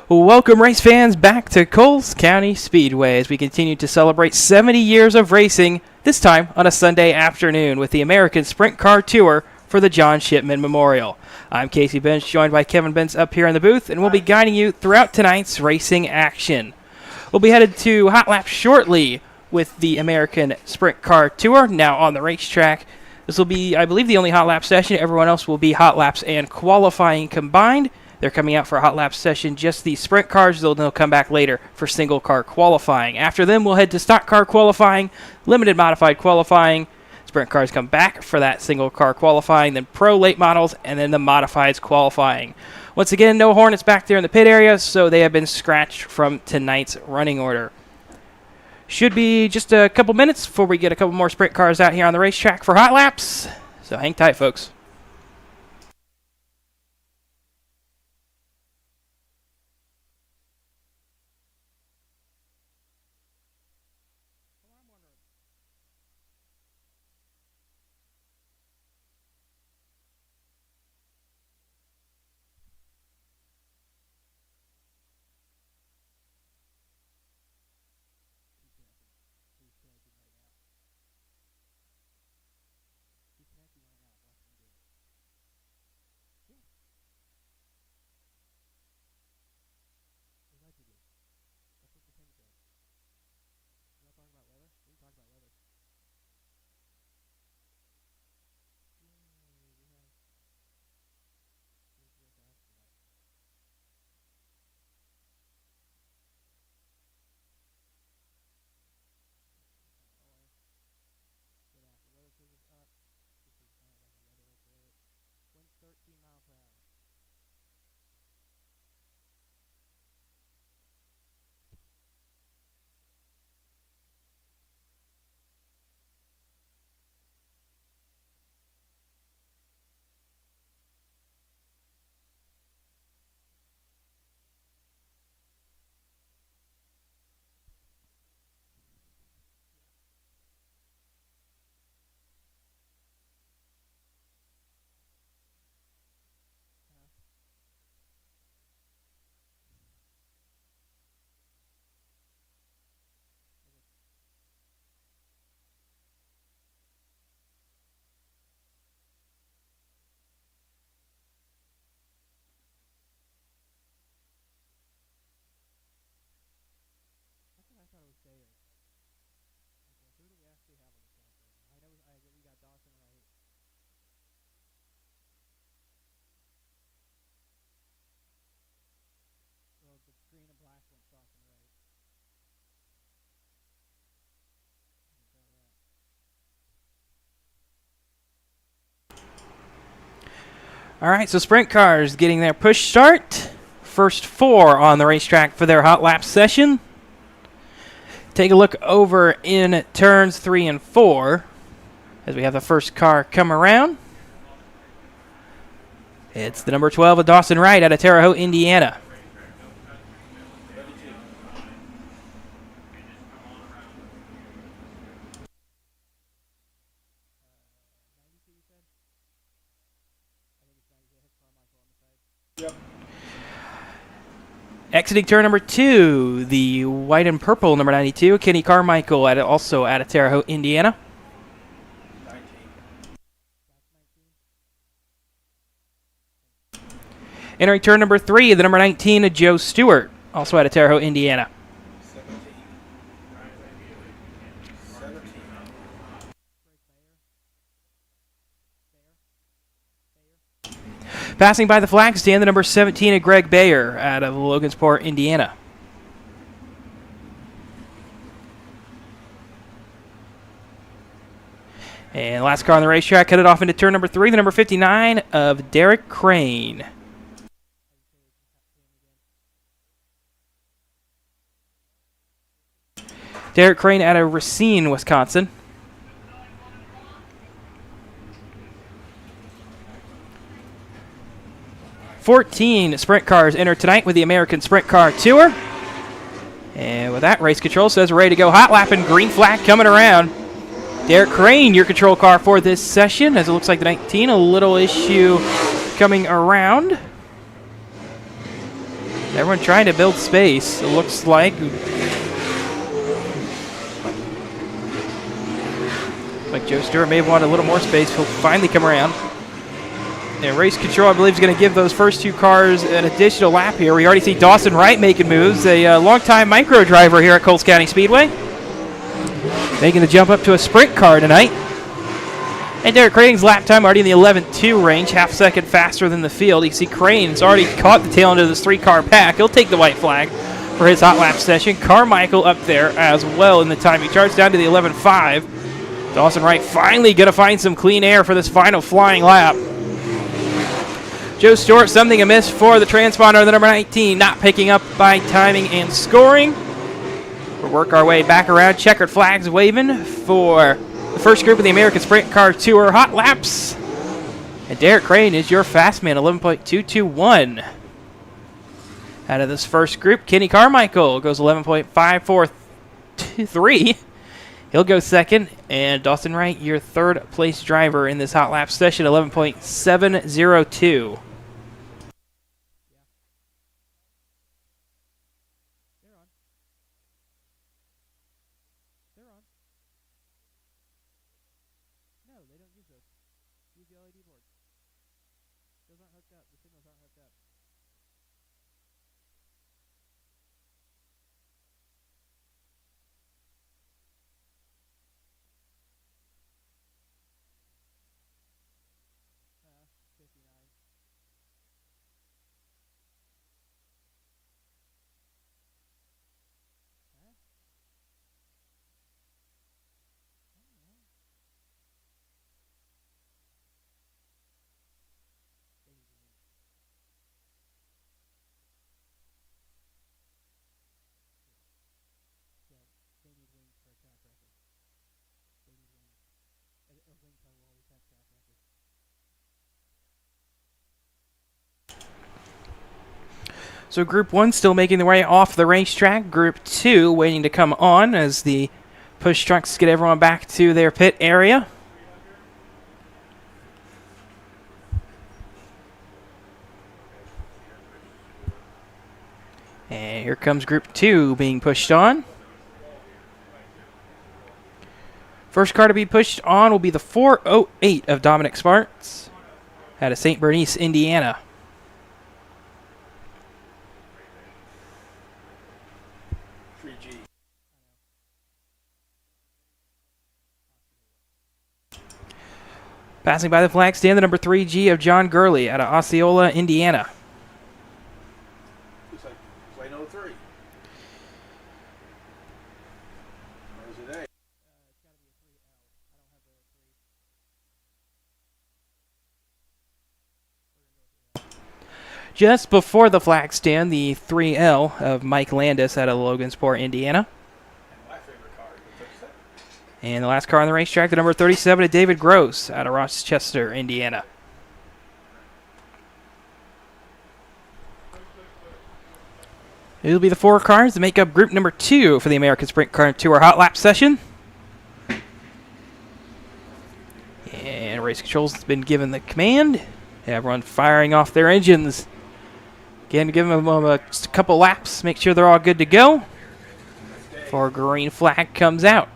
Welcome, race fans, back to Coles County Speedway as we continue to celebrate 70 years of racing, this time on a Sunday afternoon with the American Sprint Car Tour for the John Shipman Memorial. I'm Casey Bench, joined by Kevin Benz up here in the booth, and we'll be guiding you throughout tonight's racing action. We'll be headed to hot laps shortly with the American Sprint Car Tour, now on the racetrack. This will be, I believe, the only hot lap session. Everyone else will be hot laps and qualifying combined. They're coming out for a hot lap session, just the sprint cars. They'll come back later for single car qualifying. After them, we'll head to stock car qualifying, limited modified qualifying. Sprint cars come back for that single car qualifying, then pro late models, and then the modifieds qualifying. Once again, no Hornets back there in the pit area, so they have been scratched from tonight's running order. Should be just a couple minutes before we get a couple more sprint cars out here on the racetrack for hot laps. So hang tight, folks. All right, so sprint cars getting their push start. First four on the racetrack for their hot lap session. Take a look over in turns 3 and 4 as we have the first car come around. It's the number 12 of Dawson Wright out of Terre Haute, Indiana. Exiting turn number 2, the white and purple number 92, Kenny Carmichael, also out of Terre Haute, Indiana. Entering turn number 3, the number 19, Joe Stewart, also out of Terre Haute, Indiana. Passing by the flag stand, the number 17 of Greg Bayer out of Logansport, Indiana. And last car on the racetrack headed off into turn number 3, the number 59 of Derek Crane. Derek Crane out of Racine, Wisconsin. "14 sprint cars enter tonight with the American Sprint Car Tour. And with that, race control says we're ready to go. Hot lapping, green flag coming around. Derek Crane, your control car for this session, as it looks like the 19, a little issue coming around. Everyone trying to build space, it looks like. Like Joe Stewart may have wanted a little more space. He'll finally come around. And race control, I believe, is going to give those first two cars an additional lap here. We already see Dawson Wright making moves, a longtime micro driver here at Coles County Speedway. Making the jump up to a sprint car tonight. And Derek Crane's lap time already in the 11.2 range, half second faster than the field. You can see Crane's already caught the tail end of this three-car pack. He'll take the white flag for his hot lap session. Carmichael up there as well in the time. He charged down to the 11.5. Dawson Wright finally going to find some clean air for this final flying lap. Joe Stewart, something amiss for the transponder, the number 19, not picking up by timing and scoring. We'll work our way back around. Checkered flags waving for the first group of the American Sprint Car Tour hot laps. And Derek Crane is your fast man, 11.221. Out of this first group, Kenny Carmichael goes 11.543. He'll go second. And Dawson Wright, your third place driver in this hot lap session, 11.702. So Group 1 still making their way off the racetrack. Group 2 waiting to come on as the push trucks get everyone back to their pit area. And here comes Group 2 being pushed on. First car to be pushed on will be the 408 of Dominic Sparks out of St. Bernice, Indiana. Passing by the flag stand, the number 3G of John Gurley out of Osceola, Indiana. Looks like lane 03. Where's it at? Just before the flag stand, the 3L of Mike Landis out of Logansport, Indiana. And the last car on the racetrack, the number 37 of David Gross out of Rochester, Indiana. It'll be the 4 cars to make up group number 2 for the American Sprint Car Tour hot lap session. And race control's been given the command. Everyone firing off their engines. Again, give them just a couple laps, make sure they're all good to go before green flag comes out.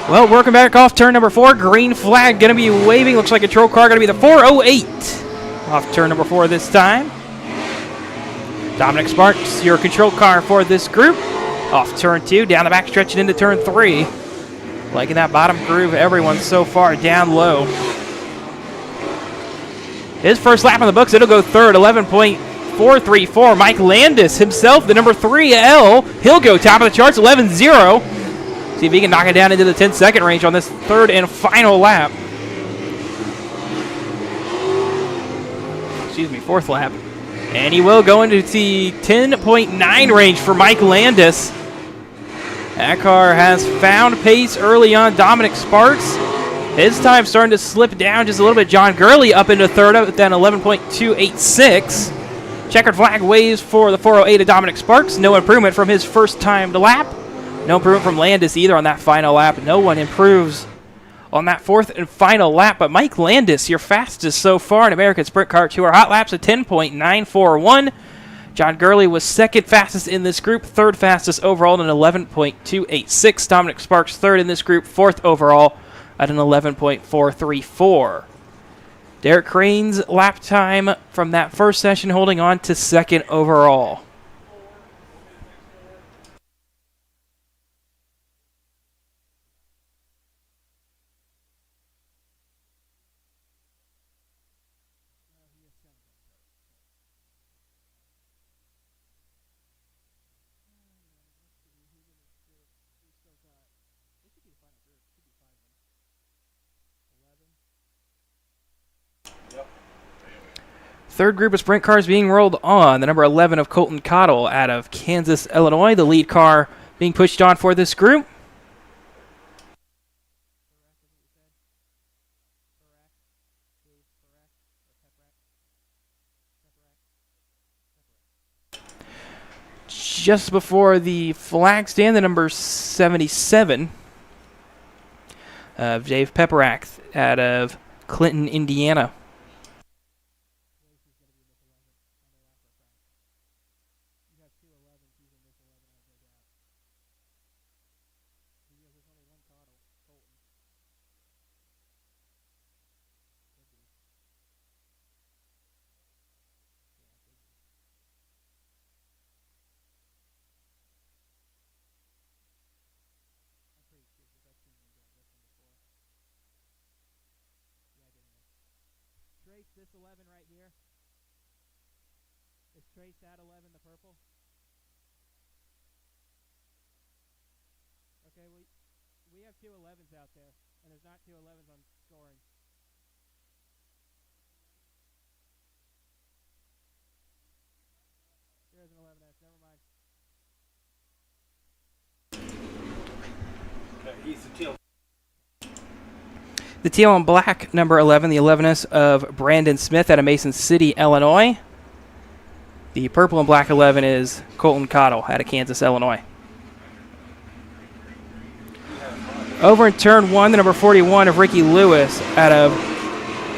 Well, working back off turn number 4. Green flag going to be waving. Looks like control car going to be the 408. Off turn number 4 this time. Dominic Sparks, your control car for this group. Off turn 2, down the back, stretching into turn 3. Liking that bottom groove. Everyone so far down low. His first lap on the books, it'll go third, 11.434. Mike Landis himself, the number 3L. He'll go top of the charts, 11.0. See if he can knock it down into the 10-second range on this third and final lap. Excuse me, fourth lap. And he will go into the 10.9 range for Mike Landis. That car has found pace early on. Dominic Sparks, his time starting to slip down just a little bit. John Gurley up into third with that 11.286. Checkered flag waves for the 408 of Dominic Sparks. No improvement from his first time to lap. No improvement from Landis either on that final lap. No one improves on that fourth and final lap. But Mike Landis, your fastest so far in American Sprint Car Tour hot laps at 10.941. John Gurley was second fastest in this group, third fastest overall at an 11.286. Dominic Sparks third in this group, fourth overall at an 11.434. Derek Crane's lap time from that first session holding on to second overall. Third group of sprint cars being rolled on. The number 11 of Colton Cottle out of Kansas, Illinois, the lead car being pushed on for this group. Just before the flag stand, the number 77 of Dave Peperak out of Clinton, Indiana. This 11 right here. Is Trace that 11 the purple? Okay, we have two 11s out there, and there's not two 11s on scoring. There is an 11S, never mind. He's the teal. The teal and black number 11, the 11S of Brandon Smith out of Mason City, Illinois. The purple and black 11 is Colton Cottle out of Kansas, Illinois. Over in turn one, the number 41 of Ricky Lewis out of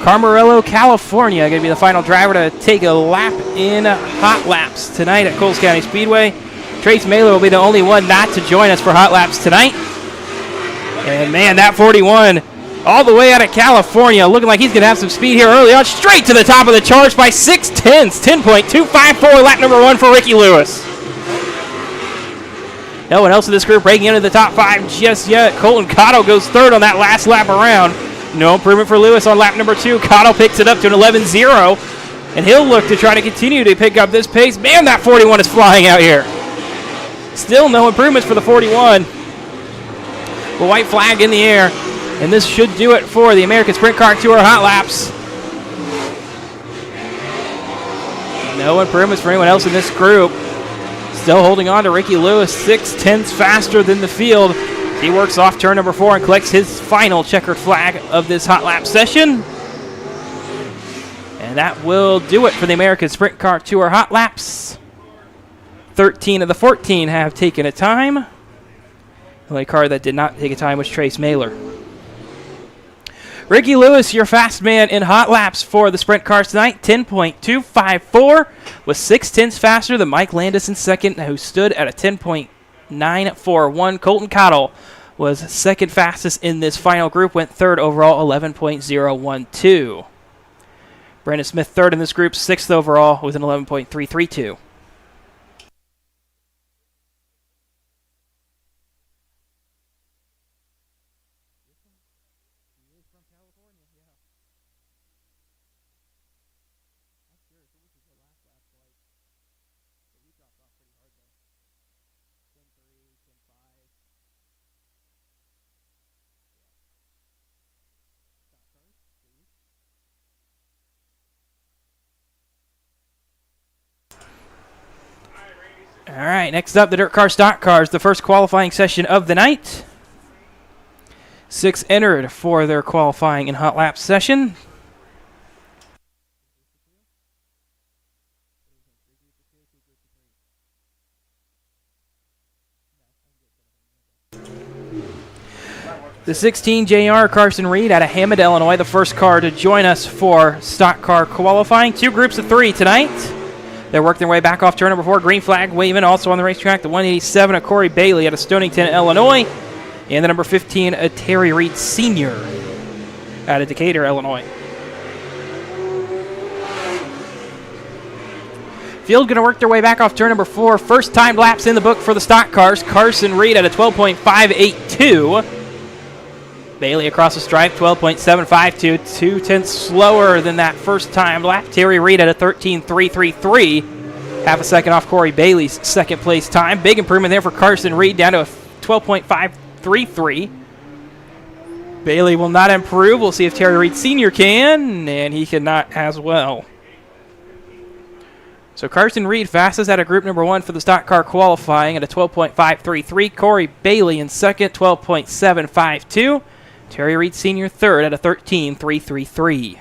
Camarillo, California. Going to be the final driver to take a lap in hot laps tonight at Coles County Speedway. Trace Mailer will be the only one not to join us for hot laps tonight. And man, that 41 all the way out of California, looking like he's going to have some speed here early on. Straight to the top of the charge by 6/10, 10.254, lap number one for Ricky Lewis. No one else in this group breaking into the top five just yet. Colton Cottle goes third on that last lap around. No improvement for Lewis on lap number two. Cottle picks it up to an 11.0, and he'll look to try to continue to pick up this pace. Man, that 41 is flying out here. Still no improvements for the 41. The white flag in the air. And this should do it for the American Sprint Car Tour hot laps. No improvements for anyone else in this group. Still holding on to Ricky Lewis, 6/10 faster than the field. He works off turn number four and collects his final checkered flag of this hot lap session. And that will do it for the American Sprint Car Tour hot laps. 13 of the 14 have taken a time. The only car that did not take a time was Trace Mailer. Ricky Lewis, your fast man in hot laps for the sprint cars tonight, 10.254, was 6/10 faster than Mike Landis in second, who stood at a 10.941. Colton Cottle was second fastest in this final group, went third overall, 11.012. Brandon Smith third in this group, sixth overall with an 11.332. All right, next up, the Dirt Car Stock Cars, the first qualifying session of the night. 6 entered for their qualifying and hot lap session. The 16 JR Carson Reed out of Hammond, Illinois, the first car to join us for stock car qualifying. 2 groups of 3 tonight. They work their way back off turn number 4. Green flag waving also on the racetrack. The 187 of Corey Bailey out of Stonington, Illinois. And the number 15 of Terry Reed Sr. out of Decatur, Illinois. Field going to work their way back off turn number 4. First time laps in the book for the stock cars. Carson Reed at a 12.582. Bailey across the stripe, 12.752, 2/10 slower than that first time lap. Terry Reed at a 13.333, half a second off Corey Bailey's second place time. Big improvement there for Carson Reed, down to a 12.533. Bailey will not improve. We'll see if Terry Reed Sr. can, and he cannot as well. So Carson Reed fastest out of group number 1 for the stock car qualifying at a 12.533. Corey Bailey in second, 12.752. Terry Reed Sr. third at a 13.333.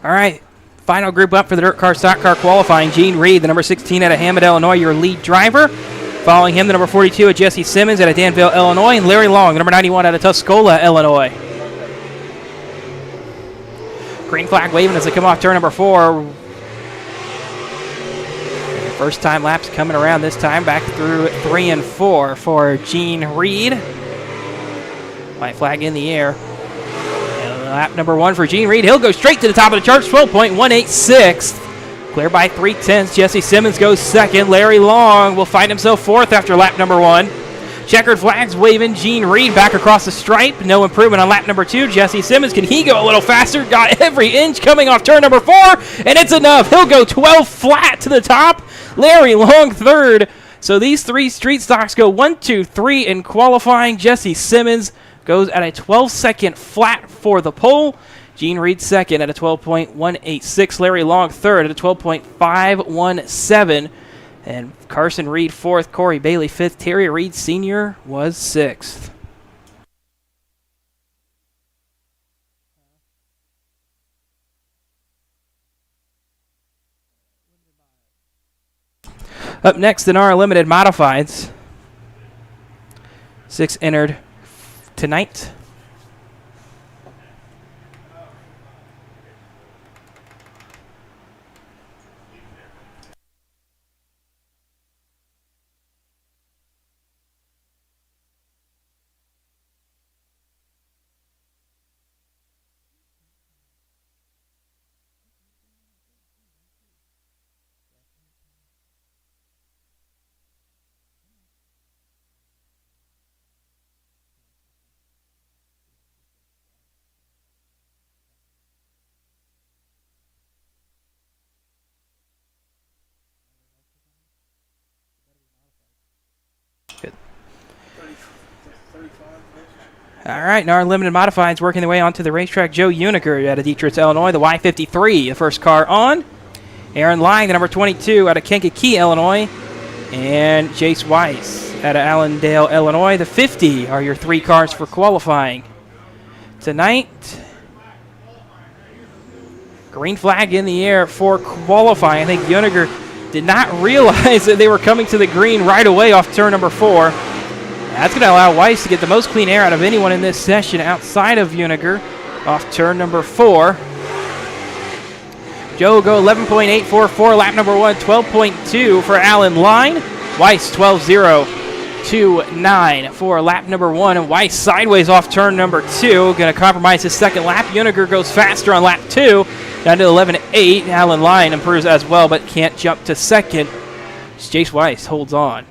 All right, final group up for the Dirt Car Stock Car qualifying. Gene Reed, the number 16 out of Hammond, Illinois, your lead driver. Following him, the number 42 of Jesse Simmons out of Danville, Illinois, and Larry Long, the number 91 out of Tuscola, Illinois. Green flag waving as they come off turn number 4. First time laps coming around this time, back through 3 and 4 for Gene Reed. White flag in the air. Lap number 1 for Gene Reed. He'll go straight to the top of the charts, 12.186. Clear by 3/10. Jesse Simmons goes second. Larry Long will find himself fourth after lap number 1. Checkered flags waving. Gene Reed back across the stripe. No improvement on lap number 2. Jesse Simmons, can he go a little faster? Got every inch coming off turn number 4, and it's enough. He'll go 12 flat to the top. Larry Long third. So these 3 street stocks go 1, 2, 3 in qualifying. Jesse Simmons goes at a 12-second flat for the pole. Gene Reed second at a 12.186. Larry Long third at a 12.517. And Carson Reed fourth. Corey Bailey fifth. Terry Reed Sr. was sixth. Up next in our limited modifieds. 6 entered tonight. All right, now our limited modifieds working their way onto the racetrack. Joe Uniker out of Detroit, Illinois, the Y53, the first car on. Aaron Lang, the number 22 out of Kankakee, Illinois. And Jace Weiss out of Allendale, Illinois. The 50 are your 3 cars for qualifying. Tonight, green flag in the air for qualifying. I think Uniker did not realize that they were coming to the green right away off turn number 4. That's going to allow Weiss to get the most clean air out of anyone in this session outside of Uniker off turn number 4. Joe will go 11.844, lap number 1, 12.2 for Allen Line. Weiss 12.029 for lap number 1. And Weiss sideways off turn number 2, going to compromise his second lap. Uniker goes faster on lap 2, down to 11.8. Allen Line improves as well, but can't jump to second. Jace Weiss holds on.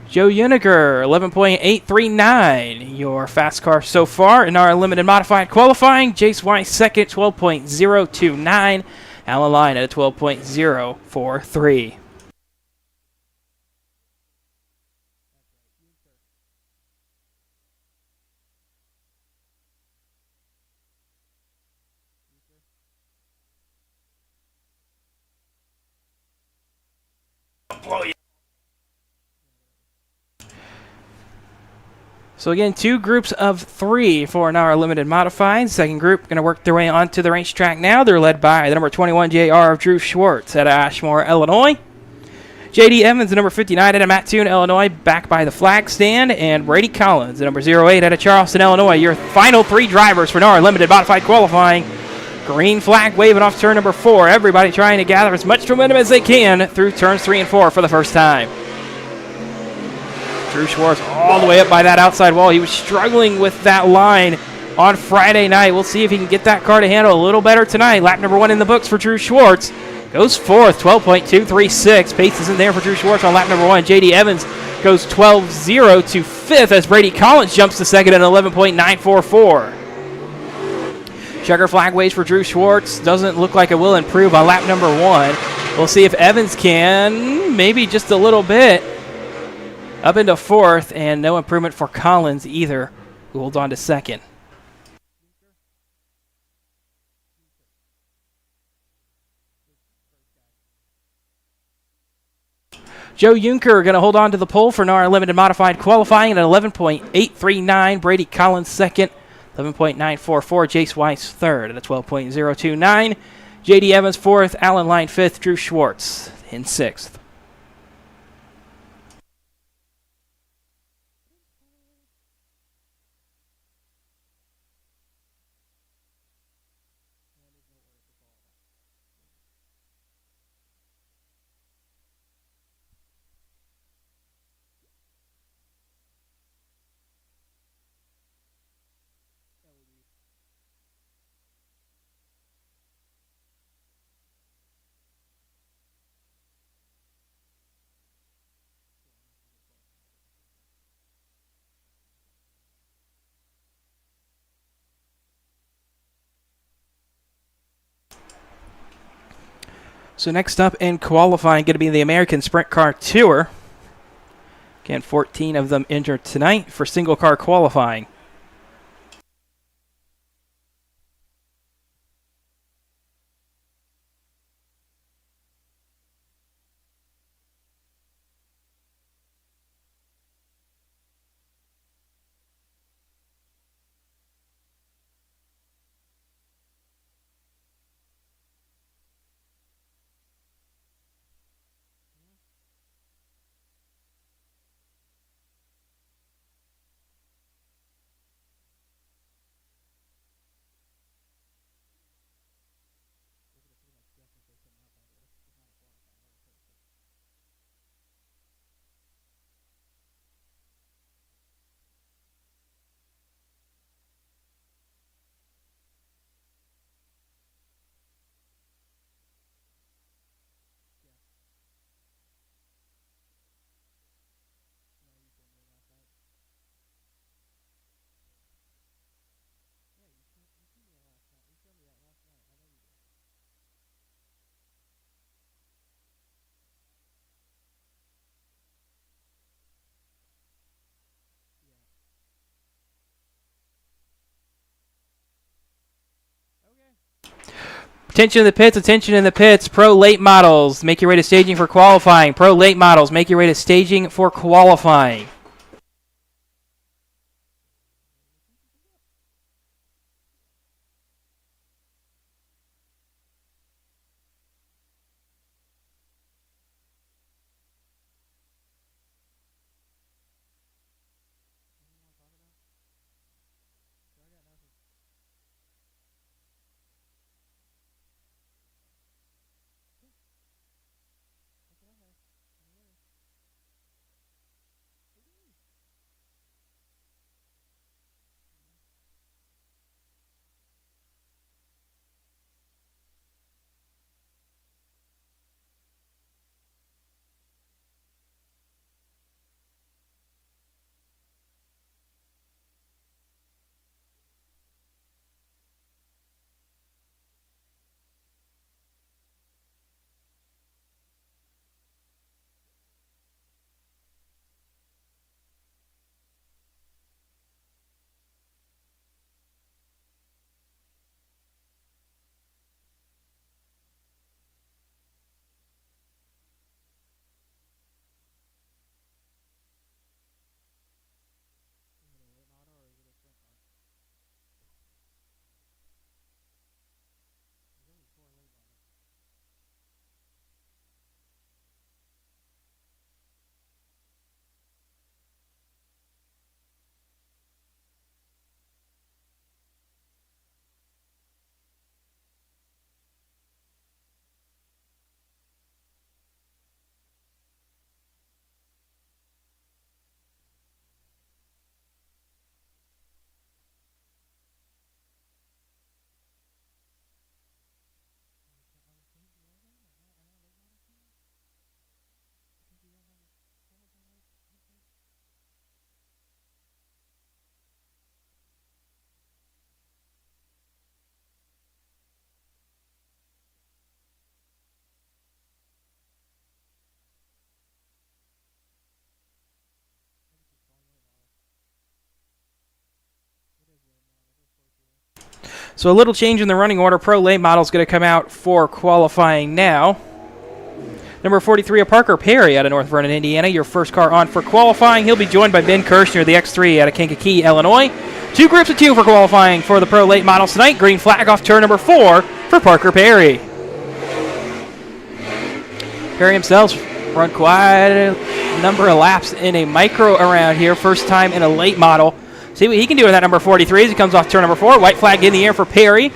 Joe Uniger, 11.839. Your fast car so far in our limited modified qualifying. Jace Weiss second, 12.029. Alan Line at a 12.043. So again, 2 groups of 3 for an hour limited modified. Second group going to work their way onto the racetrack now. They're led by the number 21 JR of Drew Schwartz out of Ashmore, Illinois. J.D. Evans, the number 59 out of Mattoon, Illinois, back by the flag stand. And Brady Collins, the number 08 out of Charleston, Illinois. Your final 3 drivers for NAR limited modified qualifying. Green flag waving off turn number 4. Everybody trying to gather as much momentum as they can through turns 3 and 4 for the first time. Drew Schwartz all the way up by that outside wall. He was struggling with that line on Friday night. We'll see if he can get that car to handle a little better tonight. Lap number 1 in the books for Drew Schwartz. Goes fourth, 12.236. Pace isn't there for Drew Schwartz on lap number 1. J.D. Evans goes 12.0 to fifth as Brady Collins jumps to second at 11.944. Checker flag waves for Drew Schwartz. Doesn't look like it will improve on lap number 1. We'll see if Evans can, maybe just a little bit. Up into fourth, and no improvement for Collins either, who holds on to second. Joe Junker going to hold on to the pole for NAR Limited Modified qualifying at 11.839. Brady Collins second, 11.944. Jace Weiss third at a 12.029. J.D. Evans fourth, Alan Line fifth, Drew Schwartz in sixth. So next up in qualifying, going to be the American Sprint Car Tour. Again, 14 of them entered tonight for single car qualifying. Attention in the pits, attention in the pits. Pro late models, make your way to staging for qualifying. Pro late models, make your way to staging for qualifying. So a little change in the running order. Pro late model is going to come out for qualifying now. Number 43, Parker Perry out of North Vernon, Indiana. Your first car on for qualifying. He'll be joined by Ben Kirshner, the X3 out of Kankakee, Illinois. 2 groups of 2 for qualifying for the Pro late models tonight. Green flag off turn number 4 for Parker Perry. Perry himself run quite a number of laps in a micro around here. First time in a late model. See what he can do with that number 43 as he comes off turn number 4. White flag in the air for Perry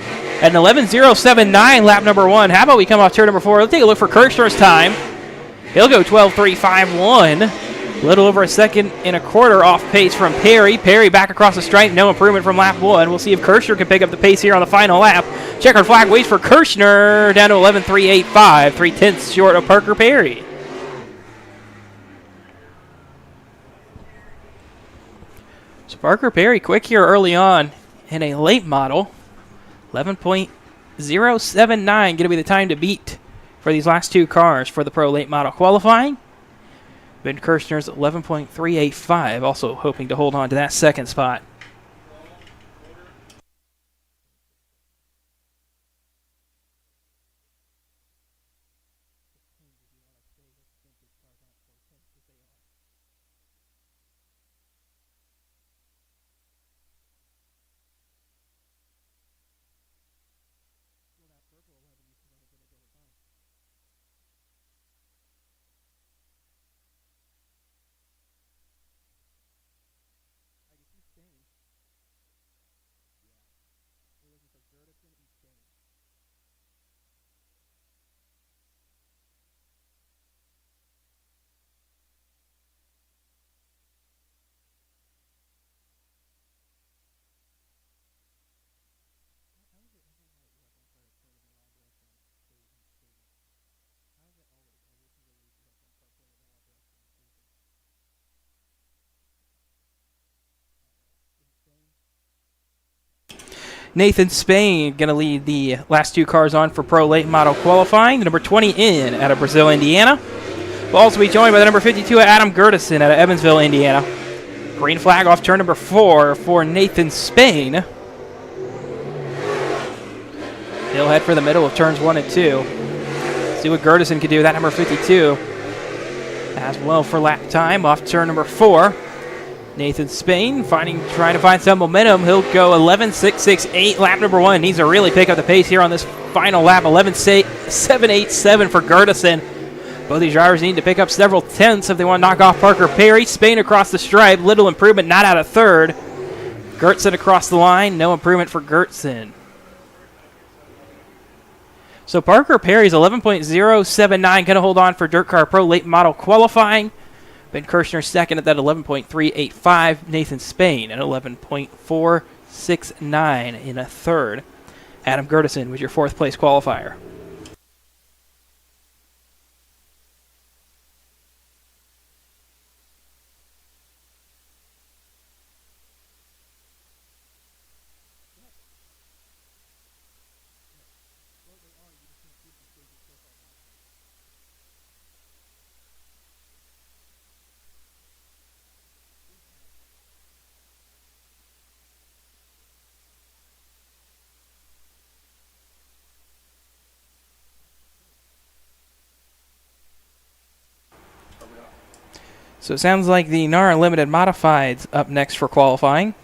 at an 11.079 lap number 1. How about we come off turn number 4? Let's take a look for Kirshner's time. He'll go 12.351. A little over a second and a quarter off pace from Perry. Perry back across the stripe. No improvement from lap 1. We'll see if Kirshner can pick up the pace here on the final lap. Checkered flag waits for Kirshner down to 11.385. 3/10 short of Parker Perry. So Parker Perry quick here early on in a late model. 11.079 going to be the time to beat for these last 2 cars for the Pro late model qualifying. Ben Kirshner's 11.385, also hoping to hold on to that second spot. Nathan Spain going to lead the last 2 cars on for Pro late model qualifying. The number 20 in out of Brazil, Indiana. We'll also be joined by the number 52, Adam Gertison out of Evansville, Indiana. Green flag off turn number 4 for Nathan Spain. He'll head for the middle of turns 1 and 2. See what Gertison can do with that number 52. As well for lap time off turn number 4. Nathan Spain trying to find some momentum. He'll go 11.668 lap number 1. Needs to really pick up the pace here on this final lap. 11.787 for Gertison. Both these drivers need to pick up several tenths if they want to knock off Parker Perry. Spain across the stripe. Little improvement, not out of third. Gertson across the line. No improvement for Gertson. So Parker Perry's 11.079 going to hold on for Dirt Car Pro late model qualifying. Ben Kirshner second at that 11.385. Nathan Spain at 11.469 in a third. Adam Gertison was your 4th place qualifier. So it sounds like the NAR Limited Modifieds up next for qualifying.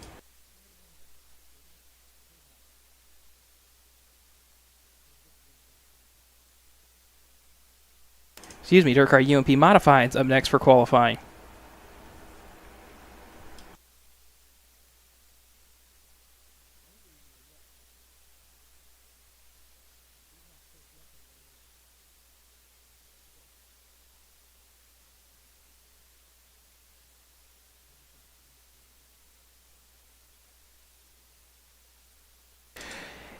Excuse me, Dirt Car UMP Modifieds up next for qualifying.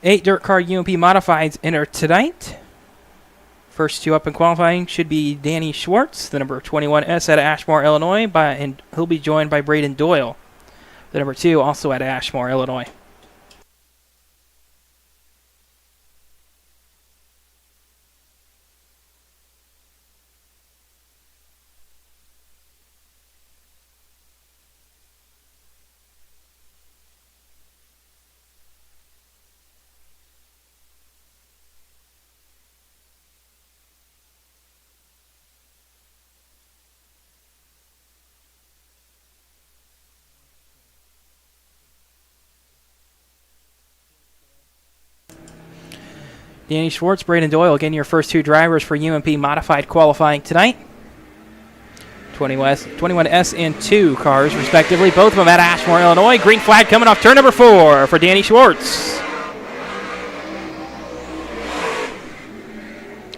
Eight Dirt Car UMP Modifieds enter tonight. First 2 up in qualifying should be Danny Schwartz, the number 21S out of Ashmore, Illinois, and he'll be joined by Braden Doyle, the number 2 also out of Ashmore, Illinois. Danny Schwartz, Braden Doyle, again your first two drivers for UMP Modified qualifying tonight. 21S and 2 cars, respectively. Both of them at Ashmore, Illinois. Green flag coming off turn number 4 for Danny Schwartz.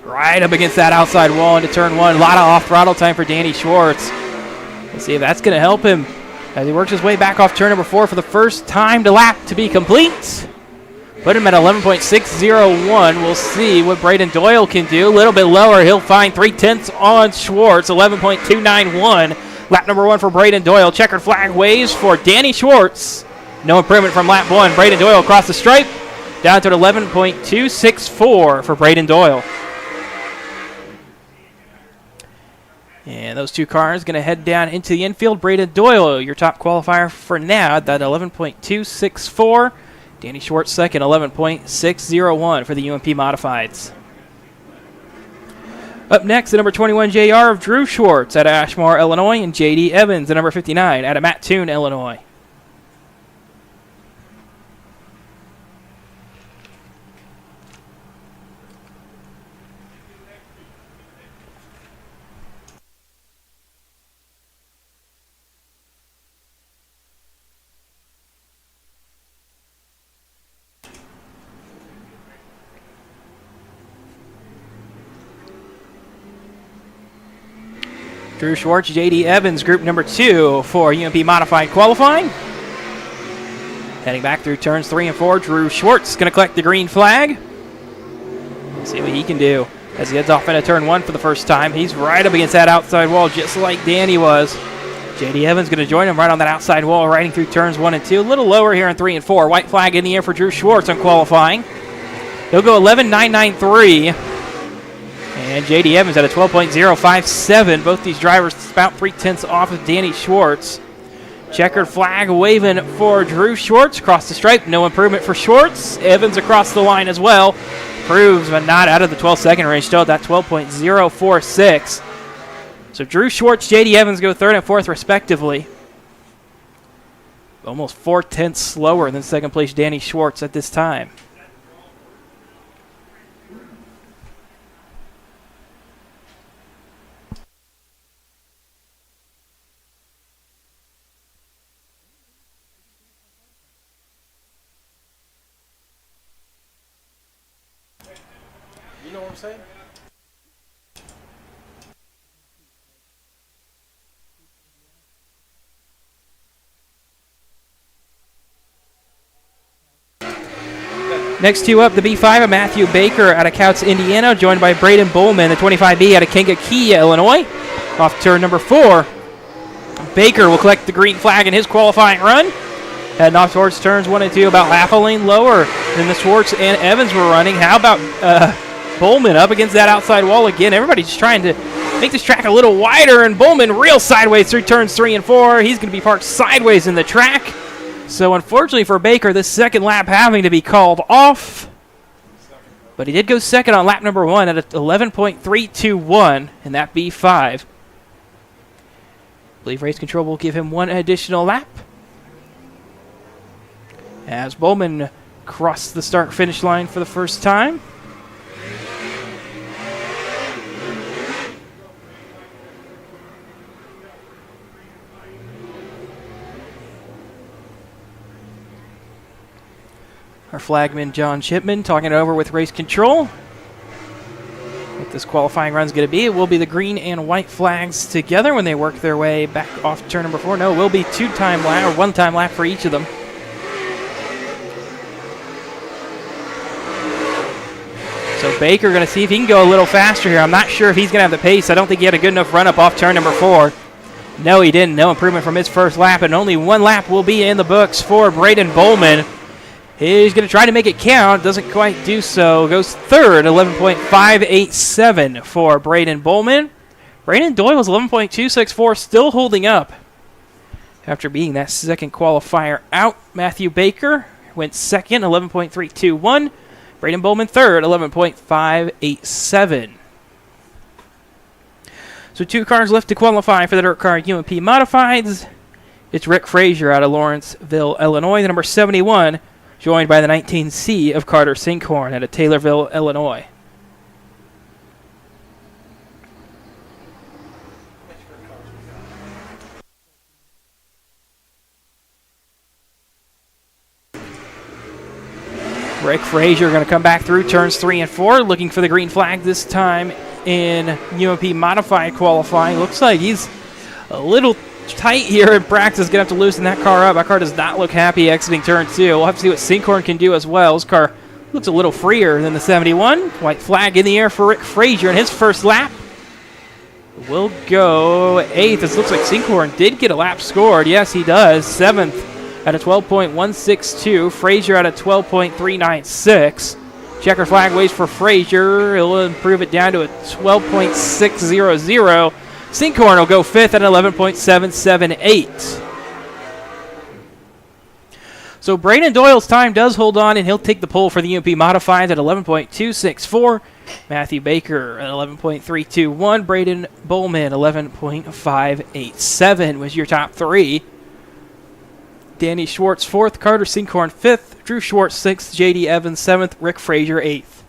Right up against that outside wall into turn 1. A lot of off-throttle time for Danny Schwartz. We'll see if that's going to help him as he works his way back off turn number 4 for the first time to lap to be complete. Put him at 11.601. We'll see what Braden Doyle can do. A little bit lower. He'll find 3/10 on Schwartz. 11.291. Lap number 1 for Braden Doyle. Checkered flag waves for Danny Schwartz. No improvement from lap 1. Braden Doyle across the stripe. Down to 11.264 for Braden Doyle. And those two cars going to head down into the infield. Braden Doyle, your top qualifier for now, at that 11.264. Danny Schwartz second, 11.601 for the UMP Modifieds. Up next, the number 21 JR of Drew Schwartz at Ashmore, Illinois, and J.D. Evans, the number 59 at Mattoon, Illinois. Drew Schwartz, J.D. Evans, group number 2 for UMP Modified qualifying. Heading back through turns 3 and 4, Drew Schwartz going to collect the green flag. Let's see what he can do as he heads off into turn 1 for the first time. He's right up against that outside wall just like Danny was. J.D. Evans going to join him right on that outside wall, riding through turns 1 and 2. A little lower here in 3 and 4. White flag in the air for Drew Schwartz on qualifying. He'll go 11.993. And J.D. Evans at a 12.057. Both these drivers about 3/10 off of Danny Schwartz. Checkered flag waving for Drew Schwartz. Across the stripe, no improvement for Schwartz. Evans across the line as well. Proves, but not out of the 12-second range. Still at that 12.046. So Drew Schwartz, J.D. Evans go 3rd and 4th respectively. Almost 4/10 slower than second place Danny Schwartz at this time. You know what I'm saying? Next two up, the B5 of Matthew Baker out of Couts, Indiana, joined by Braden Bowman, the 25B out of Kankakee, Illinois. Off turn number 4, Baker will collect the green flag in his qualifying run. Heading off towards turns 1 and 2, about half a lane lower than the Schwartz and Evans were running. How about Bowman up against that outside wall again? Everybody's just trying to make this track a little wider, and Bowman real sideways through turns 3 and 4. He's going to be parked sideways in the track. So unfortunately for Baker, this second lap having to be called off. But he did go second on lap number 1 at 11.321 in that B5. I believe race control will give him one additional lap. As Bowman crossed the start-finish line for the first time. Our flagman, John Shipman, talking it over with race control. What this qualifying run is going to be, it will be the green and white flags together when they work their way back off turn number 4. No, it will be two-time lap or one-time lap for each of them. So Baker going to see if he can go a little faster here. I'm not sure if he's going to have the pace. I don't think he had a good enough run-up off turn number 4. No, he didn't. No improvement from his first lap, and only one lap will be in the books for Braden Bowman. He's going to try to make it count. Doesn't quite do so. Goes 3rd, 11.587 for Braden Bowman. Braden Doyle was 11.264, still holding up after being that second qualifier out. Matthew Baker went second, 11.321. Braden Bowman third, 11.587. So 2 cars left to qualify for the Dirt Car UMP Modifieds. It's Rick Frazier out of Lawrenceville, Illinois, the number 71 joined by the 19C of Carter Sinkhorn out of Taylorville, Illinois. Rick Frazier going to come back through turns 3 and 4, looking for the green flag this time in UMP modified qualifying. Looks like he's a little tight here in practice. Going to have to loosen that car up. That car does not look happy exiting turn 2. We'll have to see what Sinkhorn can do as well. His car looks a little freer than the 71. White flag in the air for Rick Frazier in his first lap. We'll go 8th. This looks like Sinkhorn did get a lap scored. Yes, he does. 7th. At a 12.162, Frazier at a 12.396. Checker flag waits for Frazier. He'll improve it down to a 12.600. Sinkhorn will go 5th at 11.778. So Braden Doyle's time does hold on, and he'll take the pole for the UMP Modifieds at 11.264. Matthew Baker at 11.321. Braden Bowman 11.587 was your top 3. Danny Schwartz 4th, Carter Sinkhorn 5th, Drew Schwartz 6th, J.D. Evans 7th, Rick Frazier 8th.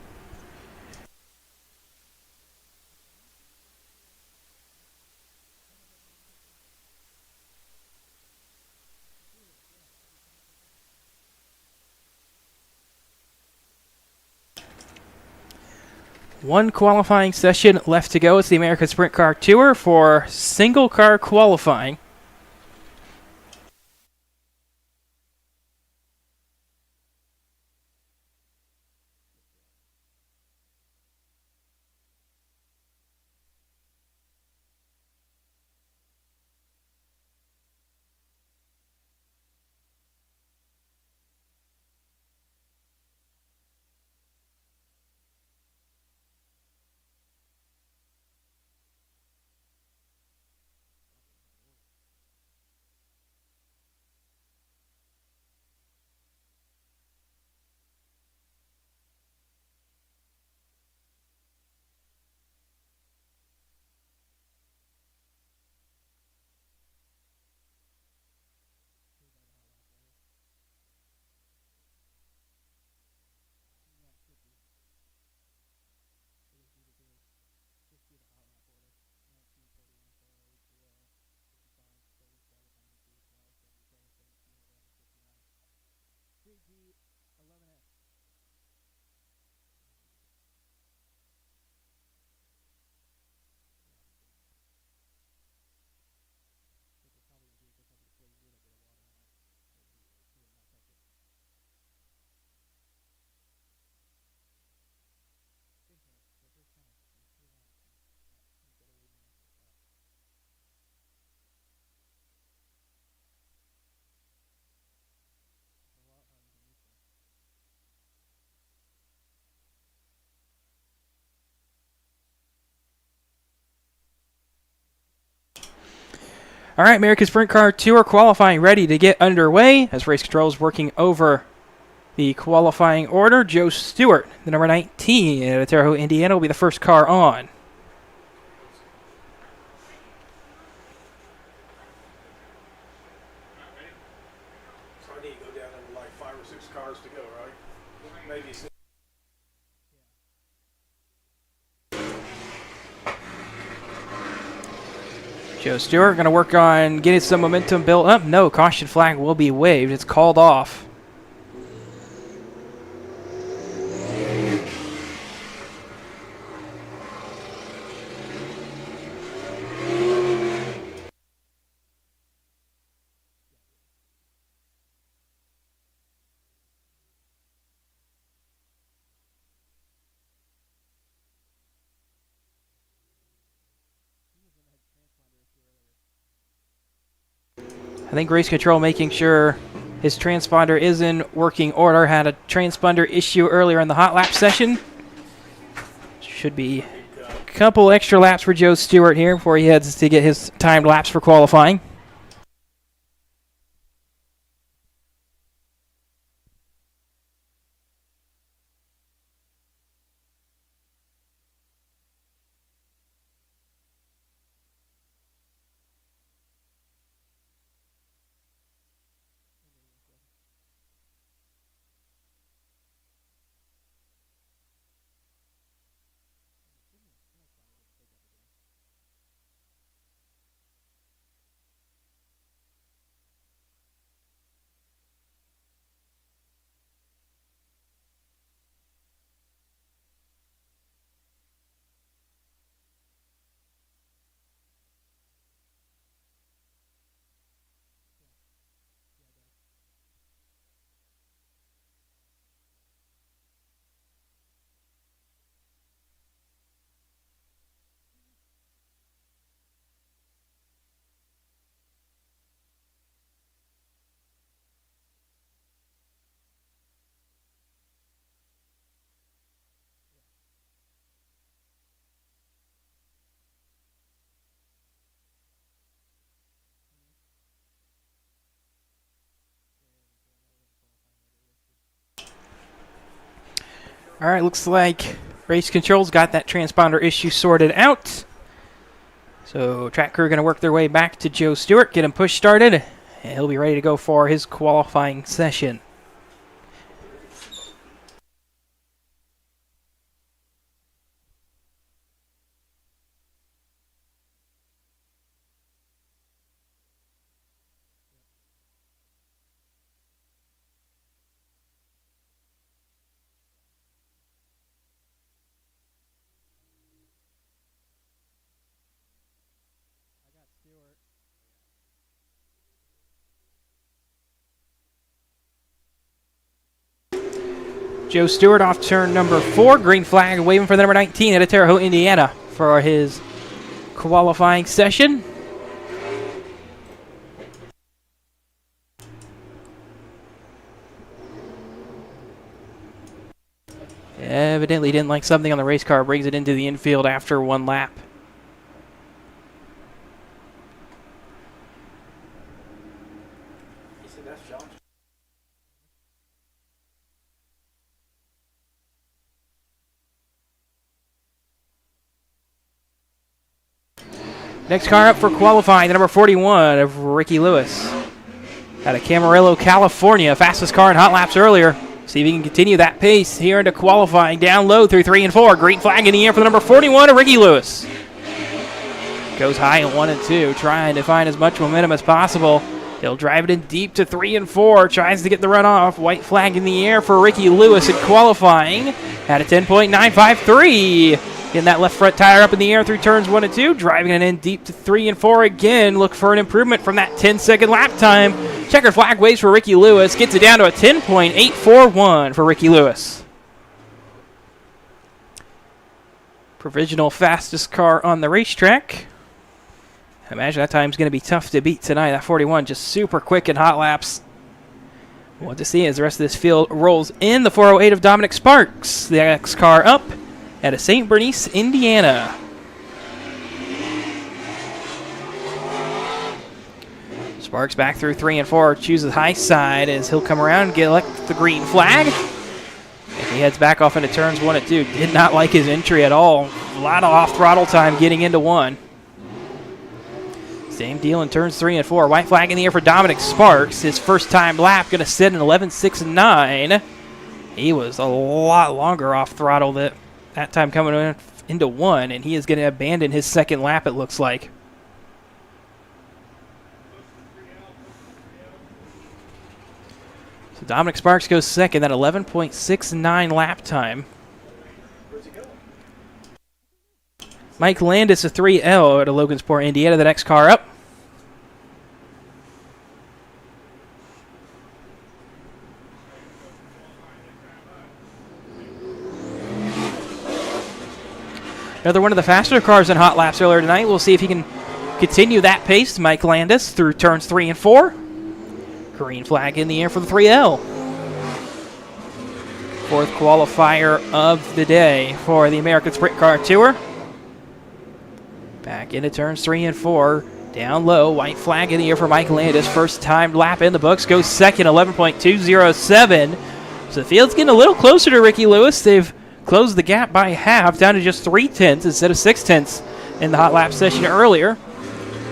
One qualifying session left to go. It's the American Sprint Car Tour for single car qualifying. All right, American Sprint Car Tour qualifying ready to get underway as race control is working over the qualifying order. Joe Stewart, the number 19 out of Terre Haute, Indiana, will be the first car on. So I need to go down there with like 5 or 6 cars to go, right? Maybe 6. Joe Stewart going to work on getting some momentum built up. No, caution flag will be waved. It's called off. I think race control making sure his transponder is in working order. Had a transponder issue earlier in the hot lap session. Should be a couple extra laps for Joe Stewart here before he heads to get his timed laps for qualifying. All right, looks like race controls got that transponder issue sorted out. So track crew going to work their way back to Joe Stewart, get him push started, and he'll be ready to go for his qualifying session. Joe Stewart off turn number 4. Green flag waving for the number 19 out of Terre Haute, Indiana for his qualifying session. Evidently didn't like something on the race car. Brings it into the infield after one lap. Next car up for qualifying, the number 41 of Ricky Lewis. Out of Camarillo, California. Fastest car in hot laps earlier. See if he can continue that pace here into qualifying. Down low through 3 and 4. Green flag in the air for the number 41 of Ricky Lewis. Goes high in 1 and 2, trying to find as much momentum as possible. He'll drive it in deep to 3 and 4. Tries to get the run off. White flag in the air for Ricky Lewis in qualifying. At a 10.953. Getting that left front tire up in the air through turns 1 and 2. Driving it in deep to 3 and 4 again. Look for an improvement from that 10-second lap time. Checkered flag waves for Ricky Lewis. Gets it down to a 10.841 for Ricky Lewis. Provisional fastest car on the racetrack. I imagine that time's going to be tough to beat tonight. That 41 just super quick in hot laps. What to see as the rest of this field rolls in. The 408 of Dominic Sparks. The next car up out of St. Bernice, Indiana. Sparks back through 3 and 4. Chooses high side as he'll come around and elect the green flag. And he heads back off into turns 1 and 2. Did not like his entry at all. A lot of off throttle time getting into 1. Same deal in turns 3 and 4. White flag in the air for Dominic Sparks. His first time lap going to sit in 11.69. He was a lot longer off throttle that time coming in into 1, and he is going to abandon his second lap, it looks like. So Dominic Sparks goes second at 11.69 lap time. Mike Landis, a 3L at a Logansport, Indiana, the next car up. Another one of the faster cars in hot laps earlier tonight. We'll see if he can continue that pace. Mike Landis through turns 3 and 4. Green flag in the air for the 3L. Fourth qualifier of the day for the American Sprint Car Tour. Back into turns 3 and 4. Down low, white flag in the air for Mike Landis. First time lap in the books. Goes second, 11.207. So the field's getting a little closer to Ricky Lewis. They've closed the gap by half, down to just 0.3 instead of 0.6 in the hot lap session earlier.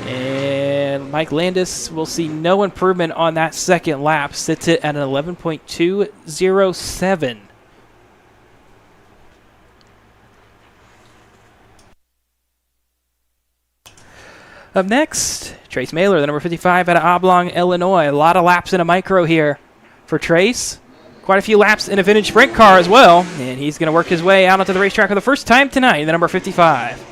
And Mike Landis will see no improvement on that second lap. Sits it at an 11.207. Up next, Trace Mailer, the number 55 out of Oblong, Illinois. A lot of laps in a micro here for Trace. Quite a few laps in a vintage sprint car as well. And he's going to work his way out onto the racetrack for the first time tonight, the number 55.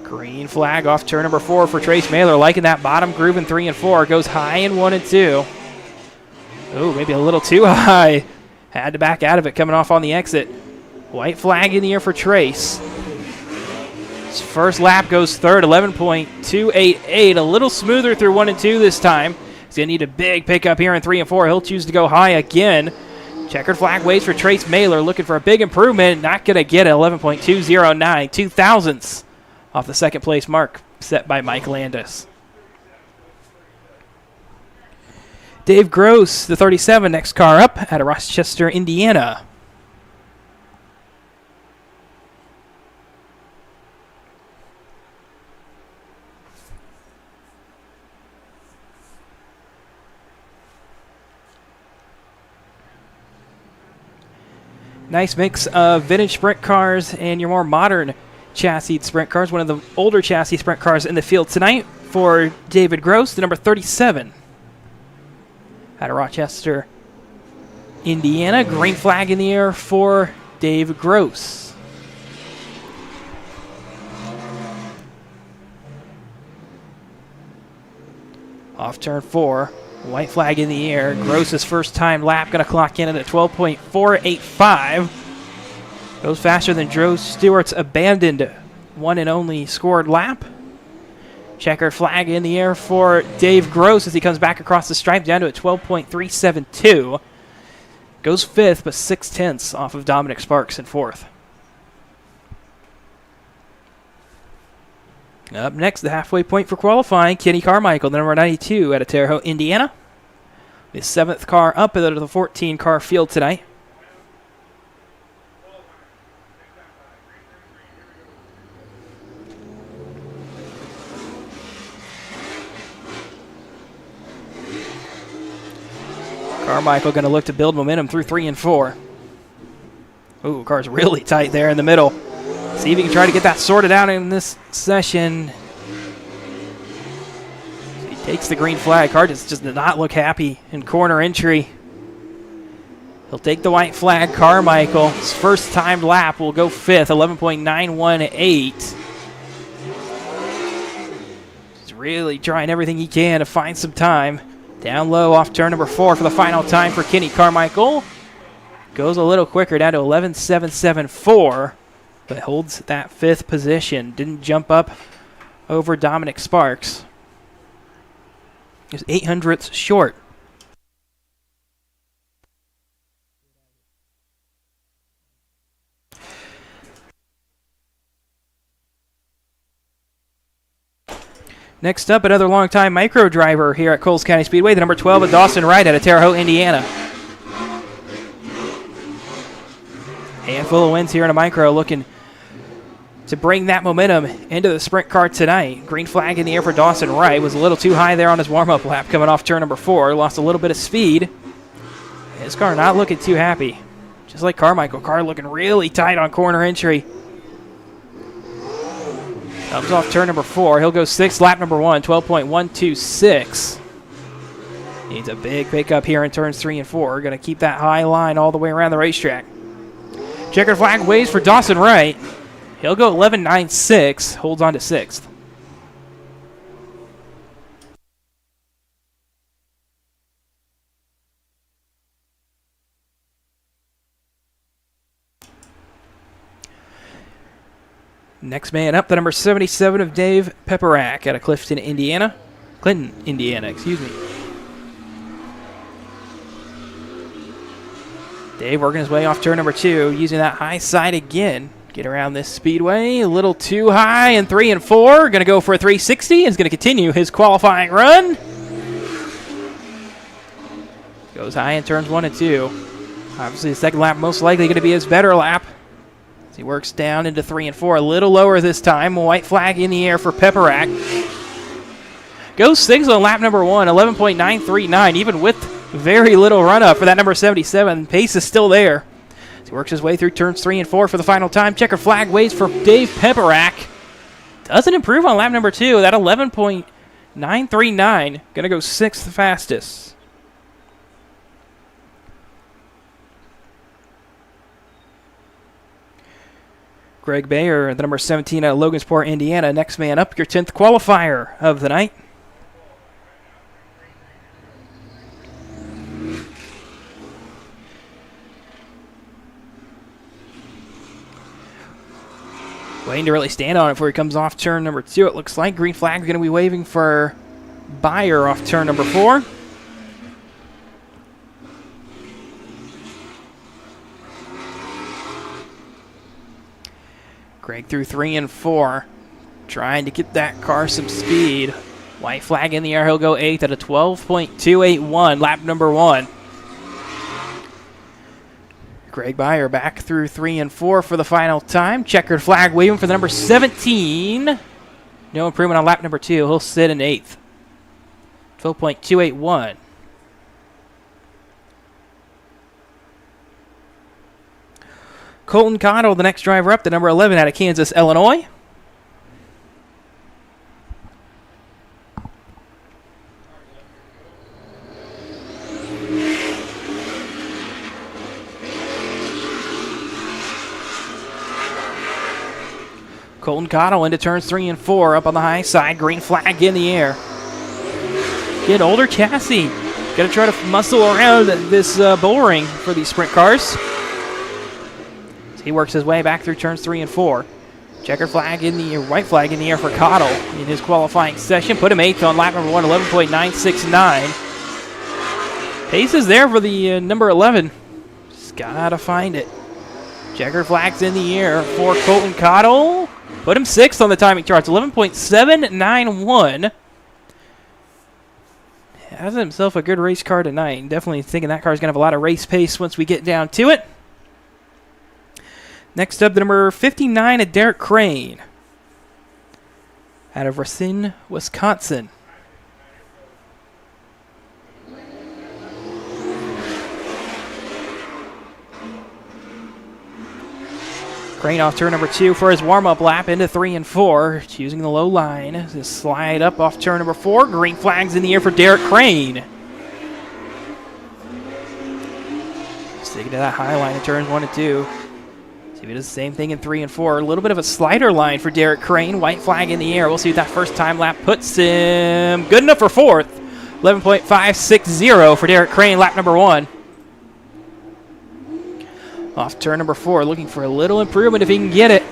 Green flag off turn number 4 for Trace Mailer. Liking that bottom groove in 3 and 4. Goes high in 1 and 2. Oh, maybe a little too high. Had to back out of it coming off on the exit. White flag in the air for Trace. His first lap goes third, 11.288. A little smoother through 1 and 2 this time. He's going to need a big pickup here in 3 and 4. He'll choose to go high again. Checkered flag waits for Trace Mailer, looking for a big improvement. Not going to get it, 11.209. 2 thousandths off the second place mark set by Mike Landis. Dave Gross, the 37, next car up out of Rochester, Indiana. Nice mix of vintage sprint cars and your more modern chassis sprint cars. One of the older chassis sprint cars in the field tonight for David Gross, the number 37. Out of Rochester, Indiana. Green flag in the air for Dave Gross. Off turn 4. White flag in the air. Gross's first time lap going to clock in at a 12.485. Goes faster than Joe Stewart's abandoned one and only scored lap. Checkered flag in the air for Dave Gross as he comes back across the stripe down to a 12.372. Goes 5th, but 0.6 off of Dominic Sparks in 4th. Up next, the halfway point for qualifying, Kenny Carmichael, the number 92 out of Terre Haute, Indiana. The 7th car up out of the 14-car field tonight. Carmichael going to look to build momentum through 3 and 4. Ooh, car's really tight there in the middle. See if he can try to get that sorted out in this session. He takes the green flag. Car just does not look happy in corner entry. He'll take the white flag. Carmichael's first time lap will go 5th, 11.918. He's really trying everything he can to find some time. Down low off turn number 4 for the final time for Kenny Carmichael. Goes a little quicker down to 11.774. But holds that 5th position. Didn't jump up over Dominic Sparks. Just 0.08 short. Next up, another longtime micro driver here at Coles County Speedway, the number 12 of Dawson Wright out of Terre Haute, Indiana. Handful of wins here in a micro, looking to bring that momentum into the sprint car tonight. Green flag in the air for Dawson Wright. Was a little too high there on his warm-up lap coming off turn number 4. Lost a little bit of speed. His car not looking too happy. Just like Carmichael. Car looking really tight on corner entry. Comes off turn number 4. He'll go 6th, lap number 1, 12.126. Needs a big pickup here in turns 3 and 4. Going to keep that high line all the way around the racetrack. Checkered flag waves for Dawson Wright. He'll go 11.96, holds on to 6th. Next man up, the number 77 of Dave Pepperack out of Clinton, Indiana, excuse me. Dave working his way off turn number 2, using that high side again. Get around this speedway, a little too high in 3 and 4. Going to go for a 360. Is going to continue his qualifying run. Goes high in turns 1 and 2. Obviously, the second lap most likely going to be his better lap. As he works down into 3 and 4, a little lower this time. A white flag in the air for Pepperack. Goes 6th on lap number 1, 11.939, even with very little run-up for that number 77. Pace is still there. He works his way through turns 3 and 4 for the final time. Checker flag waves for Dave Pepperack. Doesn't improve on lap number 2. That 11.939. Going to go 6th fastest. Greg Bayer, the number 17 out of Logansport, Indiana. Next man up, your 10th qualifier of the night. Waiting to really stand on it before he comes off turn number 2. It looks like green flag is going to be waving for Bayer off turn number 4. Greg through 3 and 4, trying to get that car some speed. White flag in the air. He'll go 8th at a 12.281, lap number 1. Greg Beyer back through 3 and 4 for the final time. Checkered flag waving for the number 17. No improvement on lap number 2. He'll sit in 8th. 12.281. Colton Cottle, the next driver up, the number 11 out of Kansas, Illinois. Colton Cottle into turns 3 and 4, up on the high side, green flag in the air. Get older chassis. Got to try to muscle around this bull ring for these sprint cars. He works his way back through turns 3 and 4. Checkered flag in the air, white flag in the air for Cottle in his qualifying session. Put him 8th on lap number 1, 11.969. Pace is there for the number 11. Just gotta find it. Checkered flag's in the air for Colton Cottle. Put him 6th on the timing charts, 11.791. Has himself a good race car tonight. Definitely thinking that car's gonna have a lot of race pace once we get down to it. Next up, the number 59 at Derek Crane out of Racine, Wisconsin. Crane off turn number 2 for his warm-up lap into 3 and 4. Choosing the low line to slide up off turn number 4. Green flags in the air for Derek Crane. Sticking to that high line in turns 1 and 2. See if he does the same thing in 3 and 4. A little bit of a slider line for Derek Crane. White flag in the air. We'll see what that first time lap puts him. Good enough for 4th. 11.560 for Derek Crane, lap number 1. Off turn number 4, looking for a little improvement if he can get it.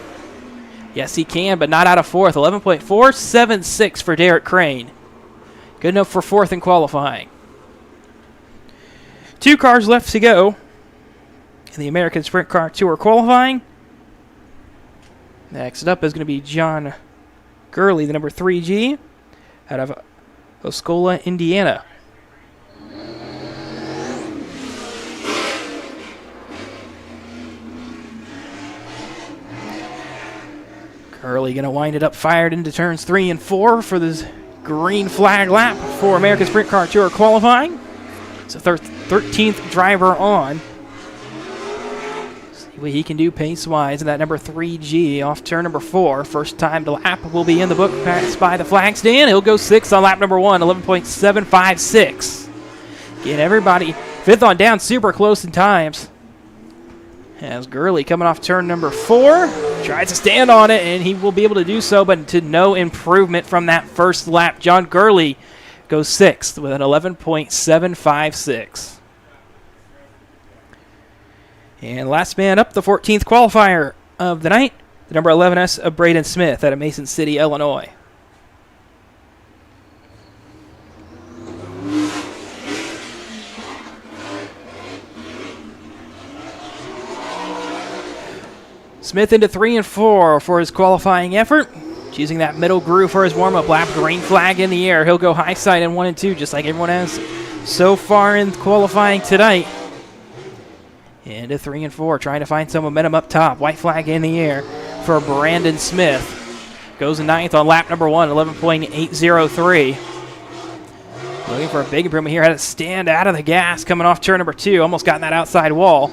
Yes, he can, but not out of 4th. 11.476 for Derek Crane. Good enough for 4th in qualifying. 2 cars left to go in the American Sprint Car Tour qualifying. Next up is going to be John Gurley, the number 3G, out of Osceola, Indiana. Gurley going to wind it up, fired into turns 3 and 4 for this green flag lap for American Sprint Car Tour qualifying. It's the 13th driver on. See what he can do pace-wise in that number 3G off turn number 4. First time to lap will be in the book, passed by the flag stand. He'll go 6th on lap number 1, 11.756. Get everybody 5th on down, super close in times. As Gurley coming off turn number 4, tries to stand on it, and he will be able to do so, but to no improvement from that first lap. John Gurley goes 6th with an 11.756. And last man up, the 14th qualifier of the night, the number 11S of Braden Smith out of Mason City, Illinois. Smith into 3 and 4 for his qualifying effort. Choosing that middle groove for his warm-up lap. Green flag in the air. He'll go high side in 1 and 2, just like everyone has so far in qualifying tonight. Into 3 and 4, trying to find some momentum up top. White flag in the air for Brandon Smith. Goes 9th on lap number 1, 11.803. Looking for a big improvement here. Had to stand out of the gas coming off turn number 2. Almost got in that outside wall.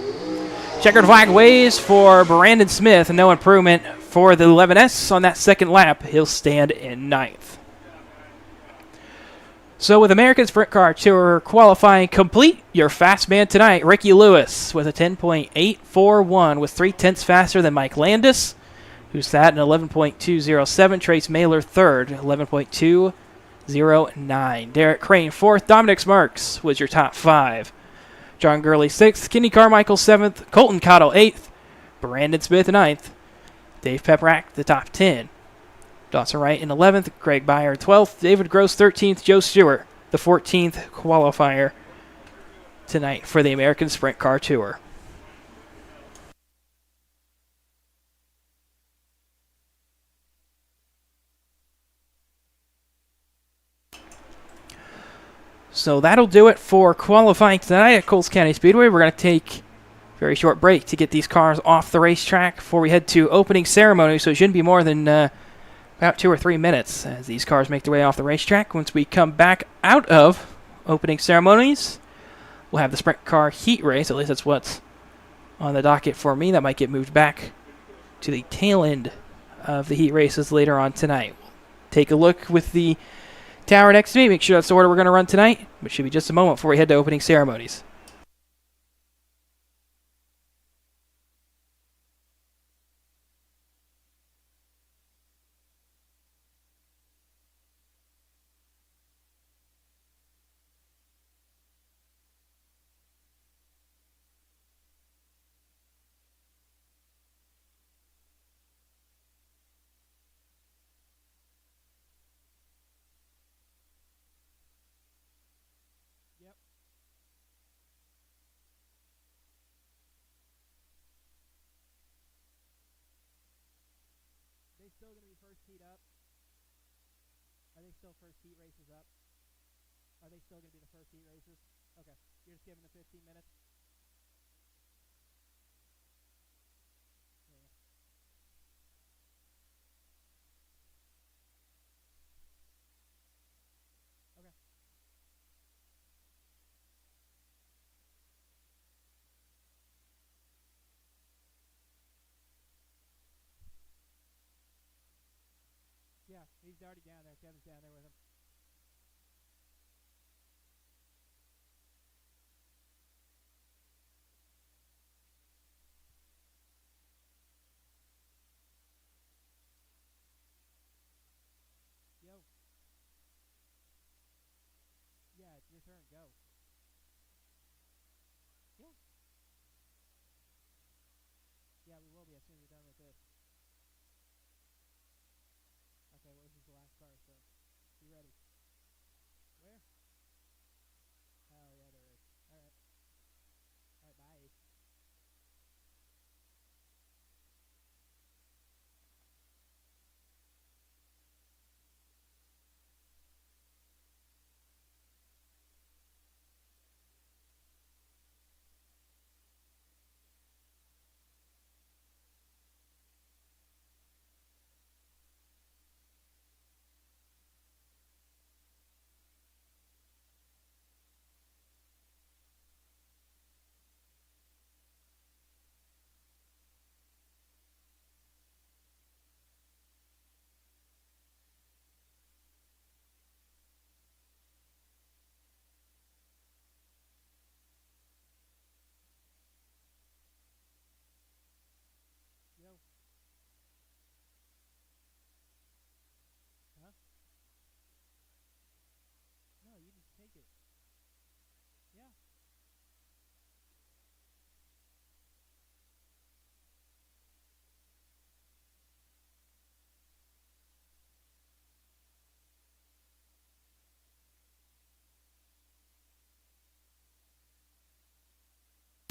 Checkered flag waves for Brandon Smith. No improvement for the 11S on that second lap. He'll stand in 9th. So with American Sprint Car Tour qualifying complete, your fast man tonight, Ricky Lewis, with a 10.841, was 0.3 faster than Mike Landis, who sat in 11.207. Trace Mailer third, 11.209. Derek Crane fourth. Dominic Smarks was your top 5. John Gurley 6th, Kenny Carmichael 7th, Colton Cottle 8th, Brandon Smith 9th, Dave Peprak the top 10. Dawson Wright in 11th, Greg Beyer 12th, David Gross 13th, Joe Stewart the 14th qualifier tonight for the American Sprint Car Tour. So that'll do it for qualifying tonight at Coles County Speedway. We're going to take a very short break to get these cars off the racetrack before we head to opening ceremony, so it shouldn't be more than about 2 or 3 minutes as these cars make their way off the racetrack. Once we come back out of opening ceremonies, we'll have the sprint car heat race. At least that's what's on the docket for me. That might get moved back to the tail end of the heat races later on tonight. Take a look with the tower next to me. Make sure that's the order we're going to run tonight, which should be just a moment before we head to opening ceremonies. Are they still going to be first heat up? Are they still first heat races up? Are they still going to be the first heat races? Okay. You're just giving them 15 minutes? Yeah. Okay. Yeah, he's already down there. Kevin's down there with him. Yo. Yeah, it's your turn. Go. Yeah. Yeah, we will be as soon as we're done with this. Okay, well, this is the last car, so be ready. Where? Oh, yeah, there is. All right. All right, bye. Yo. Huh? No, you need to take it. Yeah.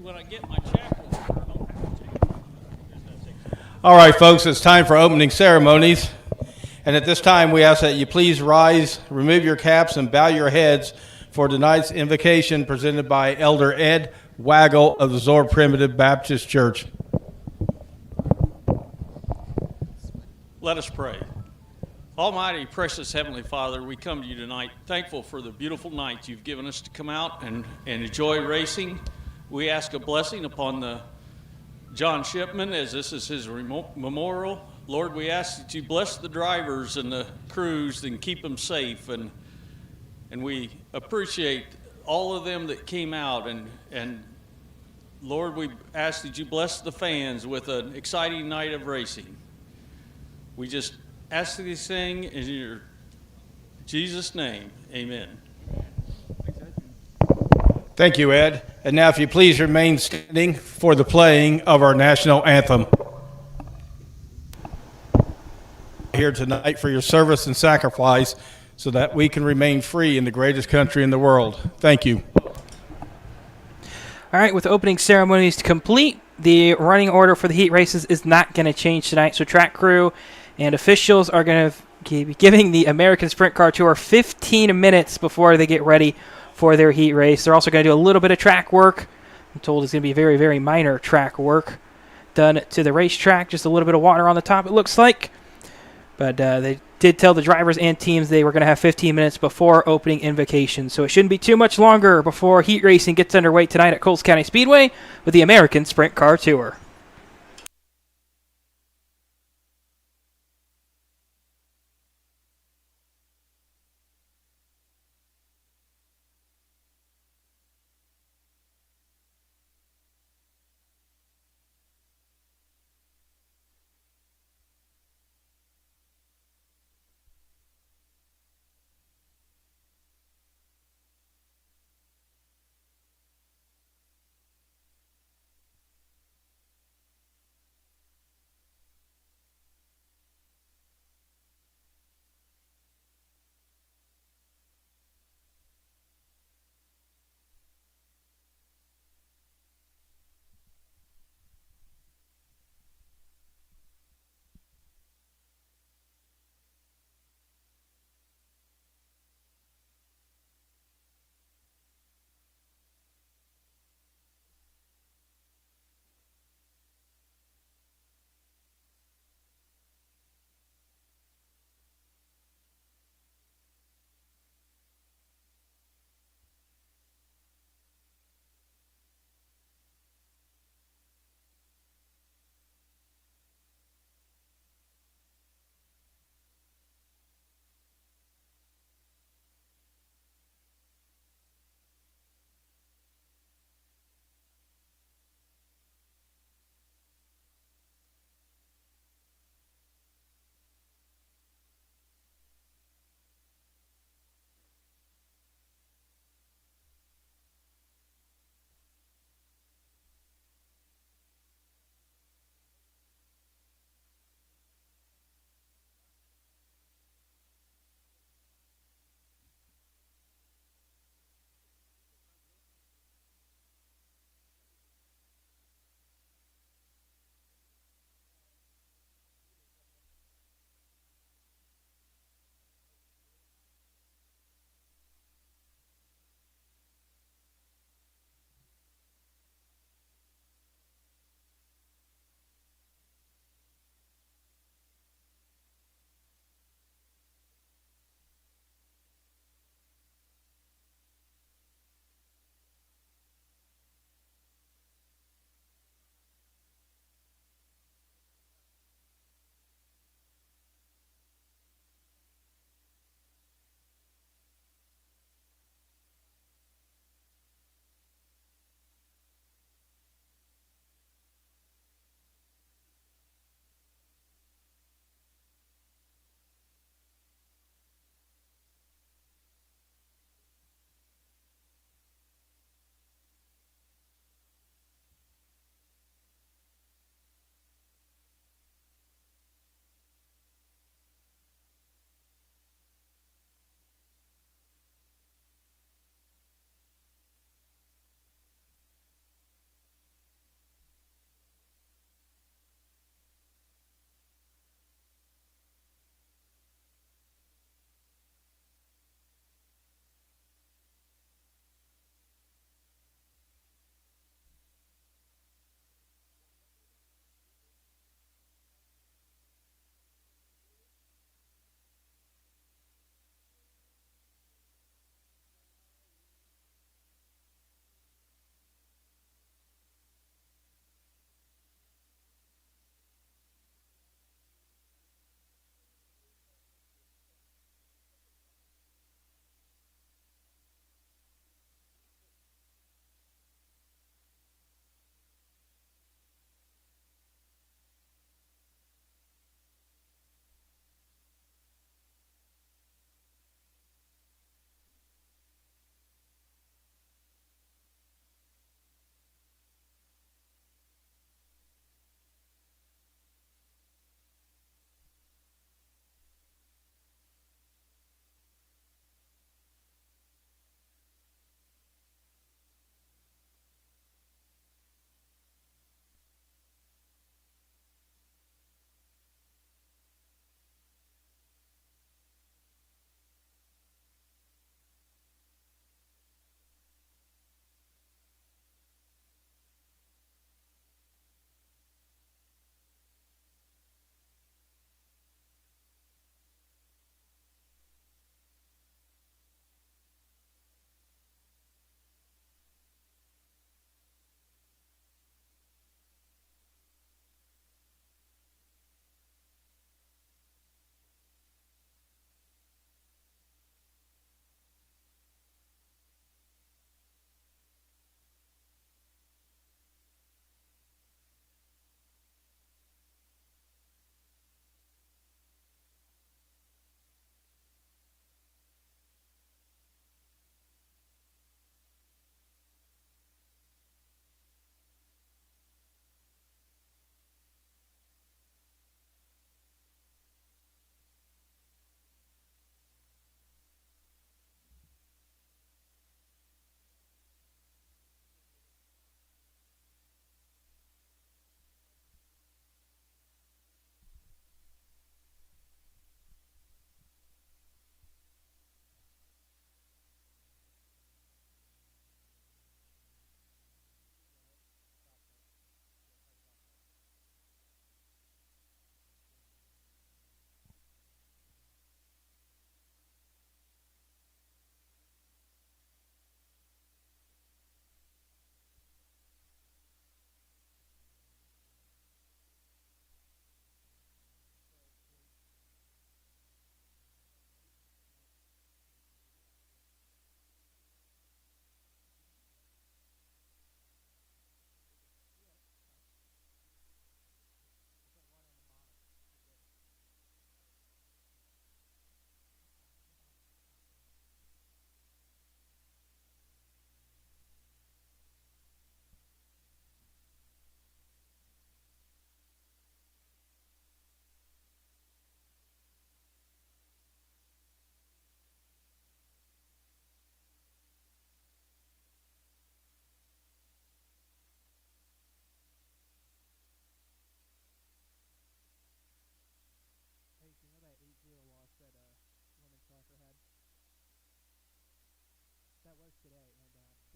When I get my chapel, I don't have to take. All right, folks, it's time for opening ceremonies. And at this time, we ask that you please rise, remove your caps, and bow your heads for tonight's invocation presented by Elder Ed Waggle of the Zor Primitive Baptist Church. Let us pray. Almighty, precious Heavenly Father, we come to you tonight thankful for the beautiful night you've given us to come out and enjoy racing. We ask a blessing upon the John Shipman as this is his memorial. Lord, we ask that you bless the drivers and the crews and keep them safe. And we appreciate all of them that came out. And Lord, we ask that you bless the fans with an exciting night of racing. We just ask these things in your Jesus' name. Amen. Thank you, Ed. And now, if you please remain standing for the playing of our national anthem. Here tonight for your service and sacrifice so that we can remain free in the greatest country in the world. Thank you. All right, with the opening ceremonies complete, the running order for the heat races is not going to change tonight. So track crew and officials are going to be giving the American Sprint Car Tour 15 minutes before they get ready for their heat race. They're also going to do a little bit of track work. I'm told it's going to be very, very minor track work done to the racetrack. Just a little bit of water on the top, it looks like. But they did tell the drivers and teams they were going to have 15 minutes before opening invocation. So it shouldn't be too much longer before heat racing gets underway tonight at Coles County Speedway with the American Sprint Car Tour.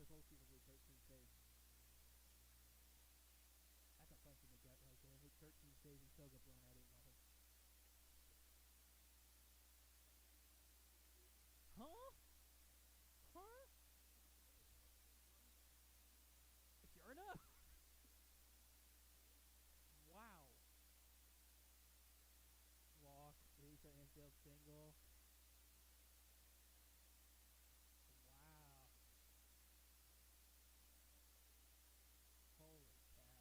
was ultimately 13 saves. That's a punch in the gut right there. Hit 13 saves and still get blown out 8-0. Huh? Huh? Sure enough. Wow. Walk, Lisa infield single. Wow. Holy cow.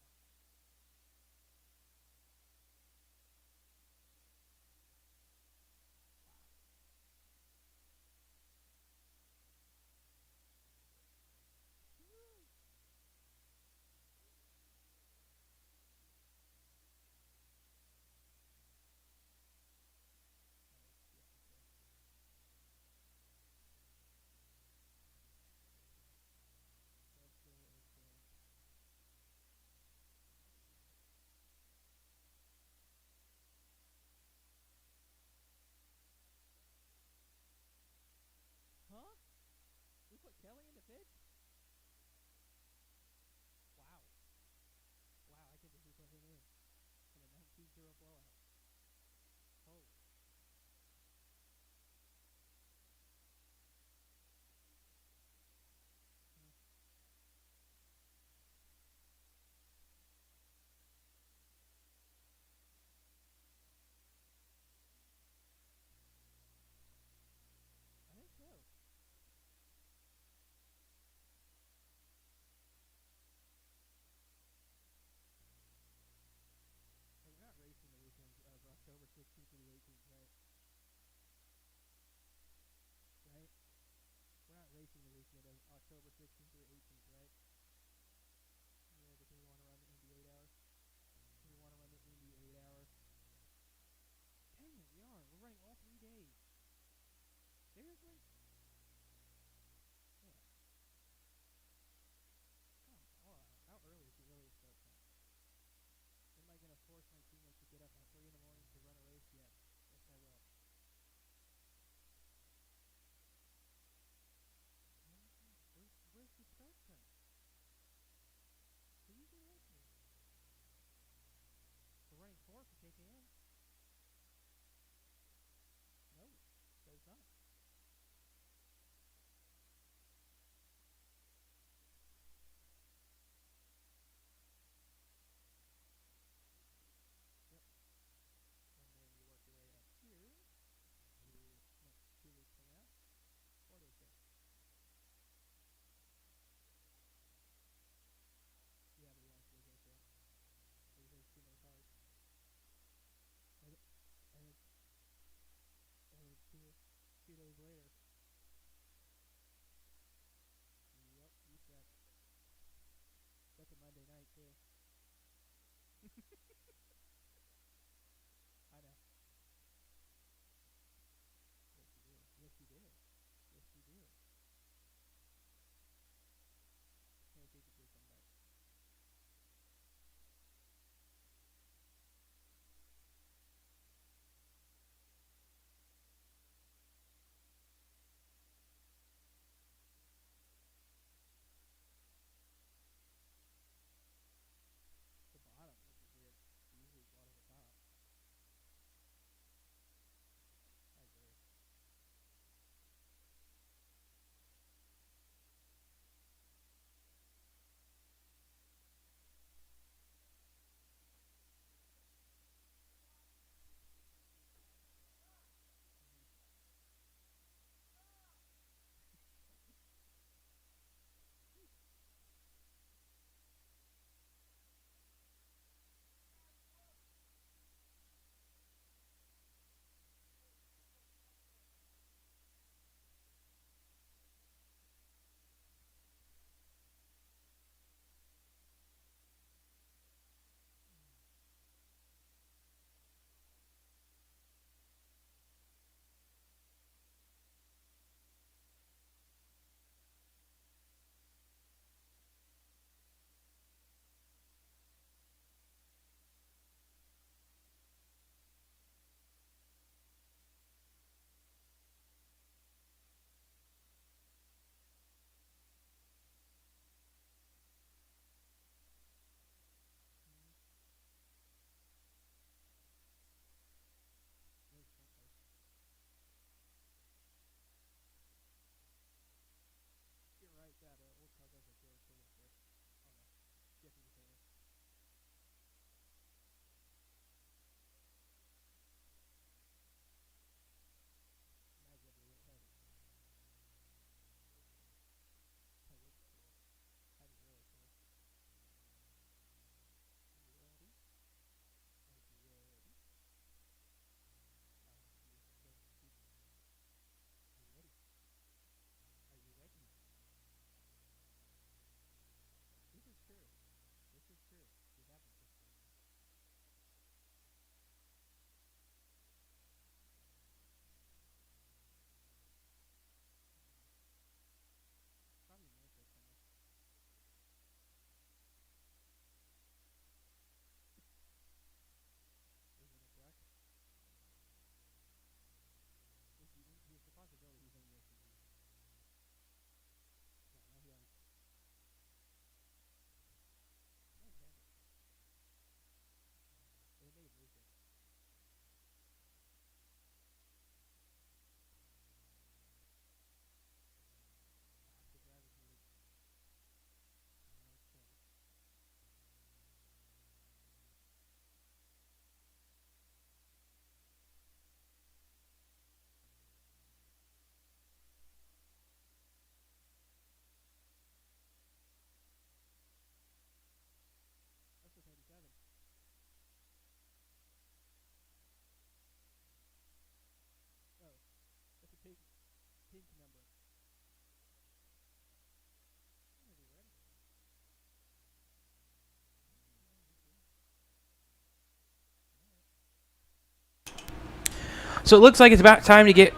So it looks like it's about time to get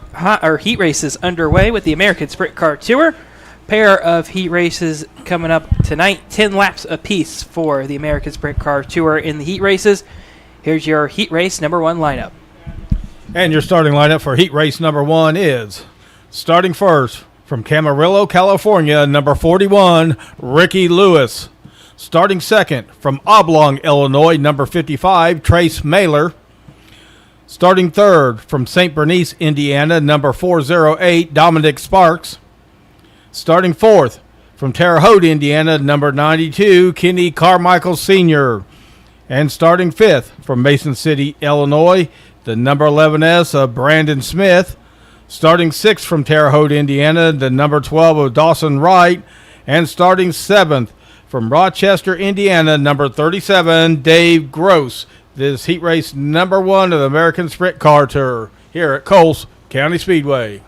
heat races underway with the American Sprint Car Tour. Pair of heat races coming up tonight, 10 laps apiece for the American Sprint Car Tour in the heat races. Here's your heat race number 1 lineup. And your starting lineup for heat race number 1 is starting first from Camarillo, California, number 41, Ricky Lewis. Starting second from Oblong, Illinois, number 55, Trace Mailer. Starting third from St. Bernice, Indiana, number 408, Dominic Sparks. Starting fourth from Terre Haute, Indiana, number 92, Kenny Carmichael Sr. And starting fifth from Mason City, Illinois, the number 11S of Brandon Smith. Starting sixth from Terre Haute, Indiana, the number 12 of Dawson Wright. And starting seventh from Rochester, Indiana, number 37, Dave Gross. This heat race number 1 of the American Sprint Car Tour here at Coles County Speedway.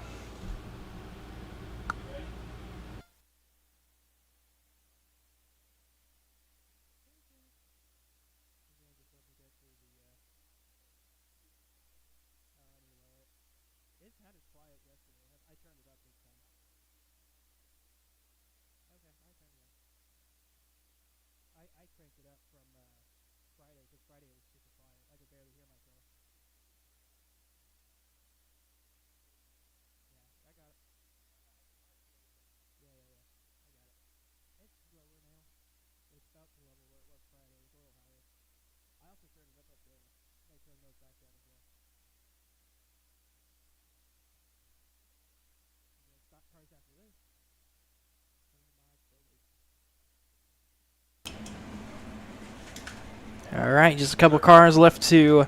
All right, just a couple cars left to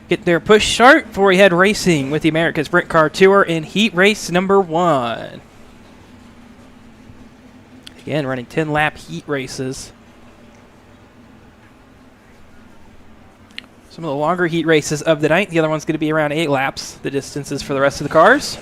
get their push start before we head racing with the American Sprint Car Tour in heat race number 1. Again, running 10-lap heat races. Some of the longer heat races of the night. The other one's going to be around 8 laps, the distances for the rest of the cars.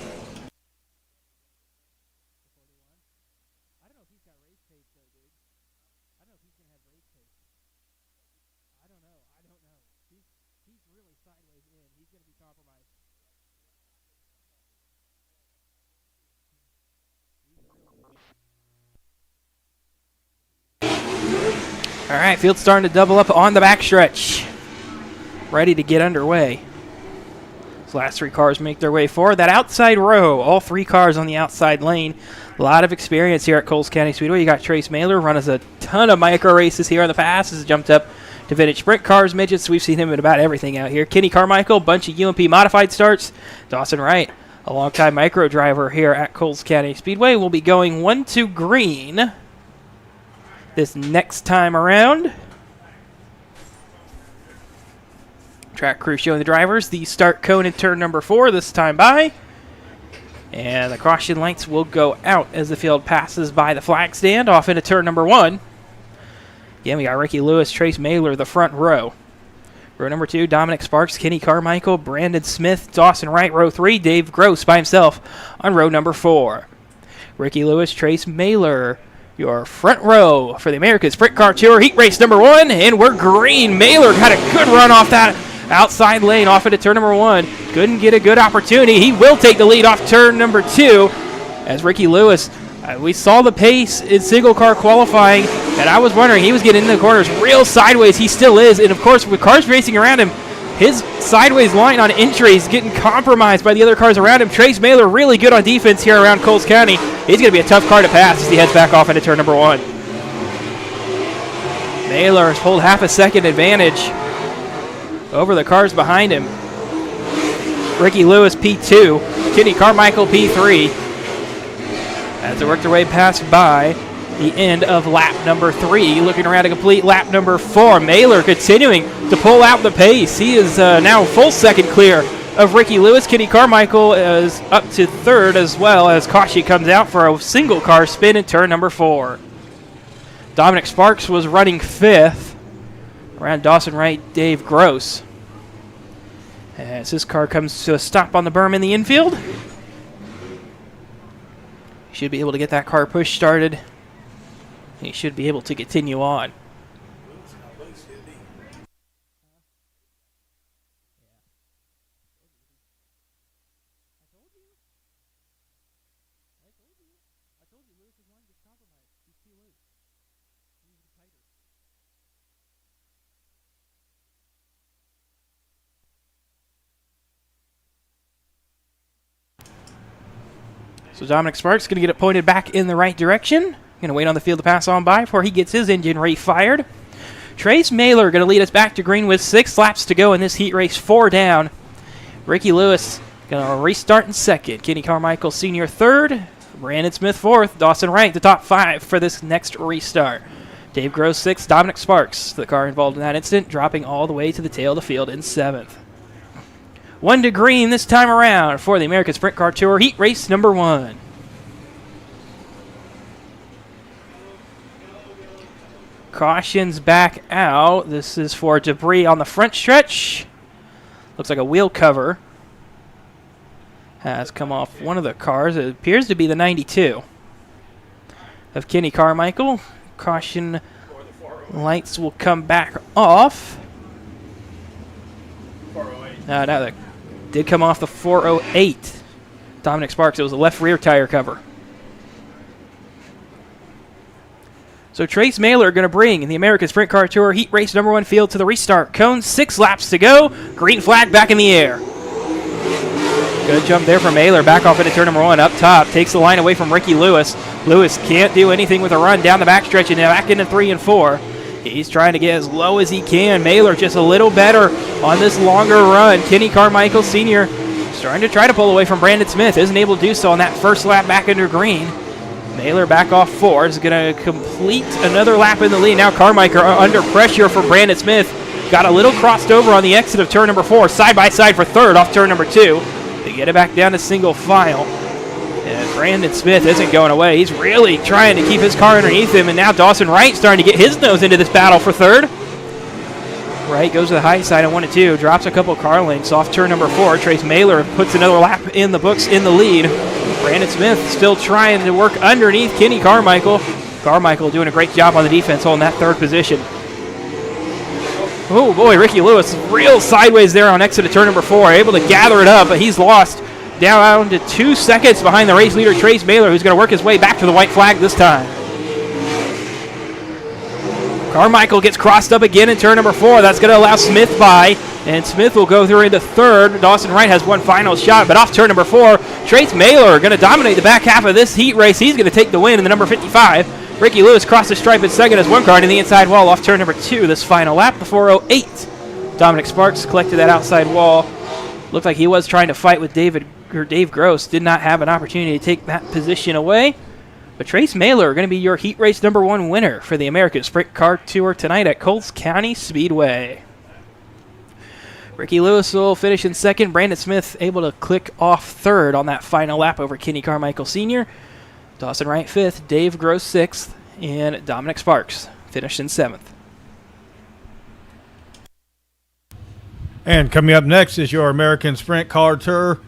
All right, field's starting to double up on the backstretch. Ready to get underway. These last 3 cars make their way forward. That outside row, all 3 cars on the outside lane. A lot of experience here at Coles County Speedway. You got Trace Mailer, runs a ton of micro races here in the past. Has jumped up to vintage sprint cars, midgets. We've seen him in about everything out here. Kenny Carmichael, bunch of UMP modified starts. Dawson Wright, a longtime micro driver here at Coles County Speedway, will be going 1 to green this next time around. Track crew showing the drivers the start cone in turn number 4 this time by. And the caution lights will go out as the field passes by the flag stand off into turn number 1. Again, we got Ricky Lewis, Trace Mailer, the front row. Row number 2, Dominic Sparks, Kenny Carmichael, Brandon Smith, Dawson Wright. Row 3, Dave Gross by himself on row number 4. Ricky Lewis, Trace Mailer, your front row for the American Sprint Car Tour heat race number 1, and we're green. Mailer got a good run off that outside lane off into turn number 1. Couldn't get a good opportunity. He will take the lead off turn number 2 as Ricky Lewis. We saw the pace in single car qualifying, and I was wondering, he was getting into the corners real sideways. He still is, and of course with cars racing around him, his sideways line on entry is getting compromised by the other cars around him. Trace Mailer really good on defense here around Coles County. He's going to be a tough car to pass as he heads back off into turn number 1. Mailer has pulled half a second advantage over the cars behind him. Ricky Lewis P2, Kenny Carmichael P3. As they work their way past by the end of lap number 3, looking around to complete lap number 4. Mailer continuing to pull out the pace. He is now full second clear of Ricky Lewis. Kenny Carmichael is up to 3rd as well as Kashi comes out for a single car spin in turn number 4. Dominic Sparks was running 5th around Dawson Wright, Dave Gross. As this car comes to a stop on the berm in the infield. Should be able to get that car push started. He should be able to continue on. So Dominic Sparks going to get it pointed back in the right direction. Going to wait on the field to pass on by before he gets his engine refired. Trace Mailer going to lead us back to green with 6 laps to go in this heat race, 4 down. Ricky Lewis going to restart in second. Kenny Carmichael Sr. third. Brandon Smith fourth. Dawson Wright the top 5 for this next restart. Dave Gross 6th. Dominic Sparks, the car involved in that incident, dropping all the way to the tail of the field in 7th. 1 to green this time around for the American Sprint Car Tour heat race number 1. Cautions back out. This is for debris on the front stretch. Looks like a wheel cover has come off one of the cars. It appears to be the 92 of Kenny Carmichael. Caution lights will come back off. No, that did come off the 408. Dominic Sparks, it was a left rear tire cover. So Trace Mailer going to bring the American Sprint Car Tour heat race number 1 field to the restart. Cone, 6 laps to go. Green flag back in the air. Good jump there from Mailer. Back off into turn number 1 up top. Takes the line away from Ricky Lewis. Lewis can't do anything with a run down the backstretch and back into 3 and 4. He's trying to get as low as he can. Mailer just a little better on this longer run. Kenny Carmichael Sr. starting to try to pull away from Brandon Smith. Isn't able to do so on that first lap back under green. Mailer back off 4. Is going to complete another lap in the lead. Now Carmichael under pressure from Brandon Smith. Got a little crossed over on the exit of turn number 4. Side by side for third off turn number 2. They get it back down to single file. And Brandon Smith isn't going away. He's really trying to keep his car underneath him. And now Dawson Wright starting to get his nose into this battle for third. Wright goes to the high side on 1 and 2. Drops a couple car lengths off turn number 4. Trace Mailer puts another lap in the books in the lead. Brandon Smith still trying to work underneath Kenny Carmichael. Carmichael doing a great job on the defense holding that third position. Oh boy, Ricky Lewis real sideways there on exit of turn number 4. Able to gather it up, but he's lost down to 2 seconds behind the race leader Trace Mailer, who's going to work his way back to the white flag this time. Carmichael gets crossed up again in turn number 4. That's going to allow Smith by, and Smith will go through into third. Dawson Wright has one final shot, but off turn number 4, Trace Mailer going to dominate the back half of this heat race. He's going to take the win in the number 55. Ricky Lewis crossed the stripe at second as one car into the inside wall off turn number 2 this final lap, the 408. Dominic Sparks collected that outside wall. Looked like he was trying to fight with Dave Gross. Did not have an opportunity to take that position away. But Trace Mailer going to be your heat race number 1 winner for the American Sprint Car Tour tonight at Coles County Speedway. Ricky Lewis will finish in second. Brandon Smith able to click off third on that final lap over Kenny Carmichael Sr. Dawson Wright 5th, Dave Gross 6th, and Dominic Sparks finished in 7th. And coming up next is your American Sprint Car Tour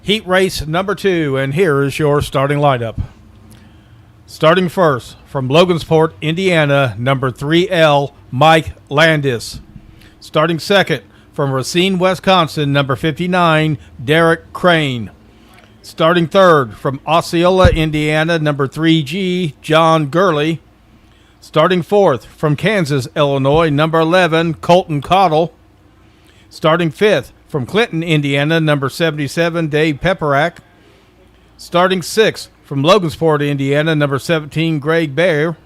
heat race number 2, and here is your starting lineup. Starting first, from Logansport, Indiana, number 3L, Mike Landis. Starting second, from Racine, Wisconsin, number 59, Derek Crane. Starting third, from Osceola, Indiana, number 3G, John Gurley. Starting fourth, from Kansas, Illinois, number 11, Colton Cottle. Starting fifth, from Clinton, Indiana, number 77, Dave Pepperack. Starting sixth, from Logansport, Indiana, number 17, Greg Baer.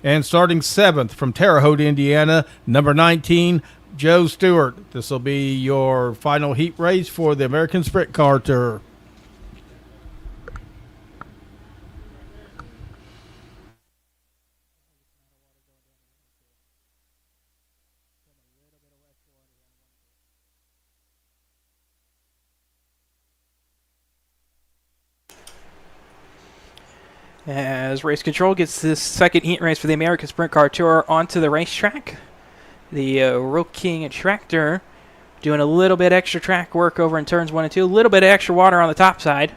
And starting seventh, from Terre Haute, Indiana, number 19, Joe Stewart. This will be your final heat race for the American Sprint Car Tour. As race control gets this second heat race for the American Sprint Car Tour onto the racetrack, the Real King tractor doing a little bit extra track work over in turns 1 and 2, a little bit of extra water on the top side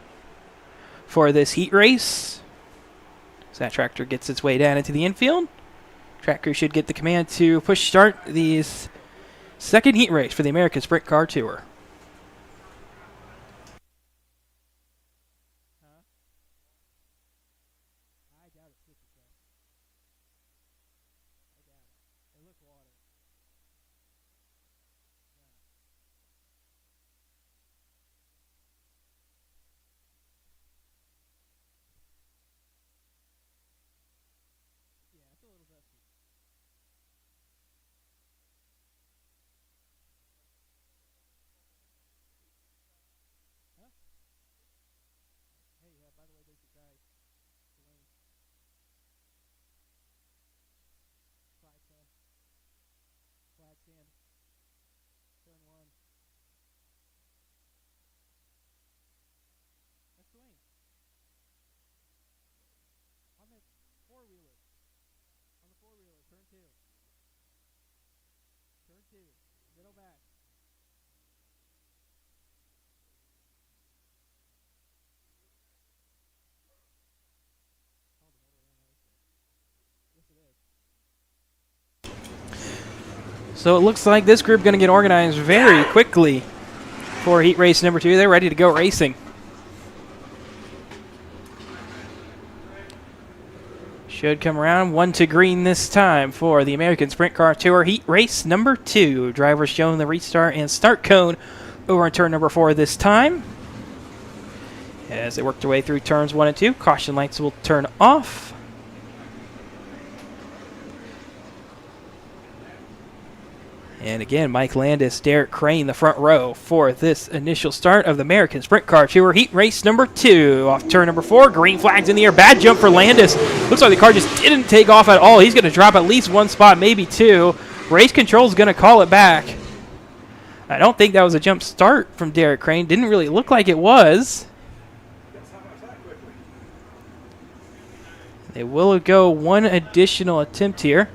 for this heat race. As that tractor gets its way down into the infield, track crew should get the command to push start the second heat race for the American Sprint Car Tour. So it looks like this group going to get organized very quickly for heat race number 2. They're ready to go racing. Should come around 1 to green this time for the American Sprint Car Tour heat race number 2. Drivers showing the restart and start cone over in turn number 4 this time. As they work their way through turns 1 and 2, caution lights will turn off. And again, Mike Landis, Derek Crane, the front row for this initial start of the American Sprint Car Tour heat race number 2. Off turn number 4, green flags in the air. Bad jump for Landis. Looks like the car just didn't take off at all. He's going to drop at least 1 spot, maybe 2. Race control is going to call it back. I don't think that was a jump start from Derek Crane. Didn't really look like it was. They will go 1 additional attempt here.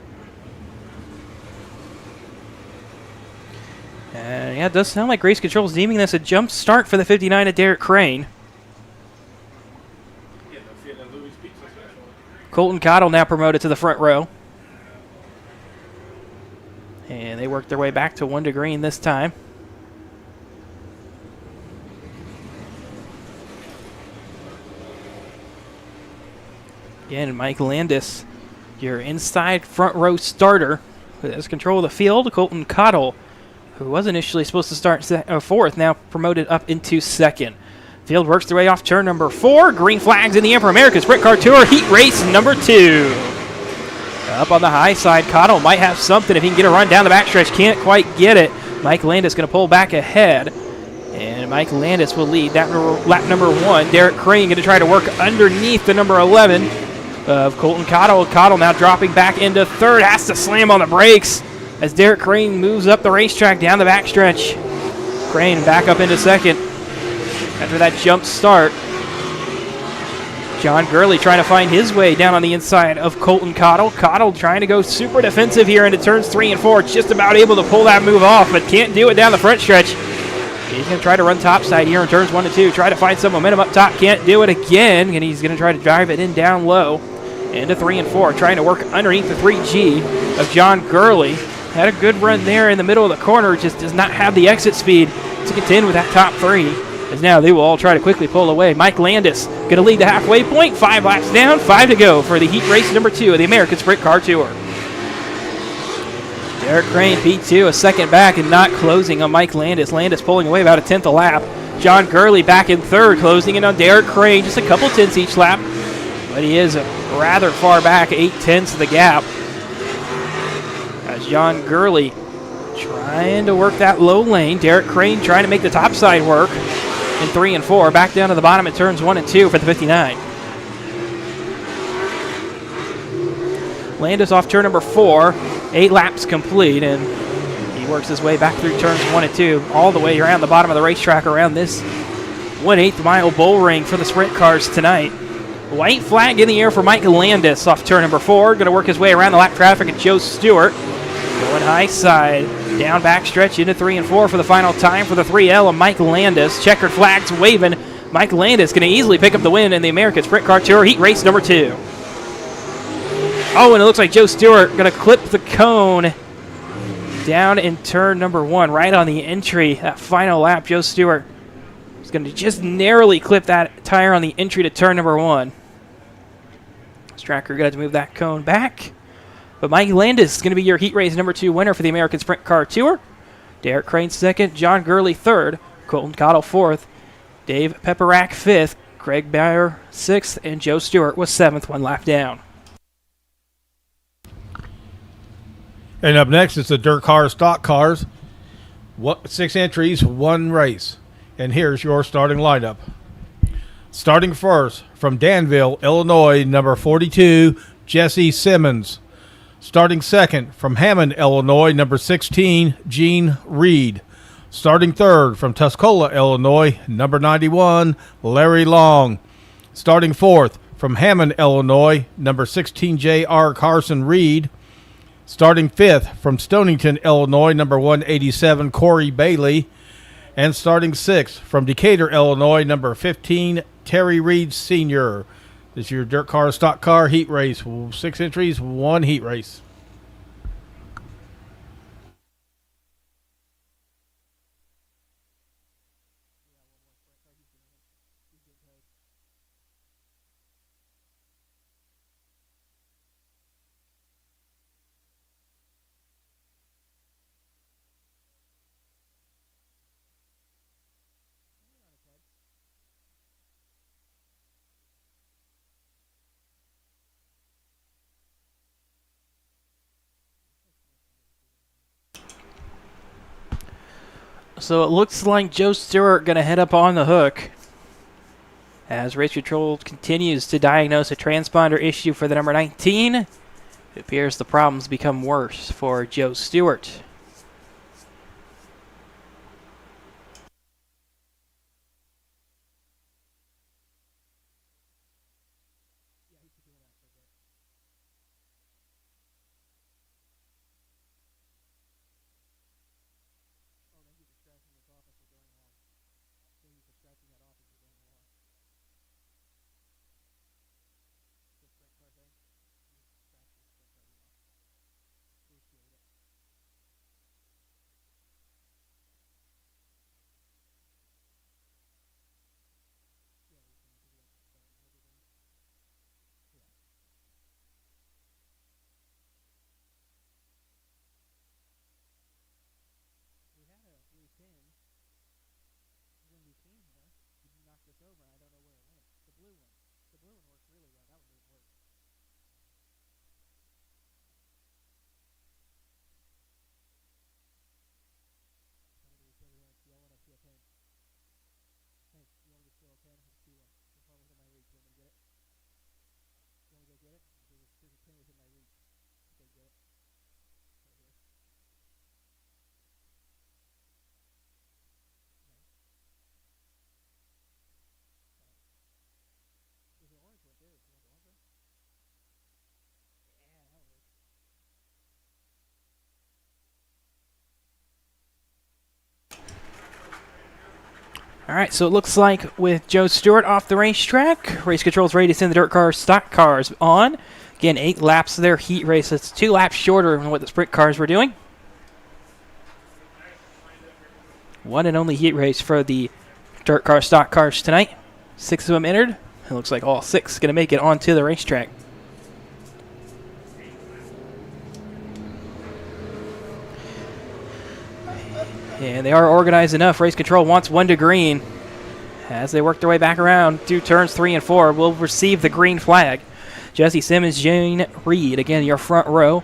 And yeah, it does sound like race control is deeming this a jump start for the 59 of Derek Crane. Colton Cottle now promoted to the front row. And they work their way back to 1 to green this time. Again, Mike Landis, your inside front row starter, who has control of the field. Colton Cottle, who was initially supposed to start 4th, now promoted up into 2nd. Field works their way off turn number 4. Green flags in the air for American Sprint Car Tour heat race number 2. Up on the high side, Cottle might have something if he can get a run down the backstretch. Can't quite get it. Mike Landis going to pull back ahead. And Mike Landis will lead that lap number 1. Derek Crane going to try to work underneath the number 11 of Colton Cottle. Cottle now dropping back into 3rd. Has to slam on the brakes as Derek Crane moves up the racetrack down the backstretch. Crane back up into 2nd after that jump start. John Gurley trying to find his way down on the inside of Colton Cottle. Cottle trying to go super defensive here into turns 3 and 4. Just about able to pull that move off, but can't do it down the front stretch. He's going to try to run topside here in turns 1 and 2. Try to find some momentum up top. Can't do it again, and he's going to try to drive it in down low into 3 and 4. Trying to work underneath the 3G of John Gurley. Had a good run there in the middle of the corner, just does not have the exit speed to contend with that top 3. As now they will all try to quickly pull away. Mike Landis going to lead the halfway point. 5 laps down, 5 to go for the heat race number 2 of the American Sprint Car Tour. Derek Crane, P2, a 2nd back and not closing on Mike Landis. Landis pulling away about a 10th a lap. John Gurley back in 3rd, closing in on Derek Crane. Just a couple tenths each lap, but he is rather far back, 8/10 of the gap. As John Gurley trying to work that low lane. Derek Crane trying to make the top side work in 3 and 4. Back down to the bottom at turns 1 and 2 for the 59. Landis off turn number 4. 8 laps complete, and he works his way back through turns 1 and 2, all the way around the bottom of the racetrack around this 1/8 mile bull ring for the sprint cars tonight. White flag in the air for Mike Landis off turn number 4. Going to work his way around the lap traffic at Joe Stewart. Going high side, down backstretch into 3 and 4 for the final time for the 3L of Mike Landis. Checkered flags waving. Mike Landis going to easily pick up the win in the American Sprint Car Tour heat race number 2. Oh, and it looks like Joe Stewart going to clip the cone down in turn number 1, right on the entry. That final lap, Joe Stewart is going to just narrowly clip that tire on the entry to turn number 1. Stracker going to have to move that cone back. But Mike Landis is going to be your heat race number 2 winner for the American Sprint Car Tour. Derek Crane 2nd, John Gurley 3rd, Colton Cottle 4th, Dave Pepperak 5th, Craig Bayer 6th, and Joe Stewart was 7th, 1 lap down. And up next is the dirt car stock cars. 6 entries, 1 race. And here's your starting lineup. Starting first from Danville, Illinois, number 42, Jesse Simmons. Starting second from Hammond, Illinois, number 16, Gene Reed. Starting third from Tuscola, Illinois, number 91, Larry Long. Starting fourth from Hammond, Illinois, number 16, J.R. Carson Reed. Starting fifth from Stonington, Illinois, number 187, Corey Bailey. And starting sixth from Decatur, Illinois, number 15, Terry Reed Sr. This is your dirt car, stock car heat race. 6 entries, 1 heat race. So it looks like Joe Stewart going to head up on the hook as Race Control continues to diagnose a transponder issue for the number 19. It appears the problems become worse for Joe Stewart. All right, so it looks like with Joe Stewart off the racetrack, Race Control's ready to send the dirt cars, stock cars on. Again, 8 laps of their heat race. That's 2 laps shorter than what the sprint cars were doing. One and only heat race for the dirt car, stock cars tonight. 6 of them entered. It looks like all 6 going to make it onto the racetrack. And they are organized enough. Race Control wants 1 to green. As they work their way back around, 2 turns 3 and 4 will receive the green flag. Jesse Simmons, Jane Reed, again, your front row.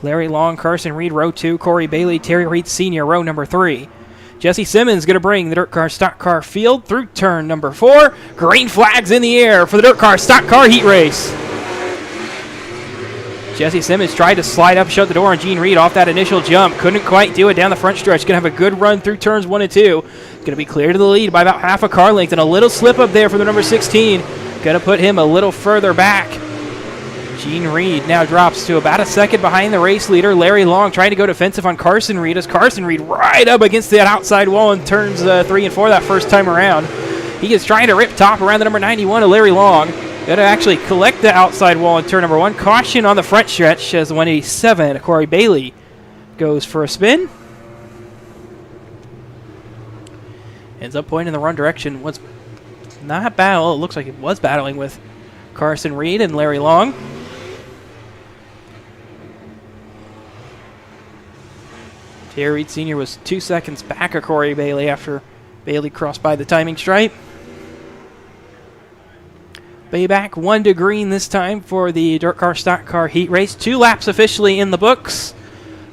Larry Long, Carson Reed, row 2. Corey Bailey, Terry Reed Sr., row number 3. Jesse Simmons going to bring the dirt car, stock car field through turn number 4. Green flags in the air for the dirt car, stock car heat race. Jesse Simmons tried to slide up, shut the door on Gene Reed off that initial jump. Couldn't quite do it down the front stretch. Going to have a good run through turns 1 and 2. Going to be clear to the lead by about half a car length. And a little slip up there for the number 16. Going to put him a little further back. Gene Reed now drops to about a second behind the race leader. Larry Long trying to go defensive on Carson Reed as Carson Reed right up against that outside wall in turns 3 and 4 that first time around. He is trying to rip top around the number 91 of Larry Long. Going to actually collect the outside wall in turn number 1. Caution on the front stretch as the 187, Corey Bailey, goes for a spin. Ends up pointing in the wrong direction. Was not battle. It looks like it was battling with Carson Reed and Larry Long. Terry Reed Sr. was 2 seconds back of Corey Bailey after Bailey crossed by the timing stripe. Bayback 1 to green this time for the dirt car, stock car heat race. 2 laps officially in the books.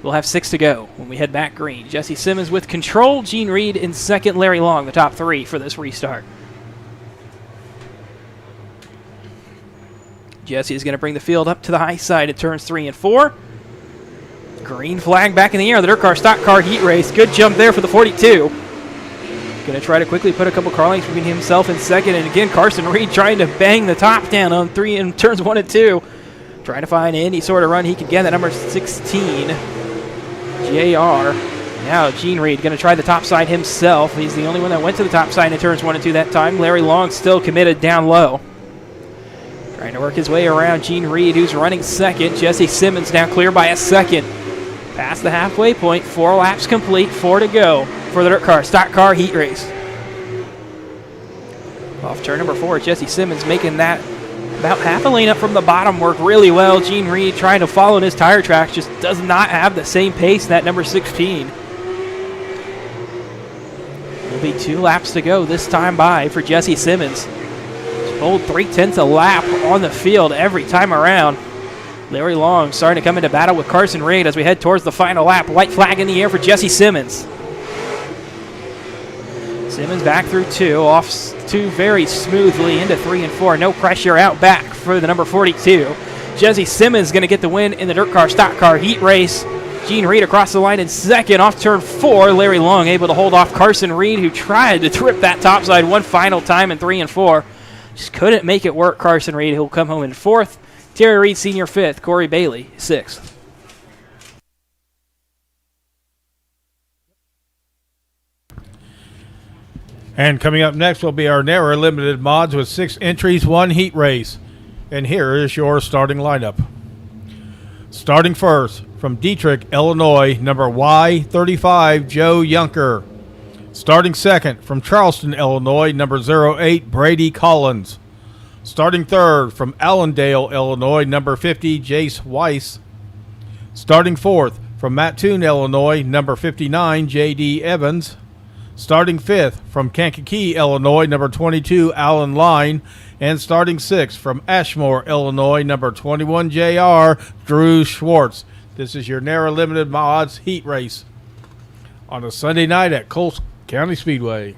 We'll have 6 to go when we head back green. Jesse Simmons with control. Gene Reed in second. Larry Long, the top 3 for this restart. Jesse is going to bring the field up to the high side at turns 3 and 4. Green flag back in the air. The dirt car, stock car heat race. Good jump there for the 42. Going to try to quickly put a couple car lengths between himself and second. And again, Carson Reed trying to bang the top down on 3 in turns 1 and 2. Trying to find any sort of run he can get. That number 16, JR. Now Gene Reed going to try the top side himself. He's the only one that went to the top side in turns 1 and 2 that time. Larry Long still committed down low. Trying to work his way around Gene Reed, who's running second. Jesse Simmons now clear by a second. Past the halfway point. 4 laps complete. 4 to go for the dirt car, stock car heat race. Off turn number 4, Jesse Simmons making that about half a lane up from the bottom work really well. Gene Reed trying to follow in his tire tracks, just does not have the same pace that number 16. Will be 2 laps to go this time by for Jesse Simmons. He's pulled 3/10 a lap on the field every time around. Larry Long starting to come into battle with Carson Reed as we head towards the final lap. White flag in the air for Jesse Simmons. Simmons back through 2, off 2 very smoothly into 3 and 4. No pressure out back for the number 42. Jesse Simmons going to get the win in the dirt car stock car heat race. Gene Reed across the line in second off turn 4. Larry Long able to hold off Carson Reed, who tried to trip that topside one final time in 3 and 4. Just couldn't make it work. Carson Reed, who'll come home in 4th. Terry Reed Sr. 5th. Corey Bailey 6th. And coming up next will be our narrow limited mods with 6 entries, 1 heat race. And here is your starting lineup. Starting first, from Dietrich, Illinois, number Y35, Joe Yunker. Starting second, from Charleston, Illinois, number 08, Brady Collins. Starting third, from Allendale, Illinois, number 50, Jace Weiss. Starting fourth, from Mattoon, Illinois, number 59, J.D. Evans. Starting fifth, from Kankakee, Illinois, number 22, Alan Line. And starting sixth, from Ashmore, Illinois, number 21, J.R., Drew Schwartz. This is your narrow limited mods heat race on a Sunday night at Coles County Speedway.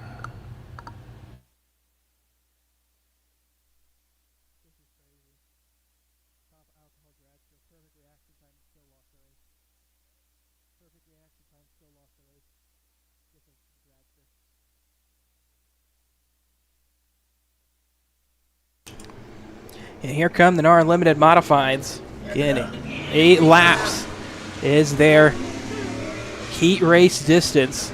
And here come the NAR Unlimited Modifieds. Again, 8 laps is their heat race distance.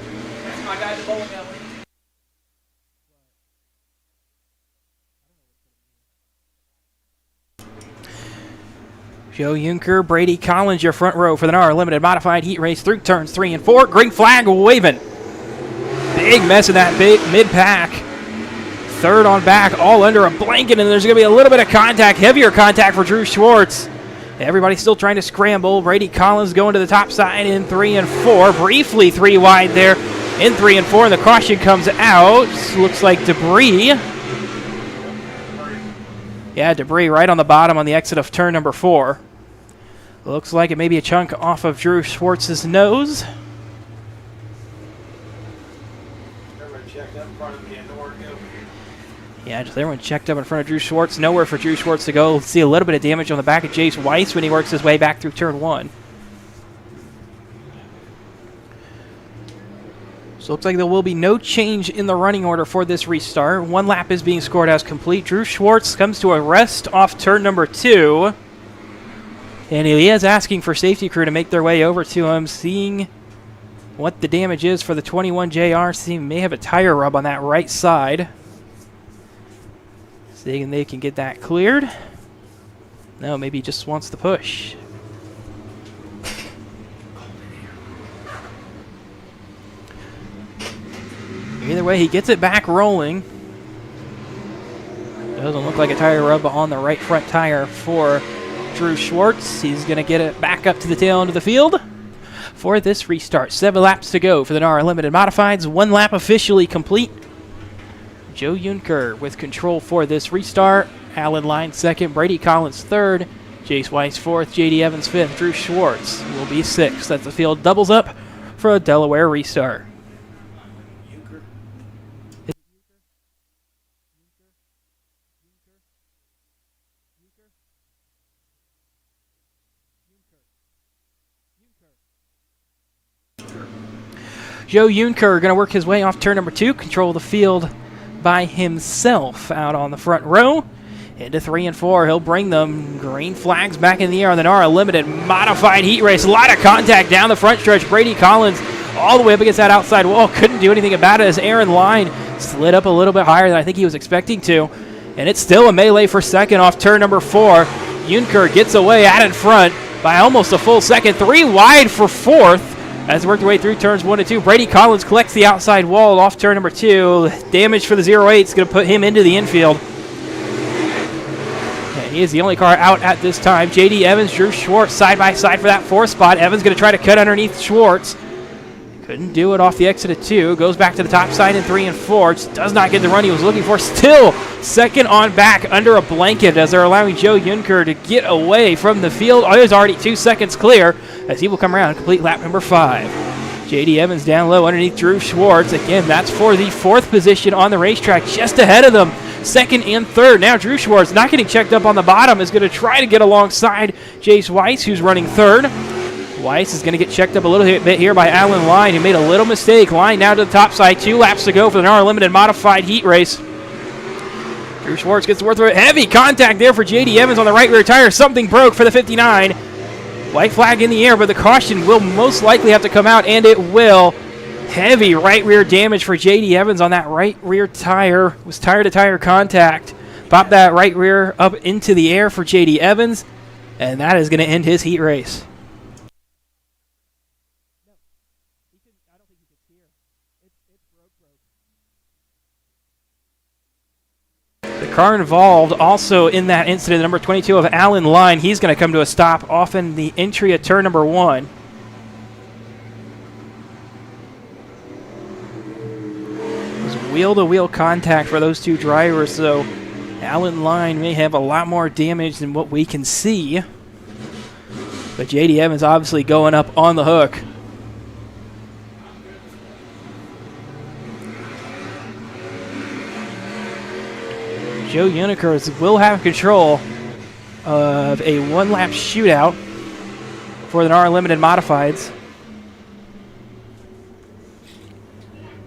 Joe Yunker, Brady Collins, your front row for the NAR Unlimited Modified heat race through turns 3 and 4. Green flag waving. Big mess in that big mid-pack. Third on back, all under a blanket, and there's going to be a little bit of contact, heavier contact for Drew Schwartz. Everybody's still trying to scramble. Brady Collins going to the top side in 3 and 4. Briefly 3 wide there in 3 and 4, and the caution comes out. Looks like debris. Yeah, debris right on the bottom on the exit of turn number 4. Looks like it may be a chunk off of Drew Schwartz's nose. Yeah, just everyone checked up in front of Drew Schwartz. Nowhere for Drew Schwartz to go. Let's see a little bit of damage on the back of Jace Weiss when he works his way back through turn 1. So it looks like there will be no change in the running order for this restart. 1 lap is being scored as complete. Drew Schwartz comes to a rest off turn number 2. And he is asking for safety crew to make their way over to him, seeing what the damage is for the 21 JR. See, he may have a tire rub on that right side. Seeing they can get that cleared. No, maybe he just wants to push. Either way, he gets it back rolling. Doesn't look like a tire rub on the right front tire for Drew Schwartz. He's going to get it back up to the tail end of the field for this restart. 7 laps to go for the NAR Unlimited Modifieds. 1 lap officially complete. Joe Yunker with control for this restart. Alan Line 2nd, Brady Collins 3rd, Jace Weiss 4th, J.D. Evans 5th, Drew Schwartz will be 6th. That's the field doubles up for a Delaware restart. Joe Yunker going to work his way off turn number 2, control the field by himself out on the front row. Into 3 and 4, he'll bring them. Green flags back in the air on the NAR Unlimited Modified heat race. A lot of contact down the front stretch. Brady Collins all the way up against that outside wall. Couldn't do anything about it as Aaron Line slid up a little bit higher than I think he was expecting to. And it's still a melee for second off turn number 4. Yunker gets away out in front by almost a full second. 3 wide for 4th. As they work their way through turns 1 and 2, Brady Collins collects the outside wall off turn number 2. Damage for the 08 is going to put him into the infield. And he is the only car out at this time. J.D. Evans, Drew Schwartz side by side for that 4th spot. Evans going to try to cut underneath Schwartz. Couldn't do it off the exit of 2. Goes back to the top side in 3 and 4. Just does not get the run he was looking for. Still second on back under a blanket as they're allowing Joe Yunker to get away from the field. Oh, he's already 2 seconds clear as he will come around and complete lap number 5. J.D. Evans down low underneath Drew Schwartz. Again, that's for the 4th position on the racetrack, just ahead of them. 2nd and 3rd. Now Drew Schwartz, not getting checked up on the bottom, is going to try to get alongside Jace Weiss, who's running 3rd. Weiss is going to get checked up a little bit here by Alan Line, who made a little mistake. Line now to the top side. 2 laps to go for the NARA Limited Modified Heat Race. Drew Schwartz gets the worth of it. Heavy contact there for J.D. Evans on the right rear tire. Something broke for the 59. White flag in the air, but the caution will most likely have to come out, and it will. Heavy right rear damage for J.D. Evans on that right rear tire. It was tire-to-tire contact. Popped that right rear up into the air for J.D. Evans, and that is going to end his heat race. The car involved also in that incident, number 22 of Alan Line, he's going to come to a stop off in the entry of turn number 1. It was wheel-to-wheel contact for those 2 drivers, so Alan Line may have a lot more damage than what we can see. But J.D. Evans obviously going up on the hook. Joe Unikers will have control of a 1-lap shootout for the NARA Limited Modifieds.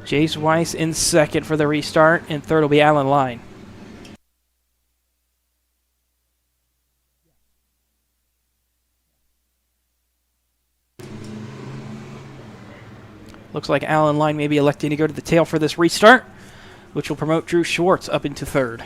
Jace Weiss in 2nd for the restart, and 3rd will be Alan Line. Looks like Alan Line may be electing to go to the tail for this restart, which will promote Drew Schwartz up into 3rd.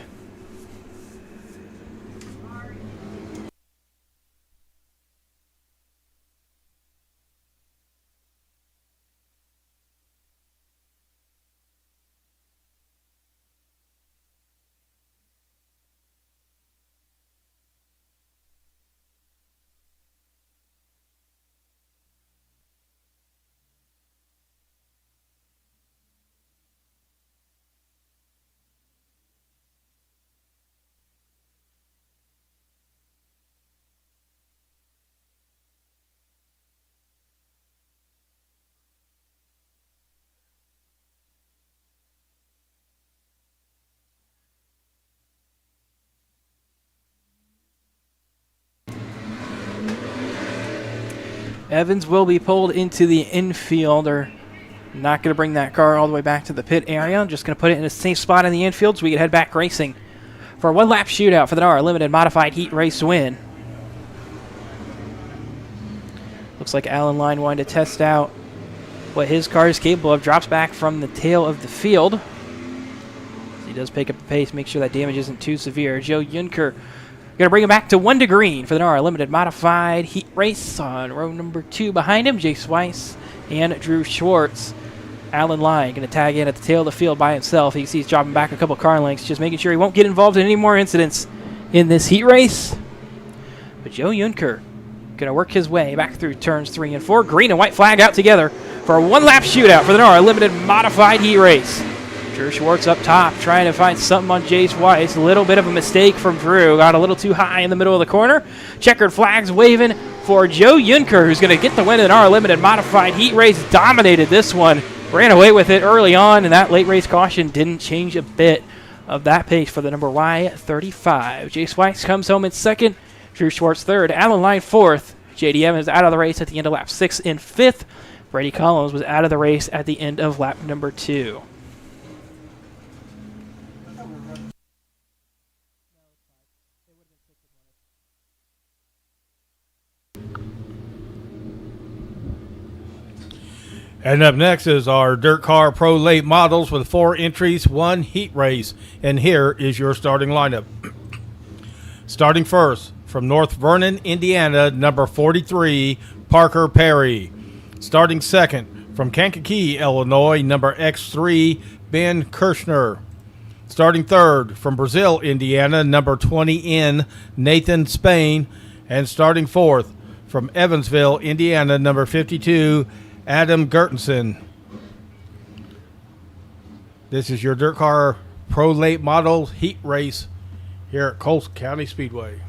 Evans will be pulled into the infield. They're not going to bring that car all the way back to the pit area. I'm just going to put it in a safe spot in the infield so we can head back racing for a 1-lap shootout for the NARA Limited Modified Heat Race win. Looks like Alan Line wanted to test out what his car is capable of. Drops back from the tail of the field. He does pick up the pace, make sure that damage isn't too severe. Joe Yunker going to bring him back to 1 to green for the NARA Limited Modified Heat Race on row number 2 behind him. Jace Weiss and Drew Schwartz. Alan Line going to tag in at the tail of the field by himself. You can see he's dropping back a couple car lengths, just making sure he won't get involved in any more incidents in this heat race. But Joe Yunker going to work his way back through turns 3 and 4. Green and white flag out together for a 1-lap shootout for the NARA Limited Modified Heat Race. Drew Schwartz up top, trying to find something on Jace Weiss. A little bit of a mistake from Drew. Got a little too high in the middle of the corner. Checkered flags waving for Joe Yunker, who's going to get the win in NARA Limited Modified Heat Race. Dominated this one. Ran away with it early on, and that late race caution didn't change a bit of that pace for the number Y35. Jace Weiss comes home in 2nd. Drew Schwartz 3rd. Alan Line 4th. J.D. Evans out of the race at the end of lap 6 and 5th. Brady Collins was out of the race at the end of lap number 2. And up next is our Dirt Car Pro Late Models with 4 entries, 1 heat race. And here is your starting lineup. Starting first, from North Vernon, Indiana, number 43, Parker Perry. Starting second, from Kankakee, Illinois, number X3, Ben Kirshner. Starting third, from Brazil, Indiana, number 20N, Nathan Spain. And starting fourth, from Evansville, Indiana, number 52, Adam Gertensen. This is your Dirt Car Pro Late Model Heat Race here at Coles County Speedway.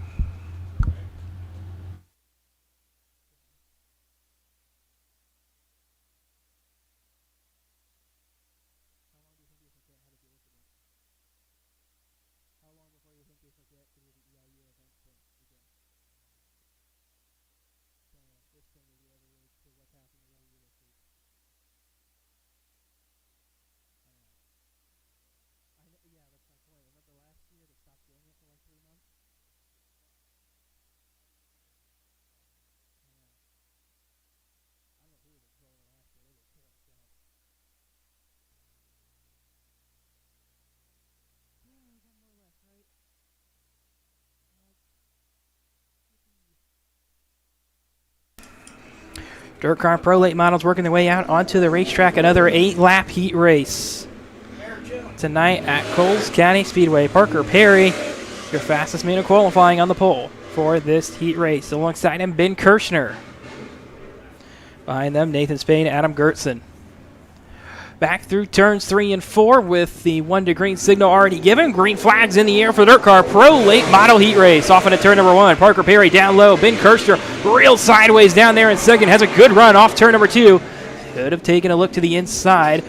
Dirt Car Pro Late Models working their way out onto the racetrack. Another 8-lap heat race tonight at Coles County Speedway. Parker Perry, your fastest man in qualifying, on the pole for this heat race. Alongside him, Ben Kirshner. Behind them, Nathan Spain, Adam Gertzen. Back through turns 3 and 4 with the 1 to green signal already given. Green flags in the air for the Dirt Car Pro Late Model Heat Race. Off into turn number 1. Parker Perry down low. Ben Kirshner real sideways down there in second. Has a good run off turn number 2. Could have taken a look to the inside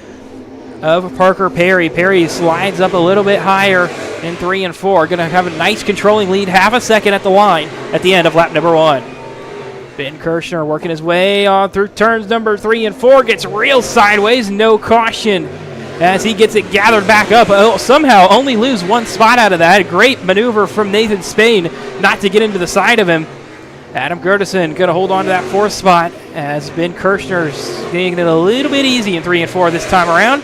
of Parker Perry. Perry slides up a little bit higher in 3 and 4. Going to have a nice controlling lead. Half a second at the line at the end of lap number 1. Ben Kirshner working his way on through turns number 3 and 4. Gets real sideways. No caution as he gets it gathered back up. Oh, somehow only lose 1 spot out of that. Great maneuver from Nathan Spain not to get into the side of him. Adam Gertison going to hold on to that 4th spot as Ben Kirshner's taking it a little bit easy in 3 and 4 this time around.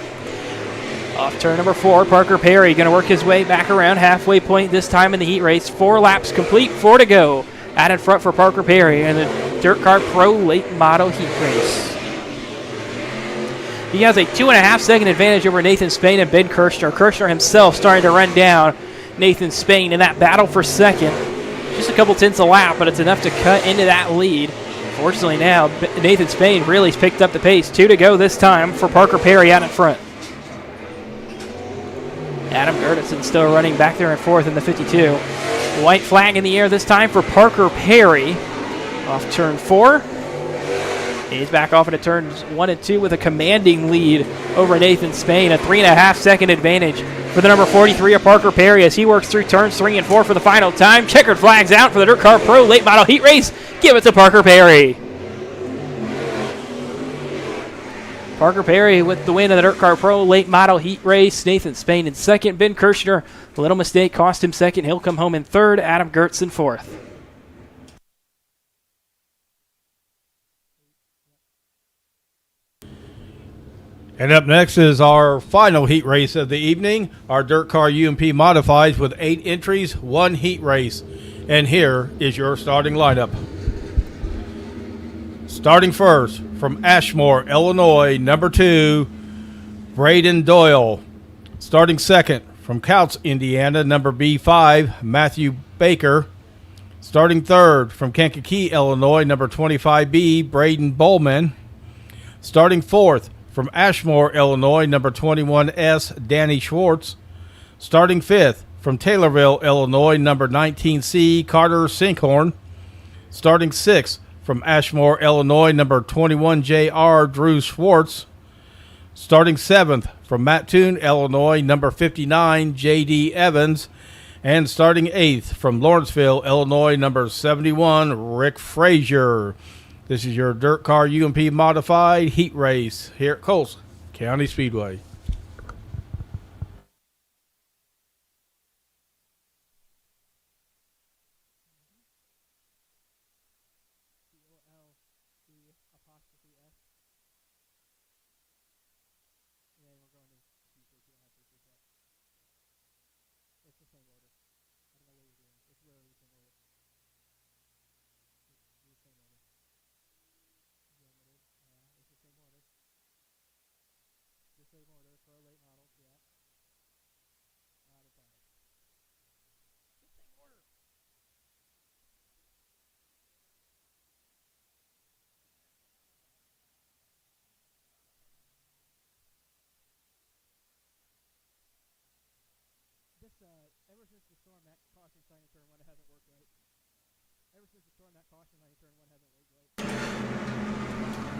Off turn number 4, Parker Perry going to work his way back around halfway point this time in the heat race. 4 laps complete, 4 to go. Out in front for Parker Perry in the Dirt Car Pro Late Model Heat Race. He has a 2.5 second advantage over Nathan Spain and Ben Kirshner. Kirshner himself starting to run down Nathan Spain in that battle for second. Just a couple tenths a lap, but it's enough to cut into that lead. Fortunately now, Nathan Spain really has picked up the pace. 2 to go this time for Parker Perry out in front. Adam Gertison still running back there in 4th in the 52. White flag in the air this time for Parker Perry. Off turn 4. He's back off into turns 1 and 2 with a commanding lead over Nathan Spain. A 3.5 second advantage for the number 43 of Parker Perry as he works through turns 3 and 4 for the final time. Checkered flags out for the Dirt Car Pro Late Model Heat Race. Give it to Parker Perry. Parker Perry with the win of the Dirt Car Pro Late Model Heat Race. Nathan Spain in second. Ben Kirshner, a little mistake, cost him second. He'll come home in third. Adam Gertz in 4th. And up next is our final heat race of the evening, our Dirt Car UMP Modifieds with 8 entries, 1 heat race. And here is your starting lineup. Starting first, from Ashmore, Illinois, number 2, Braden Doyle. Starting second, from Couts, Indiana, number B5, Matthew Baker. Starting third, from Kankakee, Illinois, number 25B, Braden Bowman. Starting fourth, from Ashmore, Illinois, number 21S, Danny Schwartz. Starting fifth, from Taylorville, Illinois, number 19C, Carter Sinkhorn. Starting sixth, from Ashmore, Illinois, number 21JR, Drew Schwartz. Starting 7th, from Mattoon, Illinois, number 59, J.D. Evans. And starting 8th, from Lawrenceville, Illinois, number 71, Rick Frazier. This is your Dirt Car UMP Modified Heat Race here at Coles County Speedway. Ever since the storm, that caution sign in turn 1 hasn't worked right. Ever since the storm, that caution sign in turn 1 hasn't worked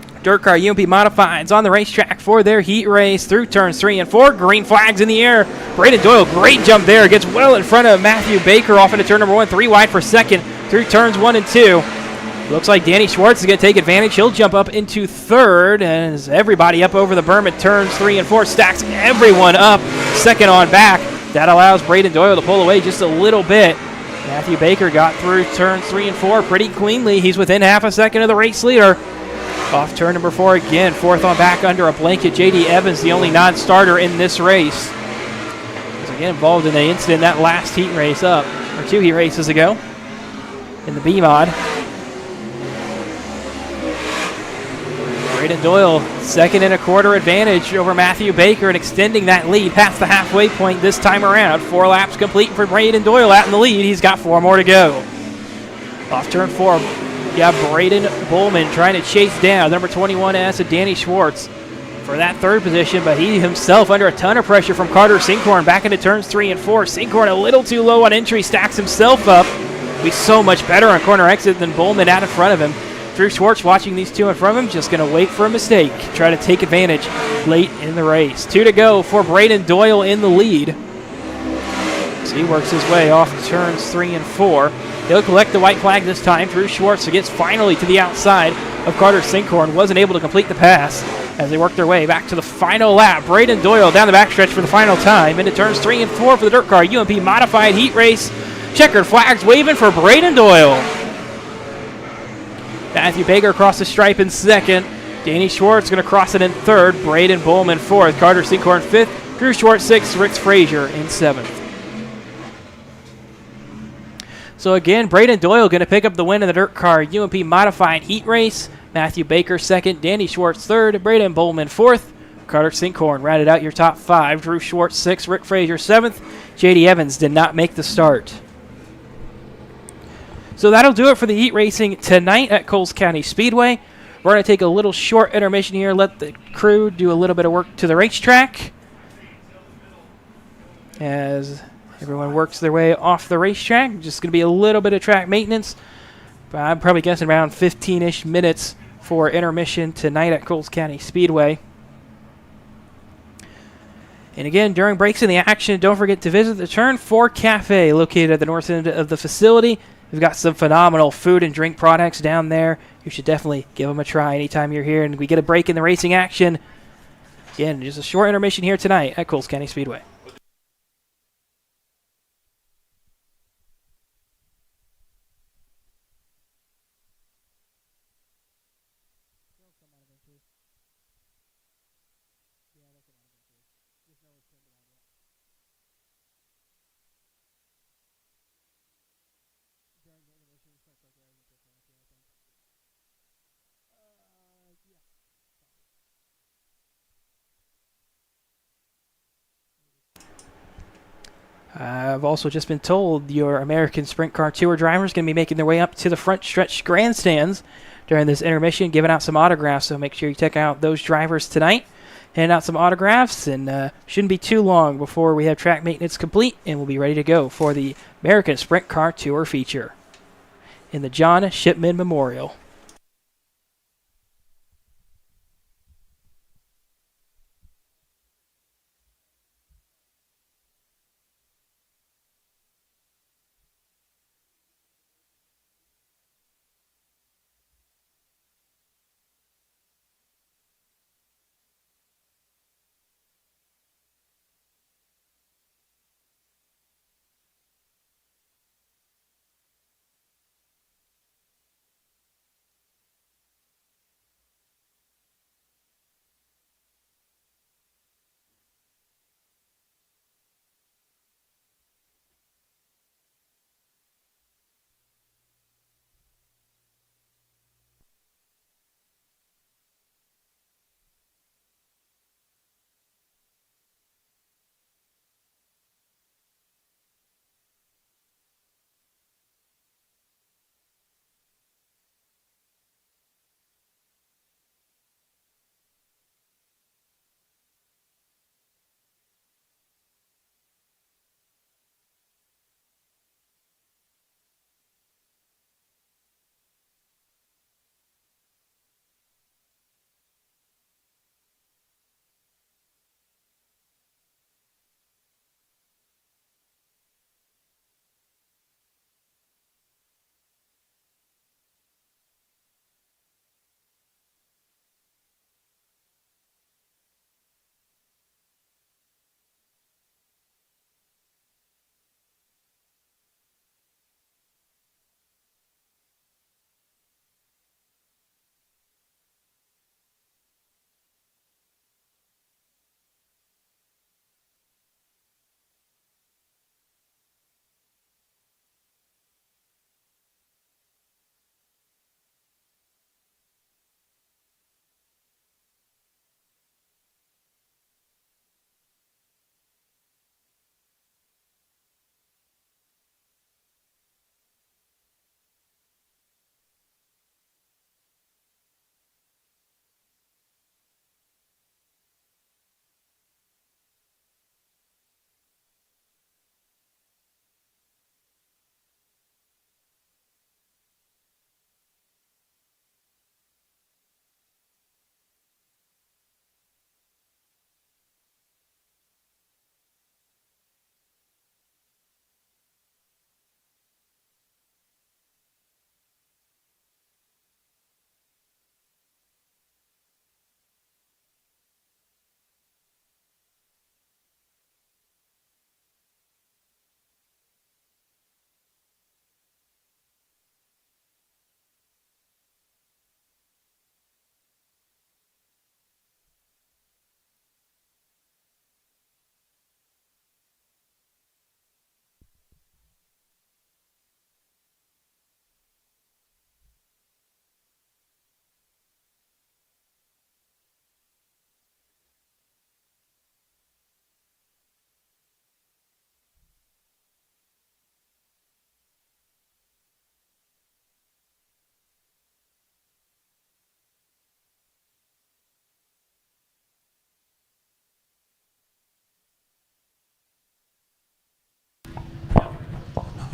right. Dirt Car UMP Modifieds on the racetrack for their heat race through turns 3 and 4. Green flags in the air. Braden Doyle, great jump there. Gets well in front of Matthew Baker off into turn number 1. 3 wide for second through turns 1 and 2. Looks like Danny Schwartz is going to take advantage. He'll jump up into third as everybody up over the berm at turns 3 and 4. Stacks everyone up second on back. That allows Braden Doyle to pull away just a little bit. Matthew Baker got through turns 3 and 4 pretty cleanly. He's within half a second of the race leader. Off turn number 4 again. 4th on back under a blanket. J.D. Evans, the only non-starter in this race. Was again involved in the incident that last heat race up, or 2 heat races ago, in the B-Mod. Braden Doyle, 2.25 advantage over Matthew Baker and extending that lead past the halfway point this time around. 4 laps complete for Braden Doyle out in the lead. He's got 4 more to go. Off turn 4, you have Braden Bowman trying to chase down number 21S of Danny Schwartz for that 3rd position, but he himself under a ton of pressure from Carter Sinkhorn back into turns 3 and 4. Sinkhorn a little too low on entry, stacks himself up. He's so much better on corner exit than Bowman out in front of him. Drew Schwartz watching these 2 in front of him, just going to wait for a mistake, try to take advantage late in the race. 2 to go for Braden Doyle in the lead. So he works his way off turns 3 and 4. He'll collect the white flag this time. Drew Schwartz gets finally to the outside of Carter Sinkhorn. Wasn't able to complete the pass as they work their way back to the final lap. Braden Doyle down the backstretch for the final time into turns 3 and 4 for the dirt car UMP modified heat race. Checkered flags waving for Braden Doyle. Matthew Baker across the stripe in 2nd. Danny Schwartz going to cross it in 3rd. Braden Bowman 4th. Carter Sinkhorn 5th. Drew Schwartz 6th. Rick Frazier in 7th. So again, Braden Doyle going to pick up the win in the dirt car UMP modified heat race. Matthew Baker 2nd. Danny Schwartz 3rd. Braden Bowman 4th. Carter Sinkhorn rounded out your top 5. Drew Schwartz 6th. Rick Frazier 7th. J.D. Evans did not make the start. So that'll do it for the heat racing tonight at Coles County Speedway. We're going to take a little short intermission here, let the crew do a little bit of work to the racetrack as everyone works their way off the racetrack. Just going to be a little bit of track maintenance. But I'm probably guessing around 15-ish minutes for intermission tonight at Coles County Speedway. And again, during breaks in the action, don't forget to visit the Turn 4 Cafe located at the north end of the facility. We've got some phenomenal food and drink products down there. You should definitely give them a try anytime you're here and we get a break in the racing action. Again, just a short intermission here tonight at Coles County Speedway. I've also just been told your American Sprint Car Tour drivers going to be making their way up to the front stretch grandstands during this intermission, giving out some autographs. So make sure you check out those drivers tonight, hand out some autographs, and shouldn't be too long before we have track maintenance complete, and we'll be ready to go for the American Sprint Car Tour feature in the John Shipman Memorial.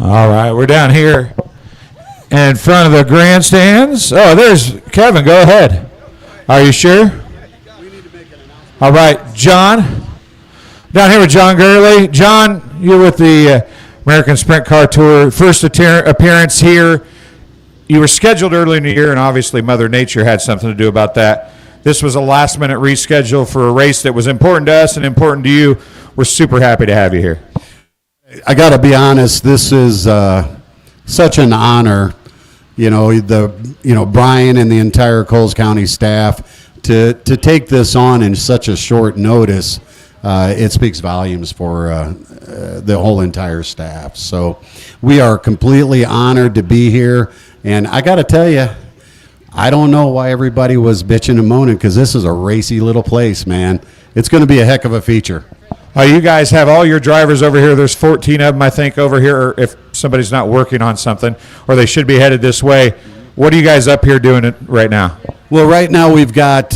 All right, we're down here in front of the grandstands. Oh, there's Kevin. Go ahead. Are you sure? All right, John. Down here with John Gurley. John, you're with the American Sprint Car Tour. First appearance here. You were scheduled early in the year, and obviously Mother Nature had something to do about that. This was a last-minute reschedule for a race that was important to us and important to you. We're super happy to have you here. I got to be honest. This is such an honor. Brian and the entire Coles County staff to take this on in such a short notice. It speaks volumes for the whole entire staff. So we are completely honored to be here. And I got to tell you, I don't know why everybody was bitching and moaning, because this is a racy little place, man. It's going to be a heck of a feature. You guys have all your drivers over here. There's 14 of them, I think, over here, if somebody's not working on something, or they should be headed this way. What are you guys up here doing right now? Well, right now we've got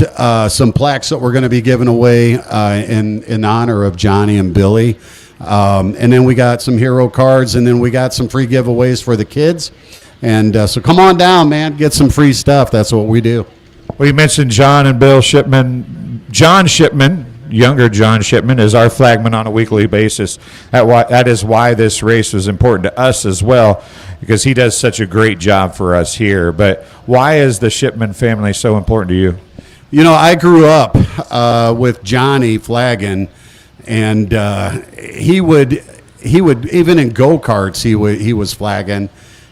some plaques that we're going to be giving away in honor of Johnny and Billy. And then we got some hero cards, and then we got some free giveaways for the kids. And so come on down, man. Get some free stuff. That's what we do. Well, you mentioned John and Bill Shipman. John Shipman, younger John Shipman, is our flagman on a weekly basis. That is why this race was important to us as well, because he does such a great job for us here. But why is the Shipman family so important to you? I grew up with Johnny flagging, and he would even in go-karts he was flagging,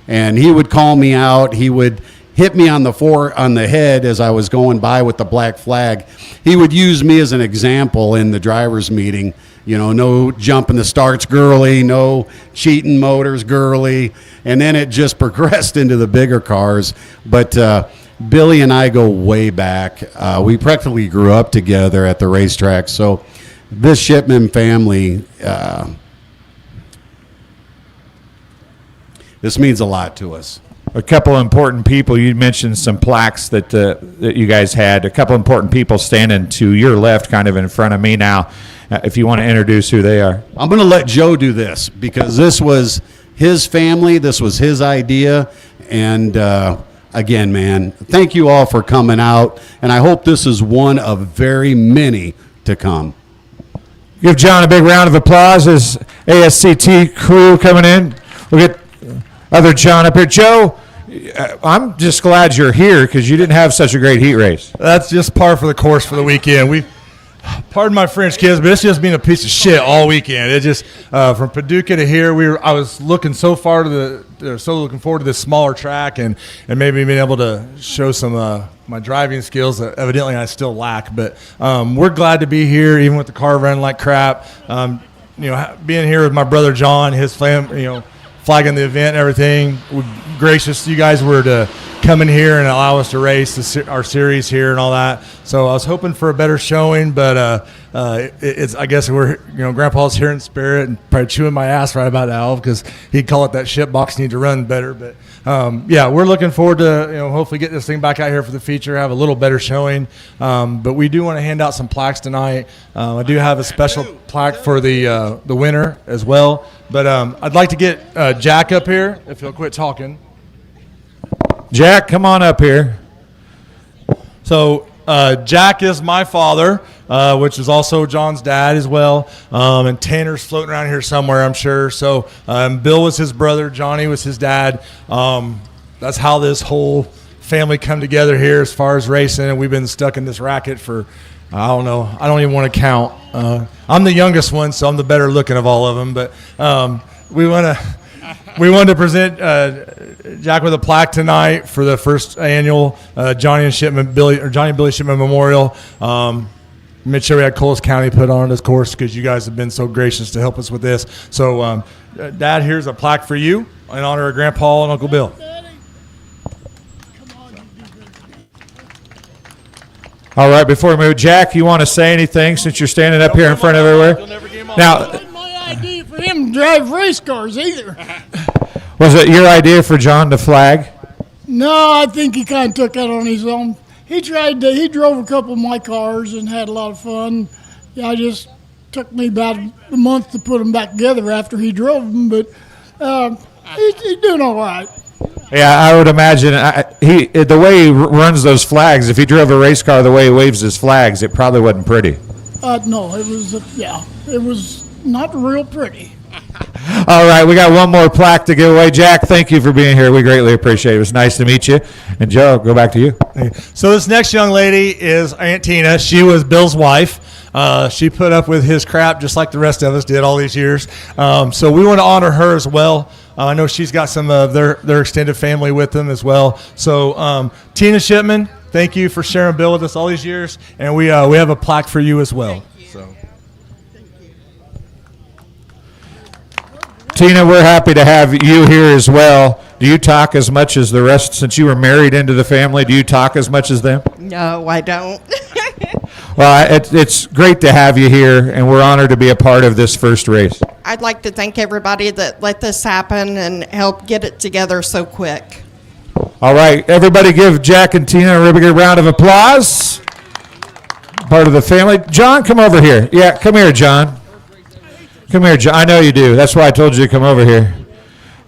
and he would call me out. He would hit me on the head as I was going by with the black flag. He would use me as an example in the drivers' meeting. No jumping the starts girly, no cheating motors girly, and then it just progressed into the bigger cars. But Billy and I go way back. We practically grew up together at the racetrack. So this Shipman family, this means a lot to us. A couple important people. You mentioned some plaques that you guys had. A couple important people standing to your left, kind of in front of me now. If you want to introduce who they are. I'm going to let Joe do this, because this was his family. This was his idea. And again, man, thank you all for coming out. And I hope this is one of very many to come. Give John a big round of applause as ASCT crew coming in. We'll get other John up here. Joe, I'm just glad you're here, because you didn't have such a great heat race. That's just par for the course for the weekend. Pardon my French, kids, but it's just been a piece of shit all weekend. It just from Paducah to here, I was looking so looking forward to this smaller track and maybe being able to show some my driving skills that evidently I still lack. But we're glad to be here, even with the car running like crap. Being here with my brother John, his family, flagging the event and everything. We're gracious you guys were to come in here and allow us to race our series here and all that. So I was hoping for a better showing, but I guess we're Grandpa's here in spirit and probably chewing my ass right about now, because he'd call it that shit box need to run better. But we're looking forward to hopefully get this thing back out here for the feature, have a little better showing. But we do want to hand out some plaques tonight. I do have a special plaque for the winner as well. But I'd like to get Jack up here, if he'll quit talking. Jack, come on up here. So Jack is my father, which is also John's dad as well. And Tanner's floating around here somewhere, I'm sure. So Bill was his brother. Johnny was his dad. That's how this whole family come together here as far as racing. And we've been stuck in this racket for, I don't know. I don't even want to count. I'm the youngest one, so I'm the better looking of all of them. But we wanted to present Jack with a plaque tonight for the first annual Johnny and Billy Shipman Memorial. Made sure we had Coles County put on this course, because you guys have been so gracious to help us with this. So, Dad, here's a plaque for you in honor of Grandpa and Uncle Bill. All right, before we move, Jack, you want to say anything since you're standing up here in front of everywhere? Now, my idea for him to drive race cars either. Was it your idea for John to flag? No, I think he kind of took that on his own. He drove a couple of my cars and had a lot of fun. Yeah, it just took me about a month to put them back together after he drove them, but He's doing all right. Yeah, I would imagine the way he runs those flags. If he drove a race car the way he waves his flags, it probably wasn't pretty. No, it was it was not real pretty. All right, we got one more plaque to give away. Jack, thank you for being here. We greatly appreciate it. It was nice to meet you. And Joe, go back to you. So this next young lady is Aunt Tina. She was Bill's wife. She put up with his crap just like the rest of us did all these years. So we want to honor her as well. I know she's got some of their extended family with them as well. So Tina Shipman, thank you for sharing Bill with us all these years. And we have a plaque for you as well. So. Tina, we're happy to have you here as well. Do you talk as much as the rest, since you were married into the family? Do you talk as much as them? No, I don't. Well, it's great to have you here, and we're honored to be a part of this first race. I'd like to thank everybody that let this happen and help get it together so quick. All right, everybody give Jack and Tina a really big round of applause. Part of the family. John, come over here. Yeah, come here, John. Come here, John. I know you do. That's why I told you to come over here.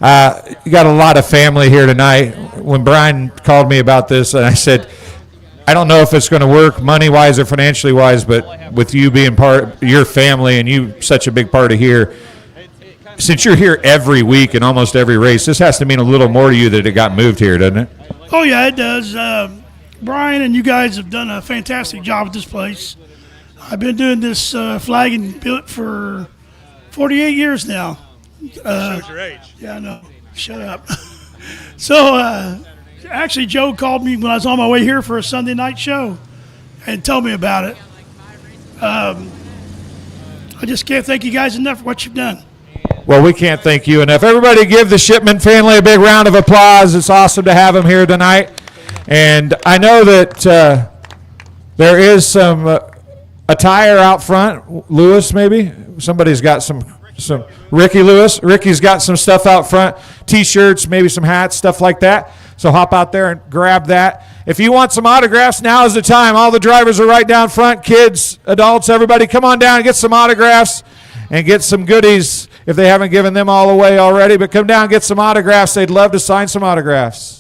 You got a lot of family here tonight. When Brian called me about this, and I said, I don't know if it's going to work money-wise or financially-wise, but with you being part of your family and you such a big part of here, since you're here every week and almost every race, this has to mean a little more to you that it got moved here, doesn't it? Oh, yeah, it does. Brian and you guys have done a fantastic job at this place. I've been doing this flagging bit for 48 years now. Shows your age. Yeah, I know. Shut up. So, actually, Joe called me when I was on my way here for a Sunday night show and told me about it. I just can't thank you guys enough for what you've done. Well, we can't thank you enough. Everybody give the Shipman family a big round of applause. It's awesome to have them here tonight. And I know that there is some attire out front. Lewis, maybe? Somebody's got some Ricky Lewis. Ricky's got some stuff out front. T-shirts, maybe some hats, stuff like that. So hop out there and grab that. If you want some autographs, now is the time. All the drivers are right down front. Kids, adults, everybody, come on down and get some autographs and get some goodies if they haven't given them all away already. But come down and get some autographs. They'd love to sign some autographs.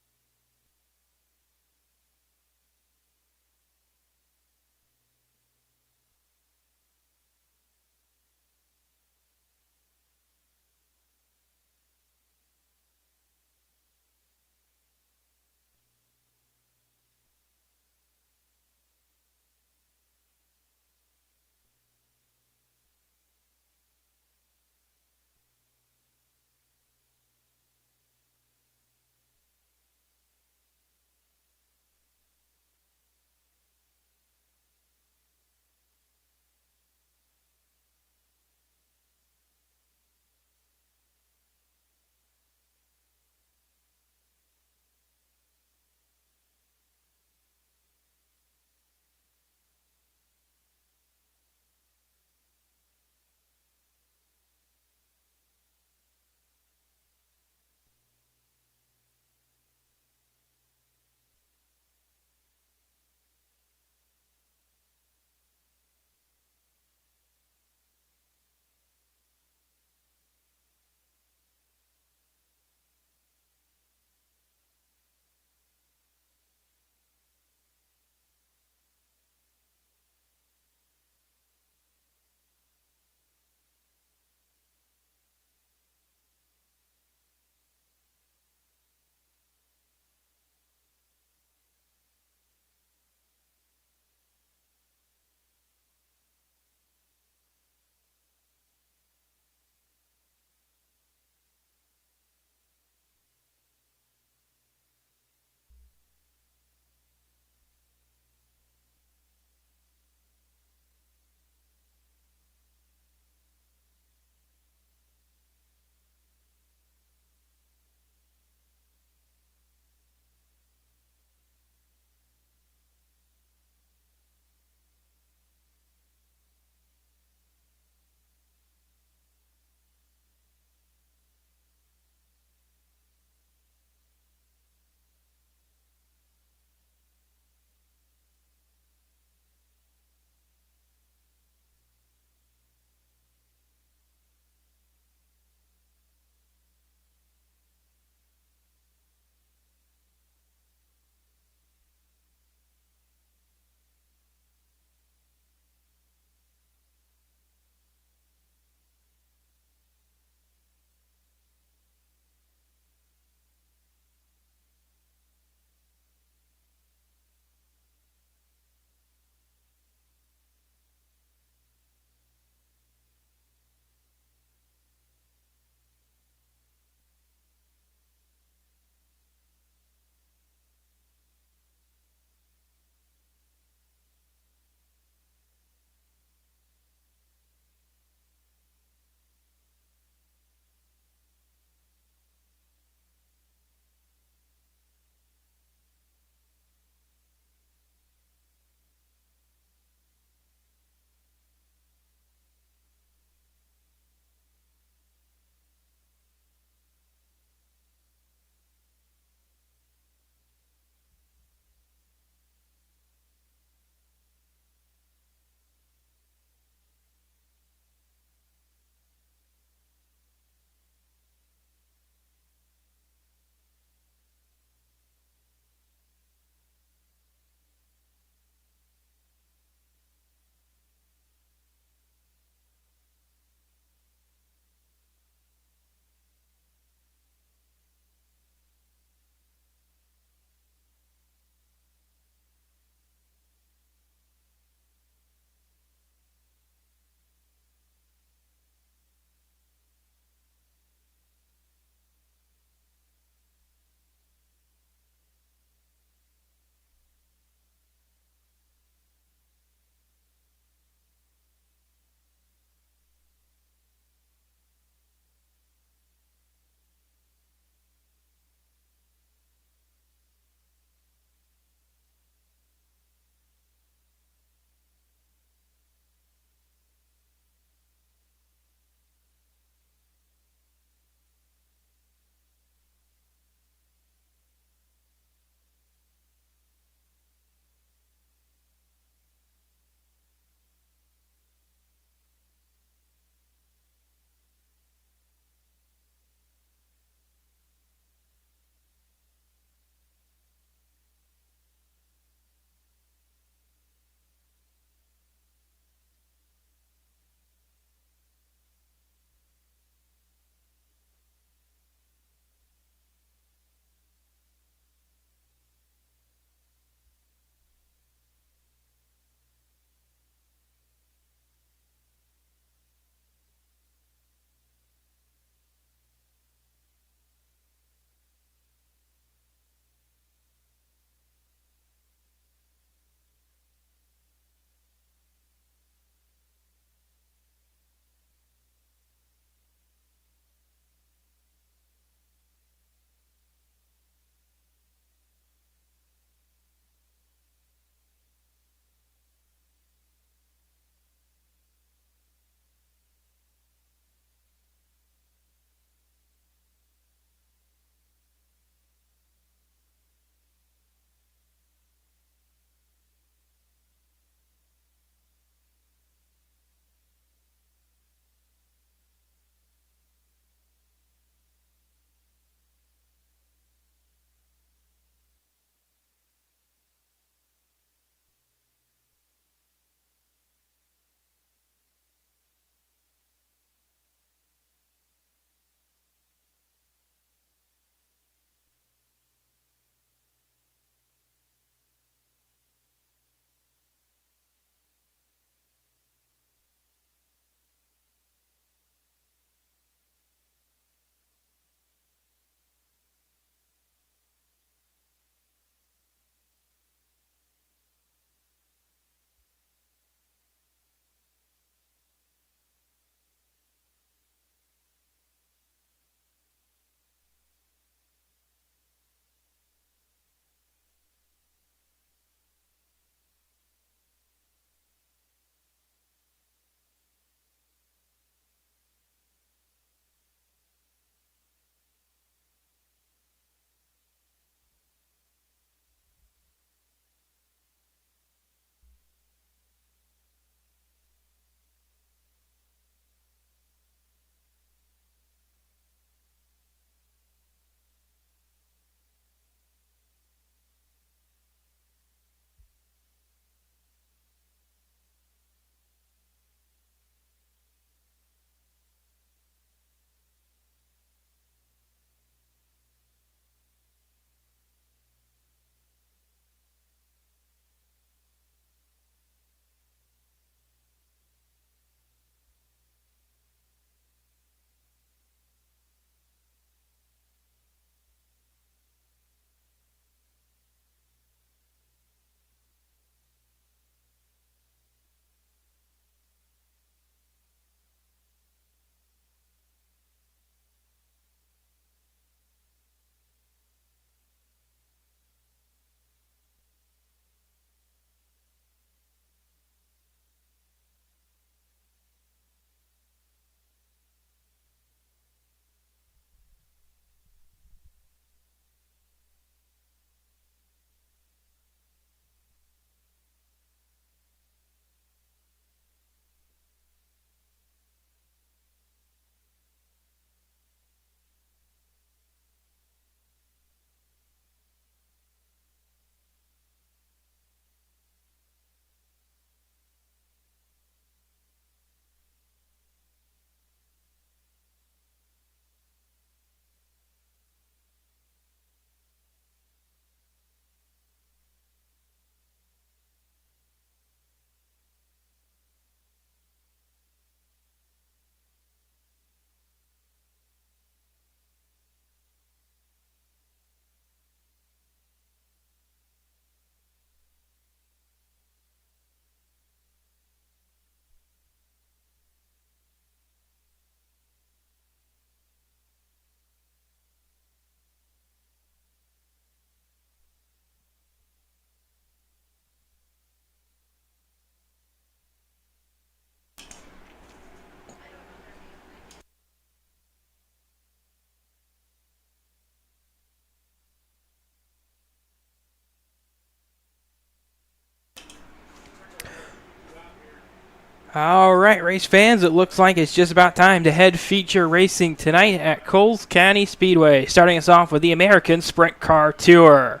All right, race fans, it looks like it's just about time to head feature racing tonight at Coles County Speedway, starting us off with the American Sprint Car Tour.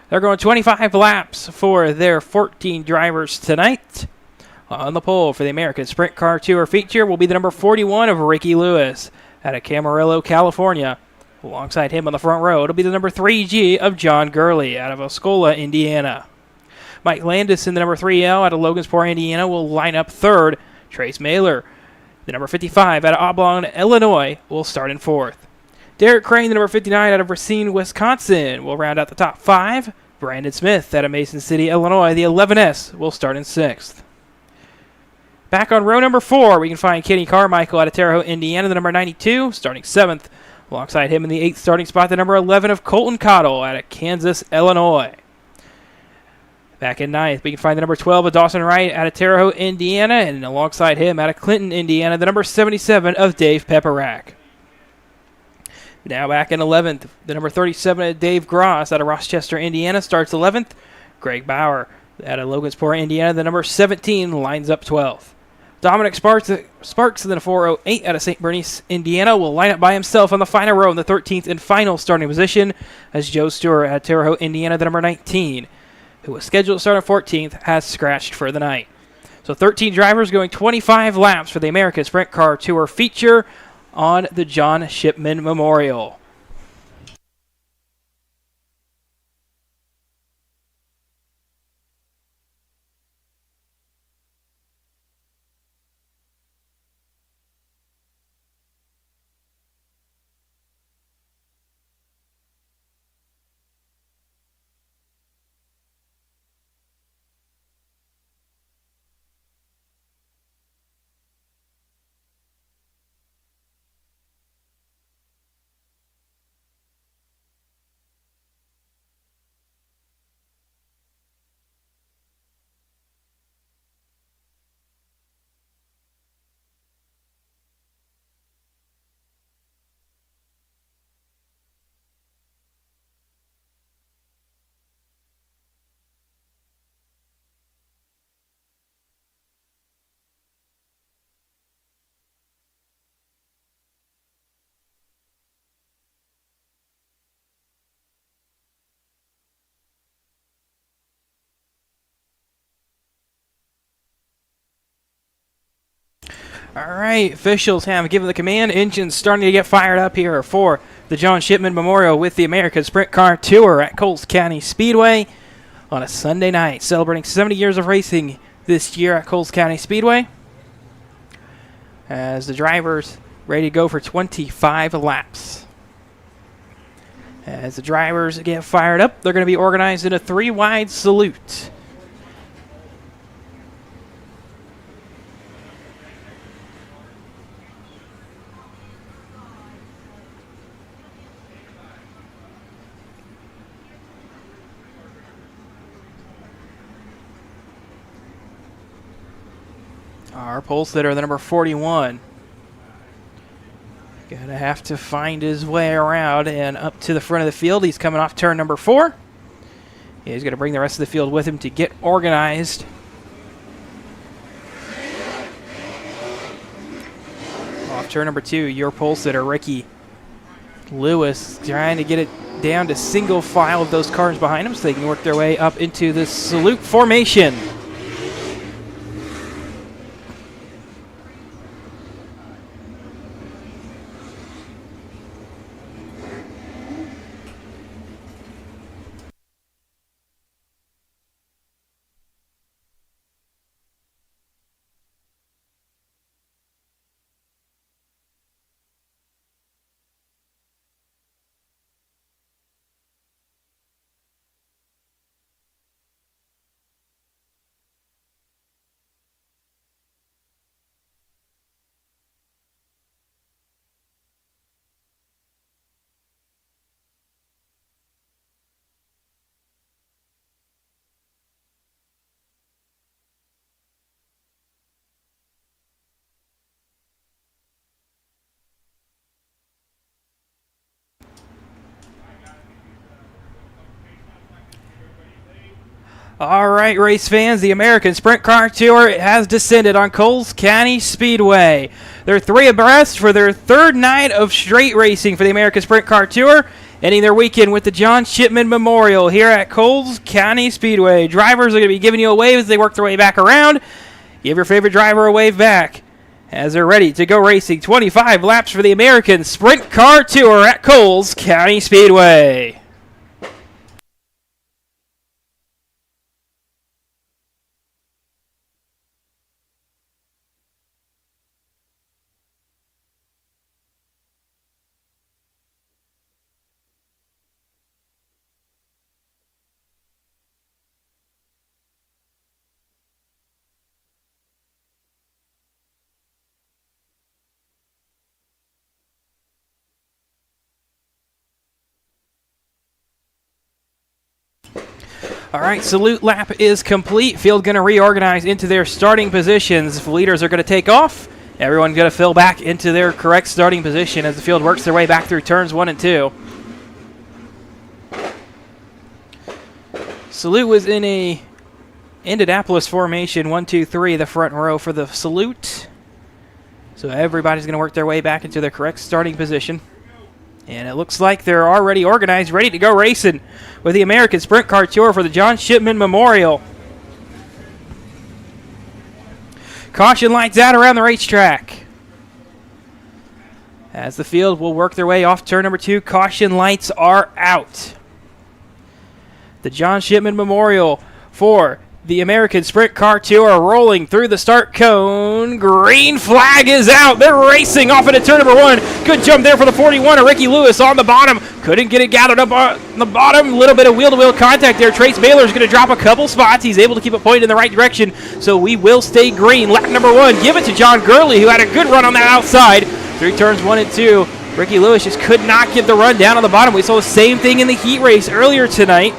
They're going 25 laps for their 14 drivers tonight. On the pole for the American Sprint Car Tour feature will be the number 41 of Ricky Lewis out of Camarillo, California. Alongside him on the front row, it'll be the number 3G of John Gurley out of Osceola, Indiana. Mike Landis in the number 3L out of Logansport, Indiana, will line up third. Trace Mailer, the number 55 out of Oblong, Illinois, will start in fourth. Derek Crane, the number 59 out of Racine, Wisconsin, will round out the top five. Brandon Smith out of Mason City, Illinois, the 11S, will start in sixth. Back on row number 4, we can find Kenny Carmichael out of Terre Haute, Indiana, the number 92, starting seventh. Alongside him in the 8th starting spot, the number 11 of Colton Cottle out of Kansas, Illinois. Back in 9th, we can find the number 12 of Dawson Wright out of Terre Haute, Indiana, and alongside him out of Clinton, Indiana, the number 77 of Dave Peperack. Now back in 11th, the number 37 of Dave Gross out of Rochester, Indiana, starts 11th. Greg Bauer out of Logansport, Indiana, the number 17, lines up 12th. Dominic Sparks in the 408 out of St. Bernice, Indiana, will line up by himself on the final row in the 13th and final starting position as Joe Stewart out of Terre Haute, Indiana, the number 19, who was scheduled to start on 14th, has scratched for the night. So 13 drivers going 25 laps for the American Sprint Car Tour feature on the John Shipman Memorial. All right, officials have given the command. Engines starting to get fired up here for the John Shipman Memorial with the American Sprint Car Tour at Coles County Speedway on a Sunday night, celebrating 70 years of racing this year at Coles County Speedway. As the drivers ready to go for 25 laps. As the drivers get fired up, they're going to be organized in a 3-wide salute. Our pole sitter, the number 41. Gonna have to find his way around and up to the front of the field. He's coming off turn number 4. He's gonna bring the rest of the field with him to get organized. Off turn number 2, your pole sitter, Ricky Lewis, trying to get it down to single file of those cars behind him so they can work their way up into the salute formation. All right, race fans, the American Sprint Car Tour has descended on Coles County Speedway. They're 3 abreast for their 3rd night of straight racing for the American Sprint Car Tour, ending their weekend with the John Shipman Memorial here at Coles County Speedway. Drivers are going to be giving you a wave as they work their way back around. Give your favorite driver a wave back as they're ready to go racing 25 laps for the American Sprint Car Tour at Coles County Speedway. All right, salute lap is complete. Field going to reorganize into their starting positions. If leaders are going to take off, everyone's going to fill back into their correct starting position as the field works their way back through turns 1 and 2. Salute was in a Indianapolis formation, 1, 2, 3, the front row for the salute. So everybody's going to work their way back into their correct starting position. And it looks like they're already organized, ready to go racing with the American Sprint Car Tour for the John Shipman Memorial. Caution lights out around the racetrack. As the field will work their way off turn number 2, caution lights are out. The John Shipman Memorial for the American Sprint Car Tour rolling through the start cone. Green flag is out. They're racing off into turn number 1. Good jump there for the 41 of Ricky Lewis on the bottom. Couldn't get it gathered up on the bottom. Little bit of wheel-to-wheel contact there. Trace Baylor's going to drop a couple spots. He's able to keep it pointed in the right direction, so we will stay green. Lap number 1, give it to John Gurley, who had a good run on that outside. Through turns 1 and 2, Ricky Lewis just could not get the run down on the bottom. We saw the same thing in the heat race earlier tonight.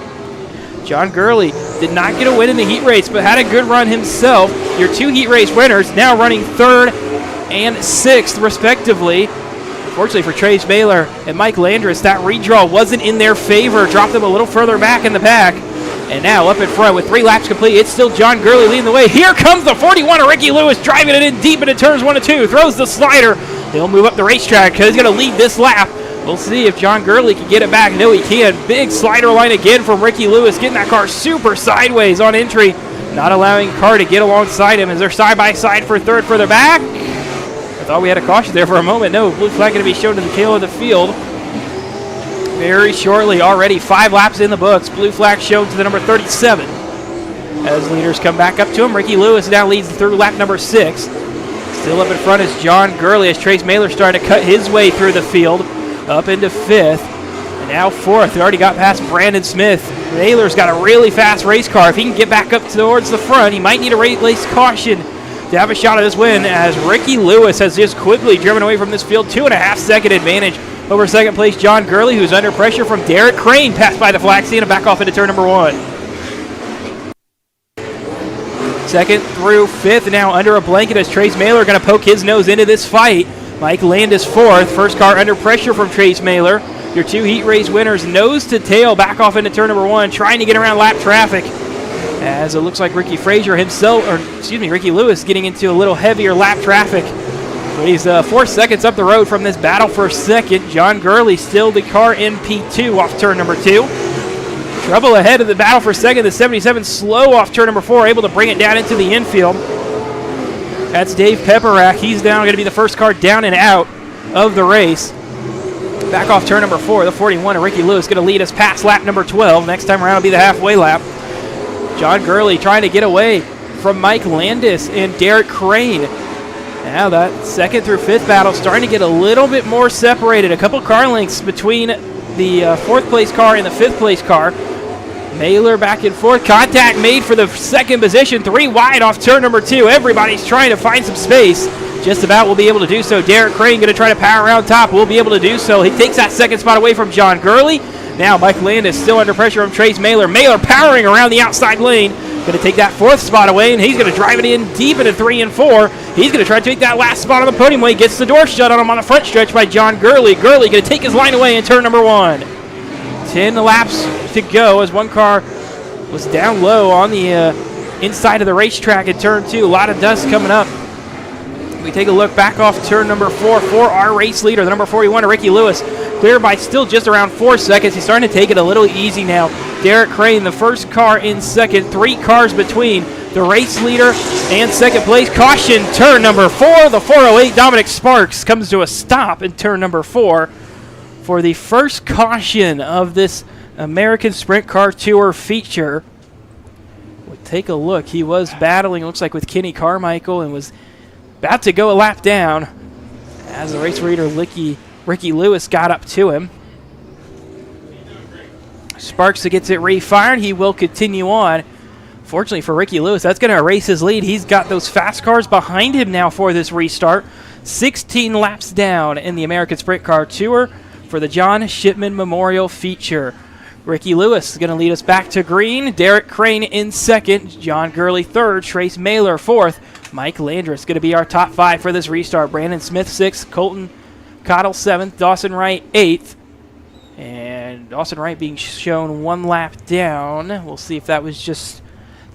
John Gurley did not get a win in the heat race, but had a good run himself. Your 2 heat race winners now running 3rd and 6th, respectively. Unfortunately for Trace Baylor and Mike Landris, that redraw wasn't in their favor. Dropped them a little further back in the pack. And now up in front with 3 laps complete, it's still John Gurley leading the way. Here comes the 41 of Ricky Lewis, driving it in deep into turns 1 and 2. Throws the slider. He'll move up the racetrack because he's going to lead this lap. We'll see if John Gurley can get it back. No, he can. Big slider line again from Ricky Lewis, getting that car super sideways on entry, not allowing car to get alongside him as they're side-by-side for 3rd further back. I thought we had a caution there for a moment. No, blue flag going to be shown to the tail of the field very shortly. Already 5 laps in the books. Blue flag shown to the number 37. As leaders come back up to him, Ricky Lewis now leads through lap number 6. Still up in front is John Gurley as Trace Baylor starting to cut his way through the field. Up into 5th, and now 4th. They already got past Brandon Smith. Baylor's got a really fast race car. If he can get back up towards the front, he might need a race caution to have a shot at this win, as Ricky Lewis has just quickly driven away from this field. 2.5 second advantage over 2nd place John Gurley, who's under pressure from Derek Crane. Passed by the flag stand and back off into turn number 1. 2nd through 5th, now under a blanket as Trace Baylor going to poke his nose into this fight. Mike Landis 4th. First car under pressure from Trace Baylor. Your 2 heat race winners nose to tail back off into turn number 1, trying to get around lap traffic. As it looks like Ricky Lewis getting into a little heavier lap traffic. But he's 4 seconds up the road from this battle for 2nd. John Gurley still the car in P2 off turn number 2. Trouble ahead of the battle for 2nd. The 77 slow off turn number 4, able to bring it down into the infield. That's Dave Pepperack. He's now going to be the first car down and out of the race. Back off turn number 4, the 41 of Ricky Lewis going to lead us past lap number 12. Next time around will be the halfway lap. John Gurley trying to get away from Mike Landis and Derek Crane. Now that 2nd through 5th battle starting to get a little bit more separated. A couple car lengths between the 4th place car and the 5th place car. Baylor back and forth. Contact made for the 2nd position. 3 wide off turn number 2. Everybody's trying to find some space. Just about will be able to do so. Derek Crane going to try to power around top. Will be able to do so. He takes that 2nd spot away from John Gurley. Now Mike Landis still under pressure from Trace Baylor. Baylor powering around the outside lane. Going to take that 4th spot away, and he's going to drive it in deep into 3 and 4. He's going to try to take that last spot on the podium way. Gets the door shut on him on the front stretch by John Gurley. Gurley going to take his line away in turn number 1. 10 laps to go as one car was down low on the inside of the racetrack at turn 2. A lot of dust coming up. We take a look back off turn number 4 for our race leader, the number 41, Ricky Lewis. Clear by still just around 4 seconds. He's starting to take it a little easy now. Derek Crane, the first car in second. 3 cars between the race leader and second place. Caution, turn number 4. The 408, Dominic Sparks, comes to a stop in turn number 4 for the first caution of this American Sprint Car Tour feature. We'll take a look. He was battling, looks like, with Kenny Carmichael and was about to go a lap down as the race leader, Ricky Lewis, got up to him. Sparks gets it refired. He will continue on. Fortunately for Ricky Lewis, that's going to erase his lead. He's got those fast cars behind him now for this restart. 16 laps down in the American Sprint Car Tour for the John Shipman Memorial feature. Ricky Lewis is going to lead us back to green. Derek Crane in second. John Gurley third. Trace Mailer fourth. Mike Landris going to be our top 5 for this restart. Brandon Smith 6th. Colton Cottle 7th. Dawson Wright 8th. And Dawson Wright being shown 1 lap down. We'll see if that was just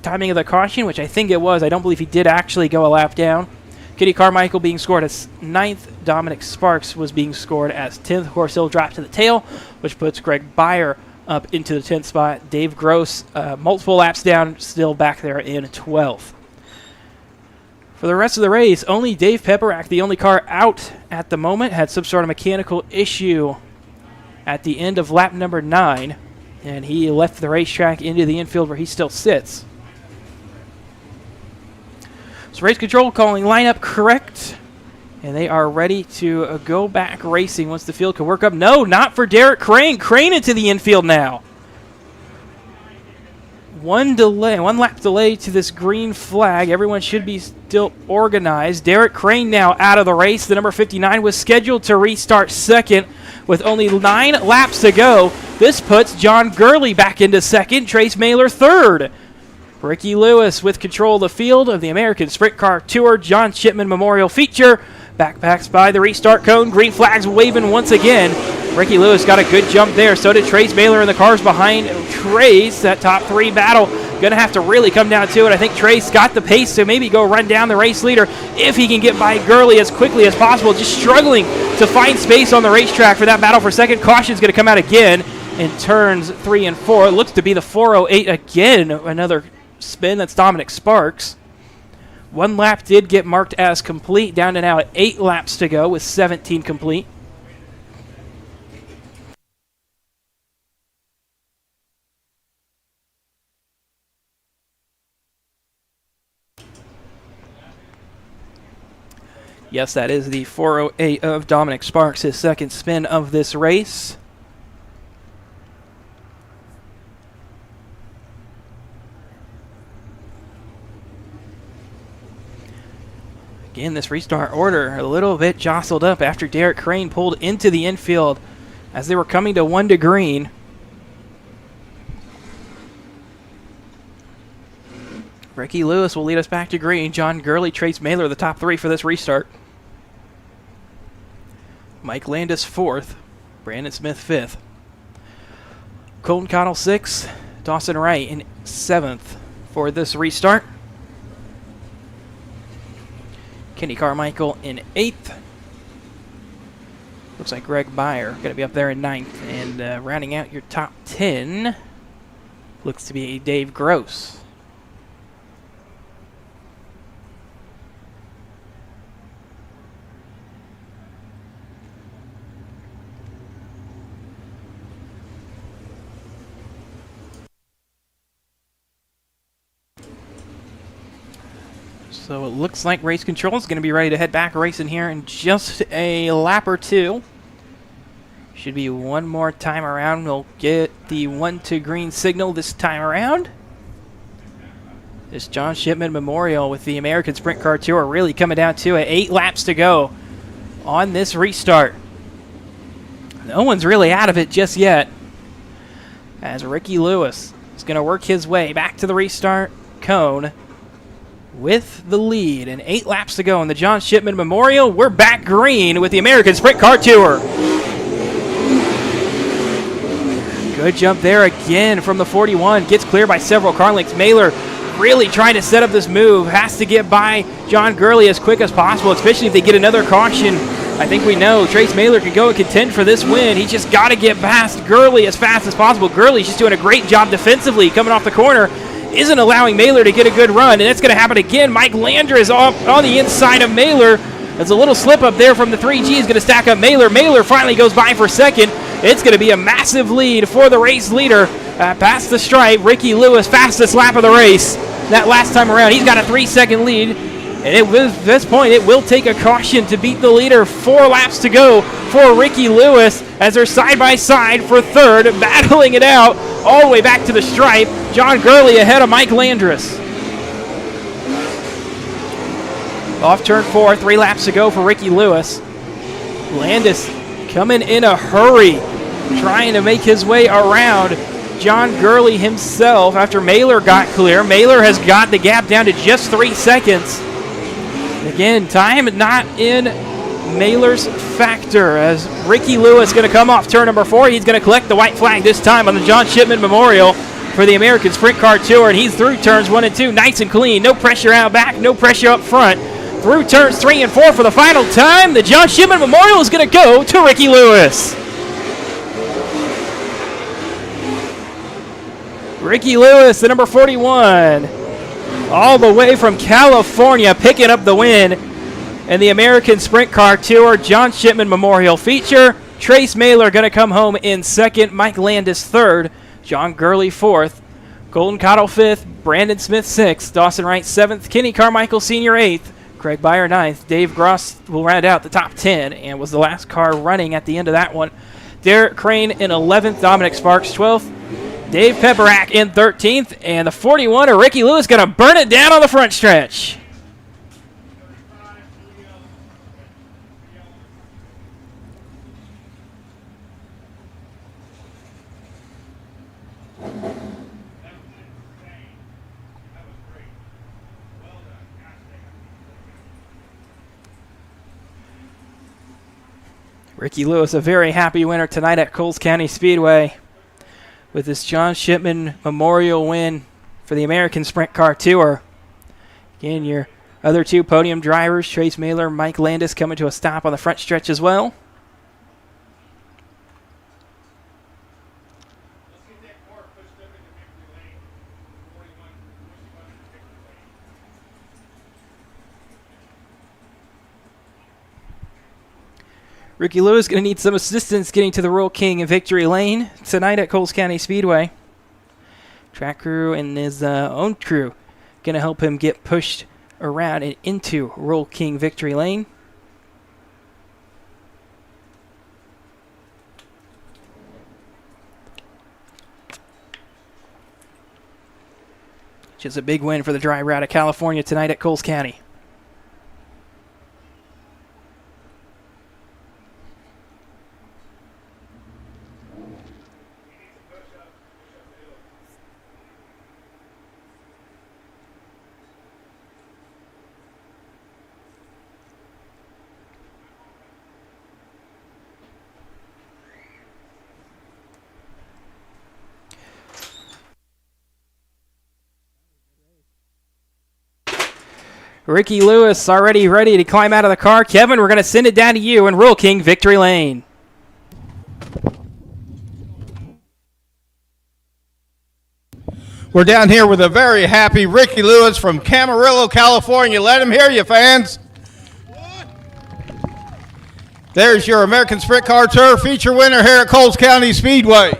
timing of the caution, which I think it was. I don't believe he did actually go a lap down. Kenny Carmichael being scored as 9th. Dominic Sparks was being scored as 10th. Horse Hill dropped to the tail, which puts Greg Beyer up into the 10th spot. Dave Gross, multiple laps down, still back there in 12th. For the rest of the race, only Dave Pepperack, the only car out at the moment, had some sort of mechanical issue at the end of lap number 9, and he left the racetrack into the infield where he still sits. So race control calling lineup correct, and they are ready to go back racing once the field can work up. No, not for Derek Crane. Crane into the infield now. One lap delay to this green flag. Everyone should be still organized. Derek Crane now out of the race. The number 59 was scheduled to restart second with only 9 laps to go. This puts John Gurley back into second. Trace Mailer third. Ricky Lewis with control of the field of the American Sprint Car Tour John Shipman Memorial feature. Backpacks by the restart cone. Green flags waving once again. Ricky Lewis got a good jump there. So did Trace Mailer in the cars behind Trace. That top 3 battle going to have to really come down to it. I think Trace got the pace to maybe go run down the race leader if he can get by Gurley as quickly as possible. Just struggling to find space on the racetrack for that battle for second. Caution is going to come out again in turns 3 and 4. It looks to be the 408 again. Another spin. That's Dominic Sparks. 1 lap did get marked as complete, down to now at 8 laps to go with 17 complete. Yes, that is the 408 of Dominic Sparks, his second spin of this race. Again, this restart order a little bit jostled up after Derek Crane pulled into the infield as they were coming to 1 to green. Ricky Lewis will lead us back to green. John Gurley, Trace Mailer, the top 3 for this restart. Mike Landis 4th. Brandon Smith 5th. Colton Cottle 6th. Dawson Wright in 7th for this restart. Kenny Carmichael in 8th. Looks like Greg Beyer going to be up there in 9th. And rounding out your top 10 looks to be Dave Gross. So it looks like race control is going to be ready to head back racing here in just a lap or 2. Should be one more time around. We'll get the 1 to green signal this time around. This John Shipman Memorial with the American Sprint Car Tour really coming down to it. 8 laps to go on this restart. No one's really out of it just yet, as Ricky Lewis is going to work his way back to the restart cone with the lead, and 8 laps to go in the John Shipman Memorial. We're back green with the American Sprint Car Tour. Good jump there again from the 41. Gets clear by several car lengths. Mailer really trying to set up this move. Has to get by John Gurley as quick as possible, especially if they get another caution. I think we know Trace Mailer can go and contend for this win. He's just got to get past Gurley as fast as possible. Gurley's just doing a great job defensively coming off the corner. Isn't allowing Mailer to get a good run, and it's going to happen again. Mike Landry is off on the inside of Mailer. There's a little slip up there from the 3G. Is going to stack up Mailer. Mailer finally goes by for second. It's going to be a massive lead for the race leader. Past the stripe, Ricky Lewis, fastest lap of the race. That last time around, he's got a 3-second lead. And at this point, it will take a caution to beat the leader. 4 laps to go for Ricky Lewis as they're side by side for third, battling it out all the way back to the stripe. John Gurley ahead of Mike Landris. Off turn 4, 3 laps to go for Ricky Lewis. Landis coming in a hurry, trying to make his way around John Gurley himself after Mailer got clear. Mailer has got the gap down to just 3 seconds. Again, time not in Mailer's factor as Ricky Lewis going to come off turn number 4. He's going to collect the white flag this time on the John Shipman Memorial for the American Sprint Car Tour, and he's through turns 1 and 2 nice and clean. No pressure out back, no pressure up front. Through turns 3 and 4 for the final time. The John Shipman Memorial is going to go to Ricky Lewis. Ricky Lewis, the number 41. All the way from California, picking up the win in the American Sprint Car Tour John Shipman Memorial feature. Trace Mailer going to come home in second. Mike Landis third. John Gurley fourth. Golden Cottle fifth. Brandon Smith sixth. Dawson Wright seventh. Kenny Carmichael Sr. eighth. Craig Byer ninth. Dave Gross will round out the top 10 and was the last car running at the end of that one. Derek Crane in 11th. Dominic Sparks 12th. Dave Pepperack in 13th, and the 41 of Ricky Lewis going to burn it down on the front stretch. Ricky Lewis, a very happy winner tonight at Coles County Speedway, with this John Shipman Memorial win for the American Sprint Car Tour. Again, your other 2 podium drivers, Trace Mailer, Mike Landis, coming to a stop on the front stretch as well. Ricky Lewis going to need some assistance getting to the Royal King and Victory Lane tonight at Coles County Speedway. Track crew and his own crew going to help him get pushed around and into Royal King Victory Lane. Just a big win for the dry route of California tonight at Coles County. Ricky Lewis already ready to climb out of the car. Kevin, we're going to send it down to you in Royal King Victory Lane. We're down here with a very happy Ricky Lewis from Camarillo, California. Let him hear you, fans. There's your American Sprint Car Tour feature winner here at Coles County Speedway.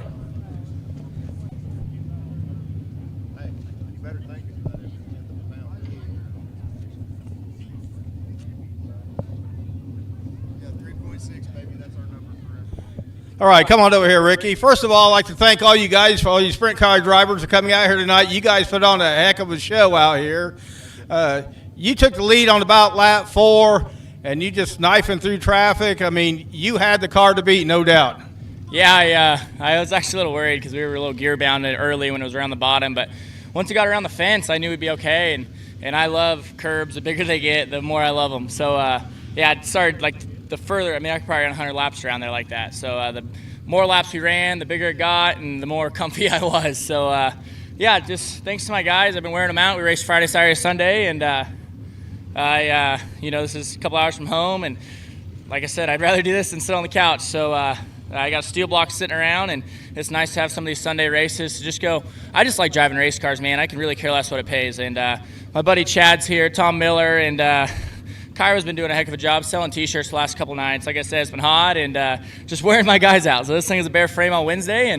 All right, come on over here, Ricky. First of all, I'd like to thank all you guys, for all you sprint car drivers for coming out here tonight. You guys put on a heck of a show out here. You took the lead on about lap 4, and you just knifing through traffic. I mean, you had the car to beat, no doubt. Yeah, I was actually a little worried because we were a little gear bounded early when it was around the bottom. But once we got around the fence, I knew we'd be okay. And I love curbs. The bigger they get, the more I love them. So, yeah, it started like the further. I mean, I could probably run 100 laps around there like that. So the more laps we ran, the bigger it got, and the more comfy I was. So, yeah, just thanks to my guys. I've been wearing them out. We raced Friday, Saturday, Sunday, and this is a couple hours from home. And like I said, I'd rather do this than sit on the couch. So I got steel blocks sitting around, and it's nice to have some of these Sunday races to just go. I just like driving race cars, man. I can really care less what it pays. And my buddy Chad's here, Tom Miller, and Kyra's been doing a heck of a job selling T-shirts the last couple nights. Like I said, it's been hot, and just wearing my guys out. So this thing is a bare frame on Wednesday,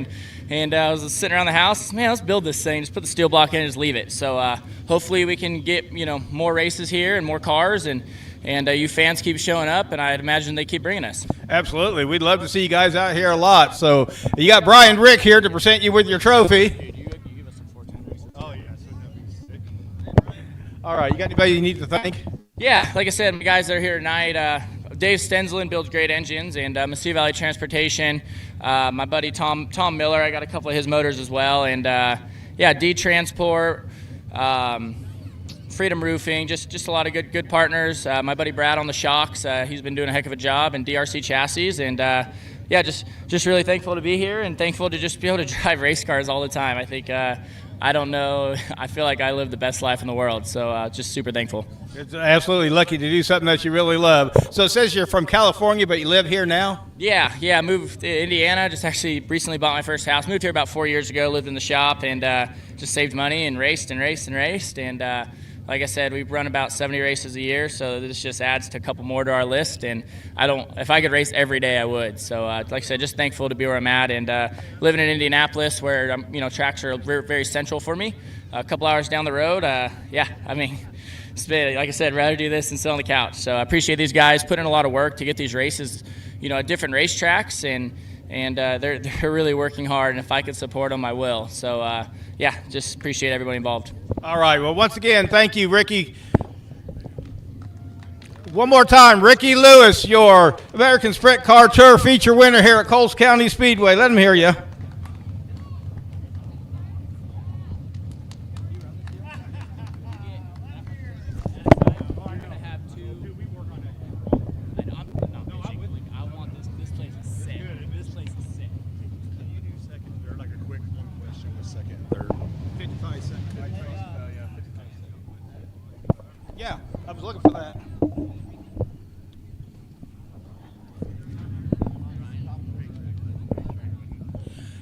and I was sitting around the house. Man, let's build this thing. Just put the steel block in and just leave it. So hopefully we can get more races here and more cars, and you fans keep showing up, and I'd imagine they keep bringing us. Absolutely. We'd love to see you guys out here a lot. So you got Brian Rick here to present you with your trophy. Dude, you give us some 410 races. Oh, yeah. All right. You got anybody you need to thank? Yeah, like I said, my guys that are here tonight, Dave Stenzlin builds great engines, and Mesilla Valley Transportation, my buddy Tom Miller, I got a couple of his motors as well, and D Transport, Freedom Roofing, just a lot of good partners. My buddy Brad on the shocks, he's been doing a heck of a job, and DRC Chassis, and just really thankful to be here and thankful to just be able to drive race cars all the time. I think I don't know. I feel like I live the best life in the world, so just super thankful. It's absolutely lucky to do something that you really love. So it says you're from California, but you live here now? Yeah. I moved to Indiana. Just actually recently bought my first house. Moved here about 4 years ago, lived in the shop, and just saved money and raced. And like I said, we run about 70 races a year, so this just adds to a couple more to our list. And if I could race every day, I would. So like I said, just thankful to be where I'm at, and living in Indianapolis, where tracks are very, very central for me. A couple hours down the road, it's been, like I said, rather do this than sit on the couch. So I appreciate these guys putting in a lot of work to get these races, at different racetracks, and they're really working hard. And if I could support them, I will. So just appreciate everybody involved. All right. Well, once again, thank you, Ricky. One more time, Ricky Lewis, your American Sprint Car Tour feature winner here at Coles County Speedway. Let them hear you. Yeah, I was looking for that.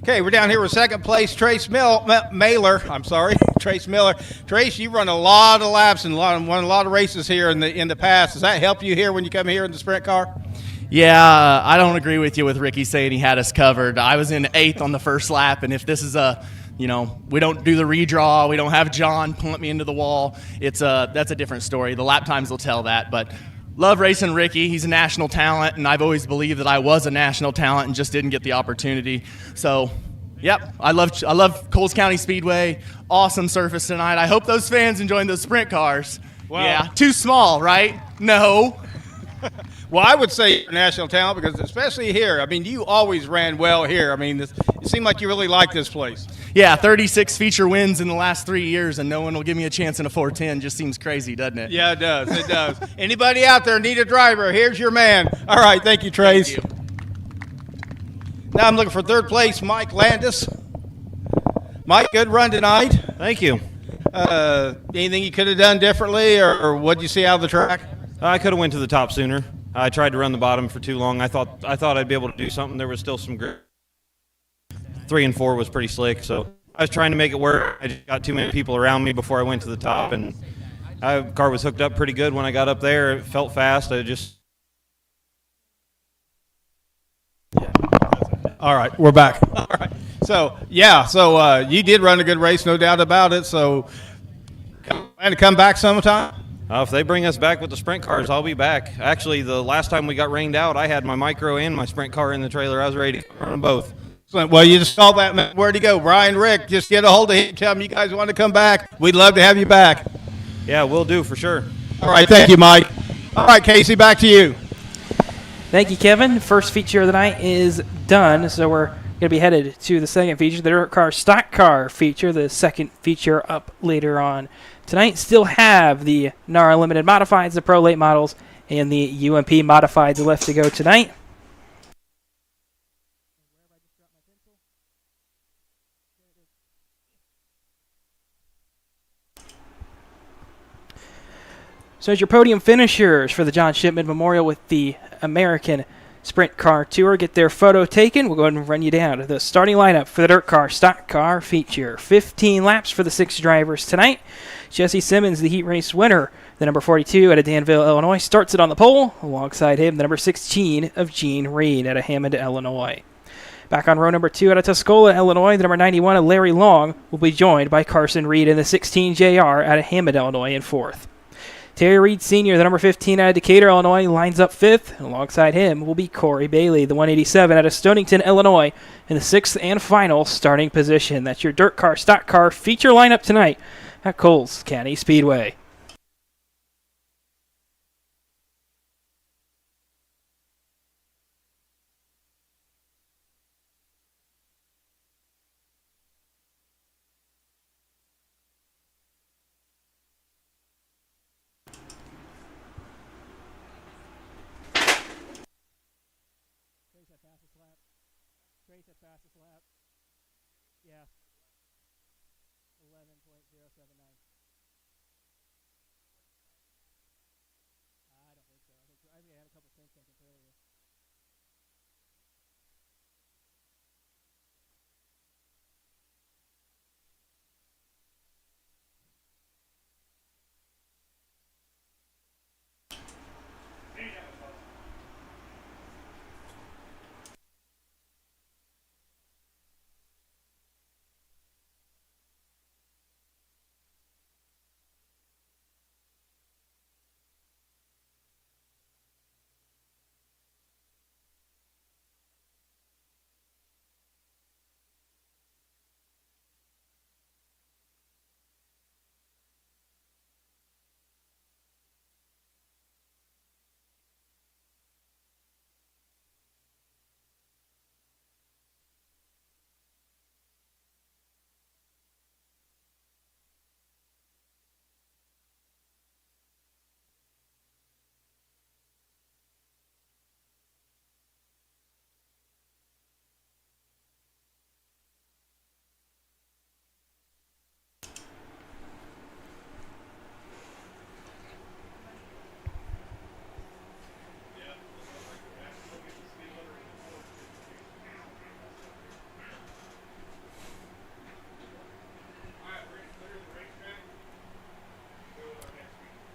Okay, we're down here with second place, Trace Mailer. Trace Miller. Trace, you run a lot of laps and won a lot of races here in the past. Does that help you here when you come here in the sprint car? Yeah, I don't agree with you with Ricky saying he had us covered. I was in 8th on the first lap, and if this is we don't do the redraw, we don't have John punt me into the wall, that's a different story. The lap times will tell that, but love racing Ricky. He's a national talent, and I've always believed that I was a national talent and just didn't get the opportunity. So, yep, I love Coles County Speedway. Awesome surface tonight. I hope those fans enjoying those sprint cars. Wow. Yeah, too small, right? No. Well, I would say you're a national talent because especially here, you always ran well here. It seemed like you really like this place. Yeah, 36 feature wins in the last 3 years, and no one will give me a chance in a 410. Just seems crazy, doesn't it? Yeah, it does. It does. Anybody out there need a driver? Here's your man. All right, thank you, Trace. Thank you. Now I'm looking for third place, Mike Landis. Mike, good run tonight. Thank you. Anything you could have done differently, or what did you see out of the track? I could have went to the top sooner. I tried to run the bottom for too long. I thought I'd be able to do something. There was still some grip. 3 and 4 was pretty slick, so I was trying to make it work. I just got too many people around me before I went to the top, and the car was hooked up pretty good when I got up there. It felt fast. All right, we're back. All right. So you did run a good race, no doubt about it. So plan to come back sometime? If they bring us back with the sprint cars, I'll be back. Actually, the last time we got rained out, I had my micro and my sprint car in the trailer. I was ready to run them both. Well, you just saw that man. Where'd he go? Brian Rick, just get a hold of him. Tell him you guys want to come back. We'd love to have you back. Yeah, we'll do for sure. All right, thank you, Mike. All right, Casey, back to you. Thank you, Kevin. First feature of the night is done, so we're going to be headed to the second feature, the Dirt Car Stock Car feature, the second feature up later on. Tonight still have the NARA Limited Modifieds, the Pro Late Models, and the UMP Modifieds left to go tonight. So as your podium finishers for the John Shipman Memorial with the American Sprint Car Tour get their photo taken, we'll go ahead and run you down to the starting lineup for the Dirt Car Stock Car feature. 15 laps for the 6 drivers tonight. Jesse Simmons, the heat race winner, the number 42 out of Danville, Illinois, starts it on the pole. Alongside him, the number 16 of Gene Reed out of Hammond, Illinois. Back on row number 2 out of Tuscola, Illinois, the number 91 of Larry Long will be joined by Carson Reed in the 16 JR out of Hammond, Illinois in 4th. Terry Reed Sr., the number 15 out of Decatur, Illinois, lines up 5th. And alongside him will be Corey Bailey, the 187 out of Stonington, Illinois, in the 6th and final starting position. That's your Dirt Car Stock Car feature lineup tonight at Coles County Speedway.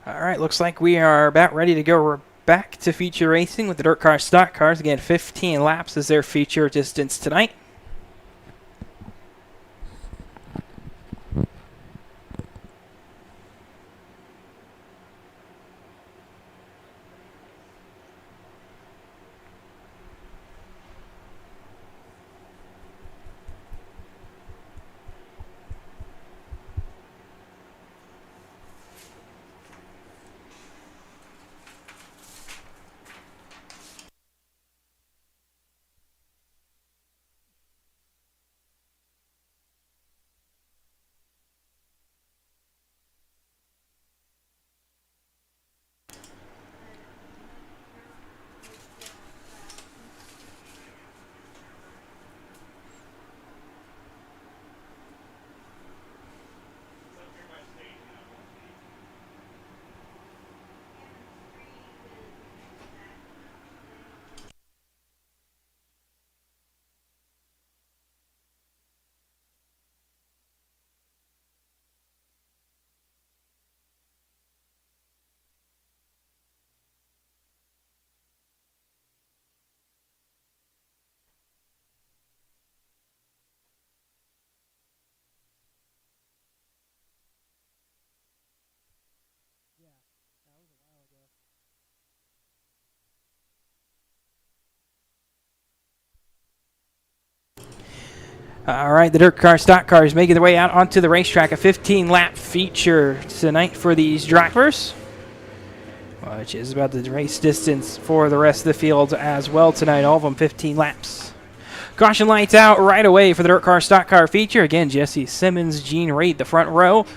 All right, looks like we are about ready to go. We're back to feature racing with the Dirt Car Stock Cars. Again, 15 laps is their feature distance tonight. All right, the Dirt Car Stock Cars making their way out onto the racetrack. A 15-lap feature tonight for these drivers, which is about the race distance for the rest of the field as well tonight. All of them 15 laps. Caution lights out right away for the Dirt Car Stock Car feature. Again, Jesse Simmons, Gene Reed, the front row.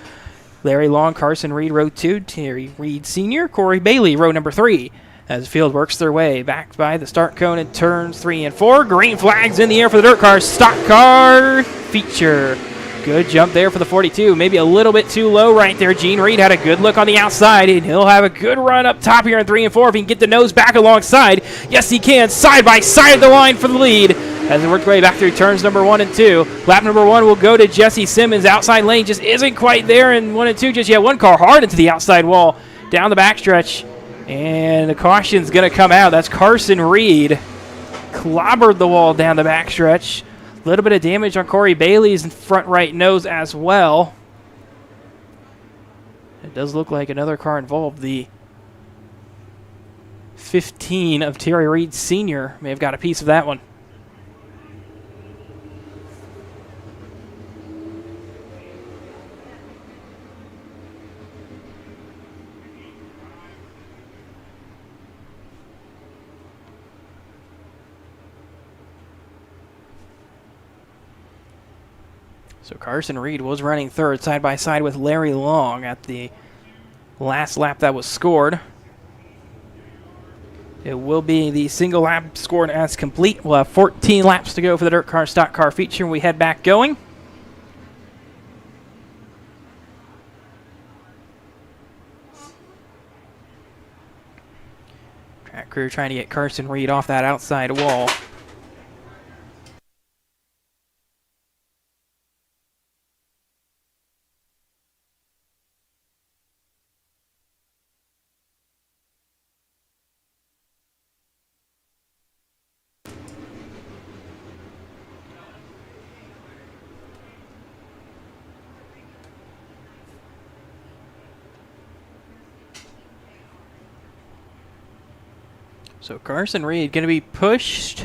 Larry Long, Carson Reed, row 2. Terry Reed Sr., Corey Bailey, row number 3. As the field works their way back by the start cone in turns 3 and 4. Green flags in the air for the Dirt Car Stock Car feature. Good jump there for the 42. Maybe a little bit too low right there. Gene Reed had a good look on the outside, and he'll have a good run up top here in 3 and 4 if he can get the nose back alongside. Yes, he can. Side by side of the line for the lead as he worked way back through turns number 1 and 2. Lap number 1 will go to Jesse Simmons. Outside lane just isn't quite there in 1 and 2 just yet. One car hard into the outside wall down the backstretch, and the caution's going to come out. That's Carson Reed. Clobbered the wall down the backstretch. A little bit of damage on Corey Bailey's front right nose as well. It does look like another car involved. The 15 of Terry Reed Sr. may have got a piece of that one. So Carson Reed was running third side by side with Larry Long at the last lap that was scored. It will be the single lap scored as complete. We'll have 14 laps to go for the Dirt Car Stock Car feature when we head back going. Track crew trying to get Carson Reed off that outside wall. So Carson Reed going to be pushed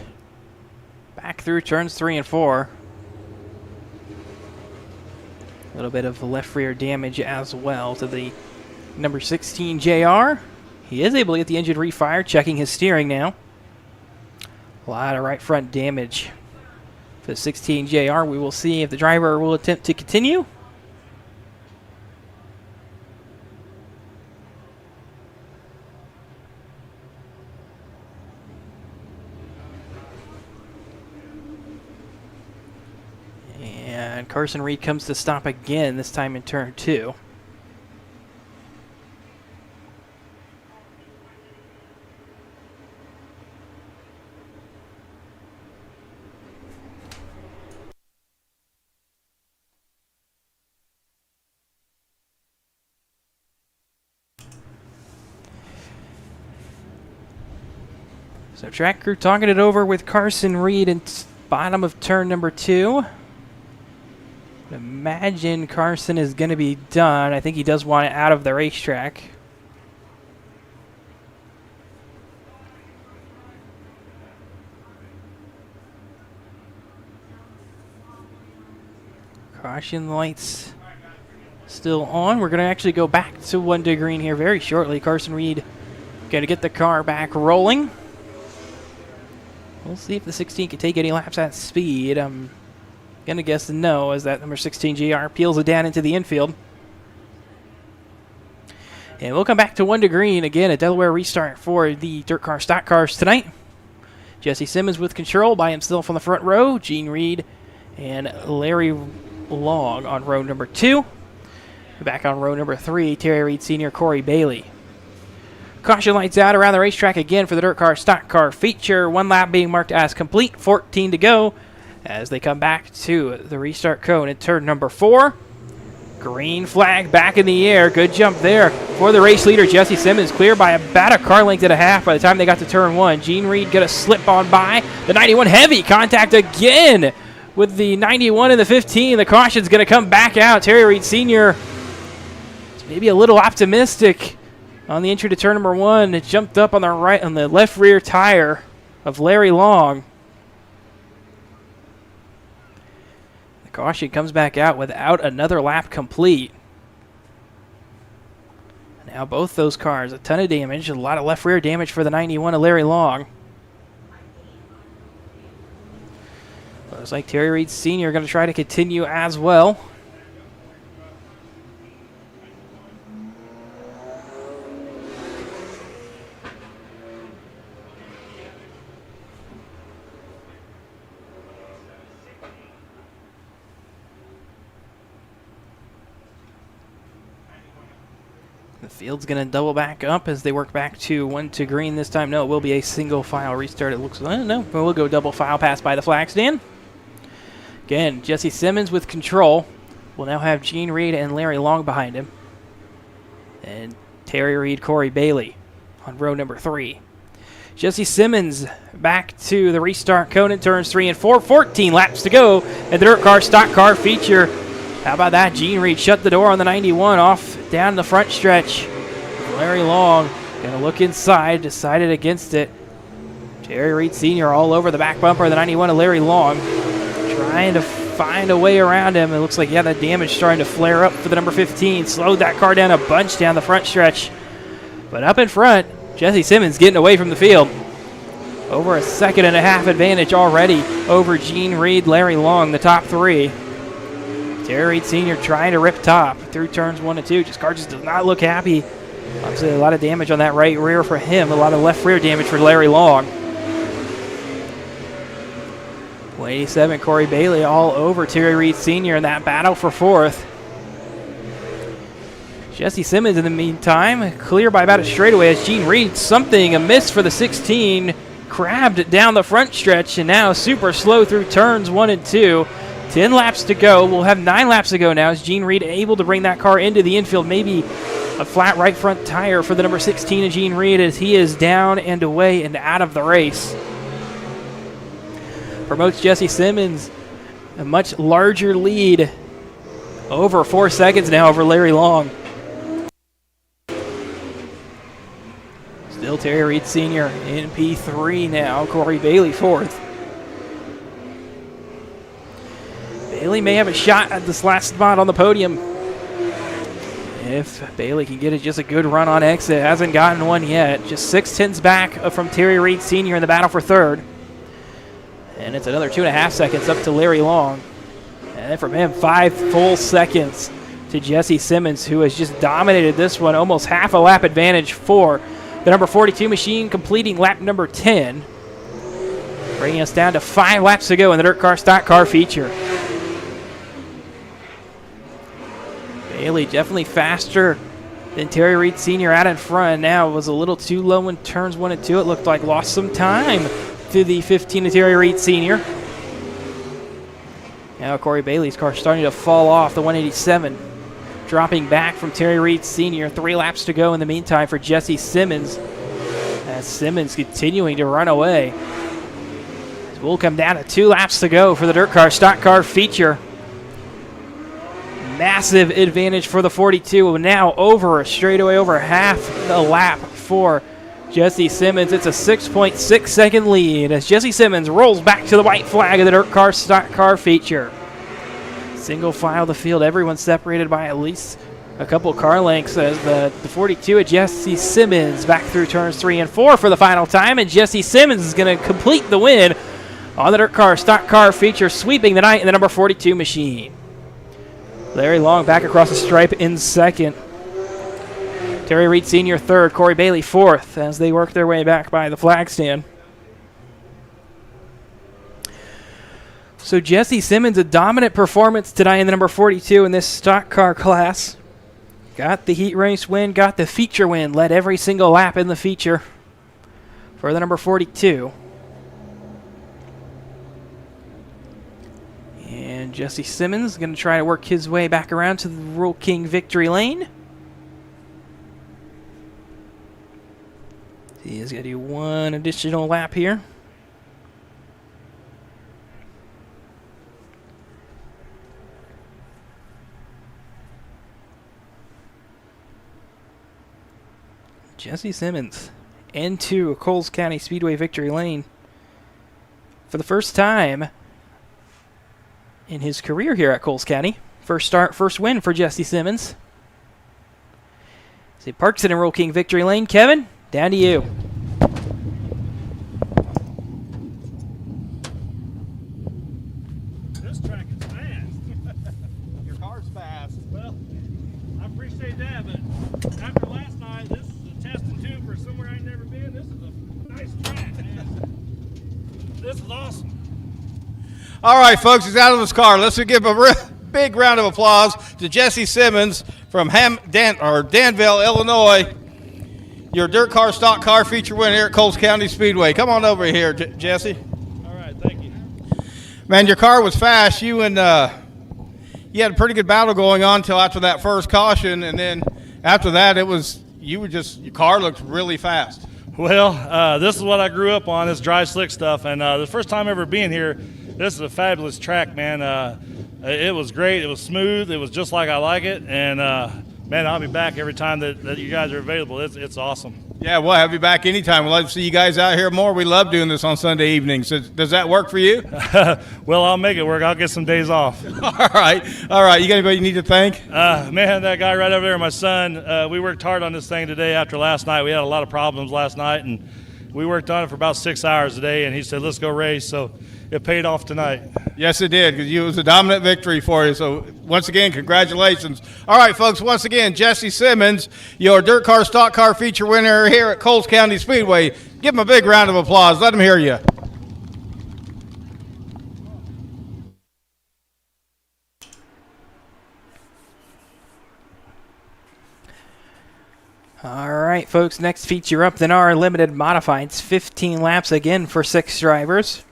back through turns 3 and 4. A little bit of left rear damage as well to the number 16 JR. He is able to get the engine refired, checking his steering now. A lot of right front damage for the 16 JR. We will see if the driver will attempt to continue. And Carson Reed comes to stop again, this time in turn 2. So track crew talking it over with Carson Reed in bottom of turn number 2. Imagine Carson is going to be done. I think he does want it out of the racetrack. Caution lights still on. We're going to actually go back to 1 to green here very shortly. Carson Reed going to get the car back rolling. We'll see if the 16 can take any laps at speed. I'm going to guess no, as that number 16 GR peels it down into the infield. And we'll come back to 1 to green. Again, a Delaware restart for the Dirt Car Stock Cars tonight. Jesse Simmons with control by himself on the front row. Gene Reed and Larry Long on row number 2. Back on row number 3, Terry Reed Sr., Corey Bailey. Caution lights out around the racetrack again for the Dirt Car Stock Car feature. 1 lap being marked as complete, 14 to go as they come back to the restart cone in turn number 4. Green flag back in the air. Good jump there for the race leader, Jesse Simmons. Clear by about a car length and a half by the time they got to turn 1. Gene Reed going to slip on by. The 91 heavy contact again with the 91 and the 15. The caution's going to come back out. Terry Reed Sr. is maybe a little optimistic on the entry to turn number 1. It jumped up on the left rear tire of Larry Long. The caution comes back out without another lap complete. Now both those cars, a ton of damage, a lot of left rear damage for the 91 of Larry Long. Looks like Terry Reed Sr. going to try to continue as well. The field's going to double back up as they work back to 1 to green this time. No, it will be a single file restart. It looks like, no, we'll go double file pass by the flag stand. Again, Jesse Simmons with control. Will now have Gene Reed and Larry Long behind him. And Terry Reed, Corey Bailey on row number 3. Jesse Simmons back to the restart cone in turns 3 and 4. 14 laps to go at the dirt car stock car feature. How about that? Gene Reed shut the door on the 91 off down the front stretch. Larry Long going to look inside, decided against it. Terry Reed Sr. all over the back bumper of the 91 of Larry Long. Trying to find a way around him. It looks like, yeah, that damage starting to flare up for the number 15. Slowed that car down a bunch down the front stretch. But up in front, Jesse Simmons getting away from the field. Over a 1.5 second advantage already over Gene Reed, Larry Long, the top 3. Terry Reed Sr. trying to rip top through turns 1 and 2. Car just does not look happy. Obviously, a lot of damage on that right rear for him. A lot of left rear damage for Larry Long. 187, Corey Bailey all over Terry Reed Sr. in that battle for 4th. Jesse Simmons, in the meantime, clear by about a straightaway as Gene Reed, something amiss for the 16, crabbed down the front stretch and now super slow through turns 1 and 2. 10 laps to go. We'll have 9 laps to go now. Is Gene Reed able to bring that car into the infield? Maybe a flat right front tire for the number 16 of Gene Reed as he is down and away and out of the race. Promotes Jesse Simmons a much larger lead. Over 4 seconds now over Larry Long. Still Terry Reed Sr. in P3 now. Corey Bailey 4th. Bailey may have a shot at this last spot on the podium. If Bailey can get it, just a good run on exit. Hasn't gotten one yet. Just 6/10 back from Terry Reed Sr. in the battle for 3rd. And it's another 2.5 seconds up to Larry Long. And then from him, 5 full seconds to Jesse Simmons, who has just dominated this one. Almost half a lap advantage for the number 42 machine, completing lap number 10. Bringing us down to 5 laps to go in the dirt car stock car feature. Bailey definitely faster than Terry Reed Sr. out in front. Now it was a little too low in turns 1 and 2. It looked like lost some time to the 15 of Terry Reed Sr. Now Corey Bailey's car starting to fall off the 187. Dropping back from Terry Reed Sr. 3 laps to go in the meantime for Jesse Simmons. As Simmons continuing to run away. So we'll come down to 2 laps to go for the dirt car stock car feature. Massive advantage for the 42. Now over a straightaway, over half the lap for Jesse Simmons. It's a 6.6 second lead as Jesse Simmons rolls back to the white flag of the dirt car stock car feature. Single file the field. Everyone separated by at least a couple car lengths as the 42 of Jesse Simmons back through turns 3 and 4 for the final time. And Jesse Simmons is going to complete the win on the dirt car stock car feature, sweeping the night in the number 42 machine. Larry Long back across the stripe in 2nd. Terry Reed Sr. 3rd. Corey Bailey 4th as they work their way back by the flag stand. So Jesse Simmons, a dominant performance tonight in the number 42 in this stock car class. Got the heat race win, got the feature win, led every single lap in the feature for the number 42. And Jesse Simmons going to try to work his way back around to the Rural King victory lane. He is going to do 1 additional lap here. Jesse Simmons into Coles County Speedway victory lane for the first time in his career here at Coles County. First start, first win for Jesse Simmons. So he parks it in Rural King victory lane. Kevin, down to you. This track is fast. Your car's fast. Well, I appreciate that, but after last night, this is a test and tube for somewhere I ain't never been. This is a nice track, man. This is awesome. All right, folks, he's out of his car. Let's give a big round of applause to Jesse Simmons from Danville, Illinois, your dirt car, stock car feature winner here at Coles County Speedway. Come on over here, Jesse. All right, thank you. Man, your car was fast. You had a pretty good battle going on until after that first caution, and then after that, your car looked really fast. Well, this is what I grew up on, this dry slick stuff, and the first time ever being here, this is a fabulous track, man. It was great. It was smooth. It was just like I like it, and man, I'll be back every time that you guys are available. It's awesome. Yeah, we'll have you back anytime. We'd love to see you guys out here more. We love doing this on Sunday evenings. Does that work for you? Well, I'll make it work. I'll get some days off. All right. You got anybody you need to thank? Man, that guy right over there, my son, we worked hard on this thing today after last night. We had a lot of problems last night, and we worked on it for about 6 hours a day, and he said, let's go race. So it paid off tonight. Yes, it did, because it was a dominant victory for you. So once again, congratulations. All right, folks, once again, Jesse Simmons, your dirt car, stock car feature winner here at Coles County Speedway. Give him a big round of applause. Let him hear you. All right, folks, next feature up, the NAR Limited Modifieds. 15 laps again for 6 drivers.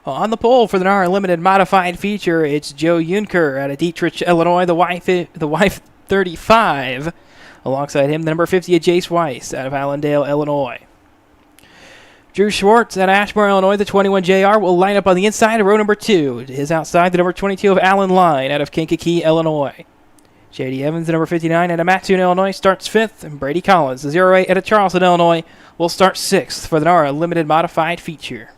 On the pole for the NAR Limited Modified feature, it's Joe Yunker out of Dietrich, Illinois, the wife 35. Alongside him, the number 50 Jace Weiss out of Allendale, Illinois. Drew Schwartz out of Ashmore, Illinois, the 21 JR will line up on the inside of row number 2. To his outside, the number 22 of Allen Line out of Kankakee, Illinois. J.D. Evans, the number 59 out of Mattoon, Illinois, starts 5th. And Brady Collins, the 08 out of Charleston, Illinois, will start 6th for the NAR Limited Modified feature.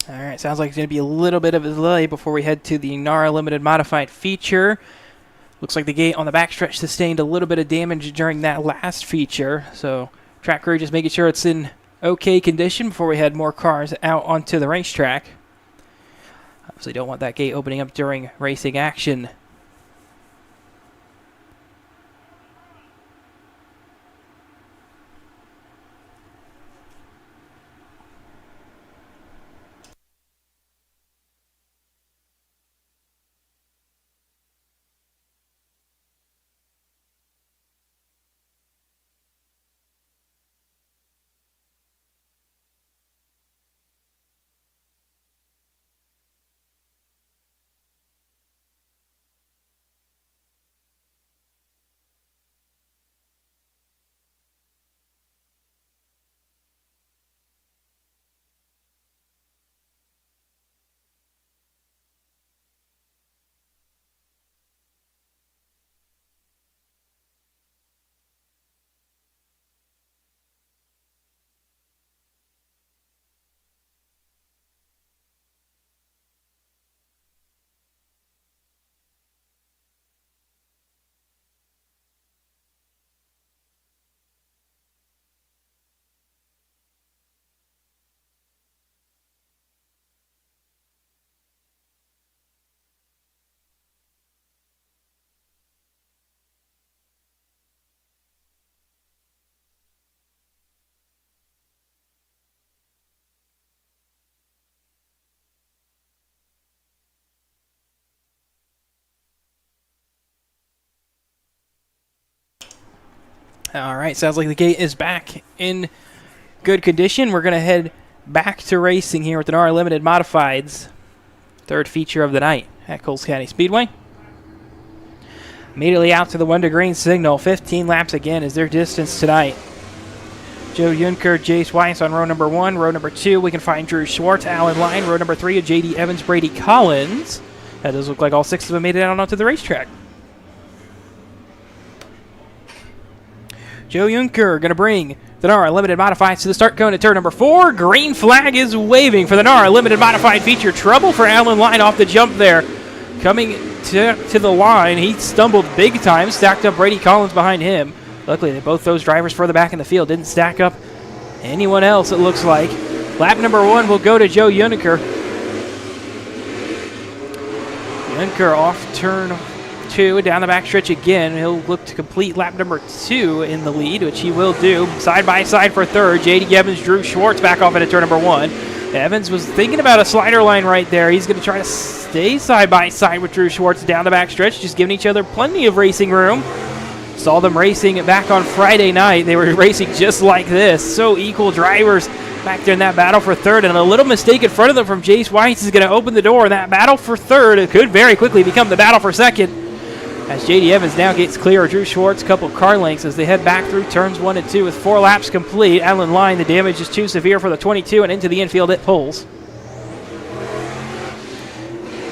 All right, sounds like it's going to be a little bit of a delay before we head to the NAR Limited Modified feature. Looks like the gate on the backstretch sustained a little bit of damage during that last feature, so track crew just making sure it's in okay condition before we head more cars out onto the racetrack. Obviously don't want that gate opening up during racing action. All right, sounds like the gate is back in good condition. We're going to head back to racing here with the NARA Limited Modifieds. Third feature of the night at Coles County Speedway. Immediately out to the 1 to green signal. 15 laps again is their distance tonight. Joe Yunker, Jace Weiss on row number 1. Row number 2, we can find Drew Schwartz, Alan Line. Row number 3, J.D. Evans, Brady Collins. That does look like all 6 of them made it out onto the racetrack. Joe Yunker going to bring the NARA Limited Modifieds to the start cone at turn number 4. Green flag is waving for the NARA Limited Modified feature. Trouble for Alan Line off the jump there. Coming to the line, he stumbled big time, stacked up Brady Collins behind him. Luckily, both those drivers further back in the field didn't stack up anyone else, it looks like. Lap number 1 will go to Joe Yunker. Yunker off turn 2, down the backstretch again. He'll look to complete lap number 2 in the lead, which he will do. Side by side for third. J.D. Evans, Drew Schwartz back off into turn number 1. Evans was thinking about a slider line right there. He's going to try to stay side by side with Drew Schwartz down the backstretch, just giving each other plenty of racing room. Saw them racing back on Friday night. They were racing just like this. So equal drivers back there in that battle for third, and a little mistake in front of them from Jace Weiss is going to open the door. That battle for third, it could very quickly become the battle for second, as J.D. Evans now gets clear of Drew Schwartz, a couple of car lengths as they head back through turns 1 and 2 with 4 laps complete. Allen Line, the damage is too severe for the 22, and into the infield it pulls.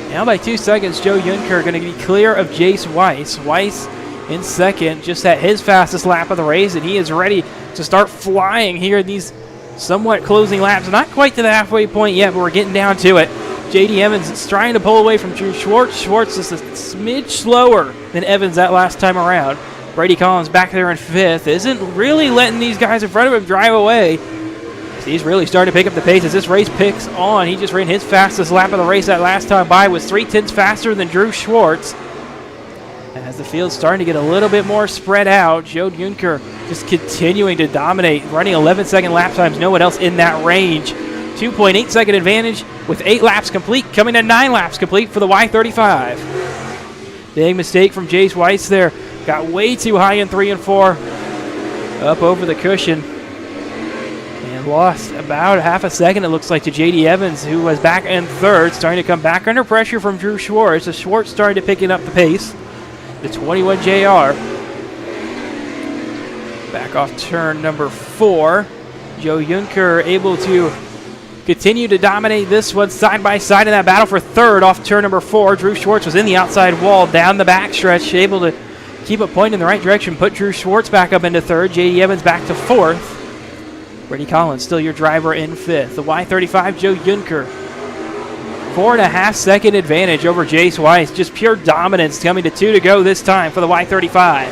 Now by 2 seconds, Joe Yunker going to be clear of Jace Weiss. Weiss in second, just at his fastest lap of the race, and he is ready to start flying here in these somewhat closing laps. Not quite to the halfway point yet, but we're getting down to it. J.D. Evans is trying to pull away from Drew Schwartz. Schwartz is a smidge slower than Evans that last time around. Brady Collins back there in 5th. Isn't really letting these guys in front of him drive away. So he's really starting to pick up the pace as this race picks on. He just ran his fastest lap of the race that last time by, was 3/10 faster than Drew Schwartz. As the field's starting to get a little bit more spread out, Joe Yunker just continuing to dominate, running 11-second lap times, no one else in that range. 2.8 second advantage with 8 laps complete, coming to 9 laps complete for the Y35. Big mistake from Jace Weiss there. Got way too high in 3 and 4, up over the cushion, and lost about half a second, it looks like, to J.D. Evans, who was back in 3rd, starting to come back under pressure from Drew Schwartz. The Schwartz started to picking up the pace. The 21 JR. Back off turn number 4. Joe Yunker able to continue to dominate this one side by side in that battle for 3rd off turn number 4. Drew Schwartz was in the outside wall down the backstretch, able to keep a point in the right direction, put Drew Schwartz back up into 3rd. J.D. Evans back to 4th. Brady Collins still your driver in 5th. The Y35, Joe Yunker. 4.5 second advantage over Jace Weiss. Just pure dominance, coming to 2 to go this time for the Y35.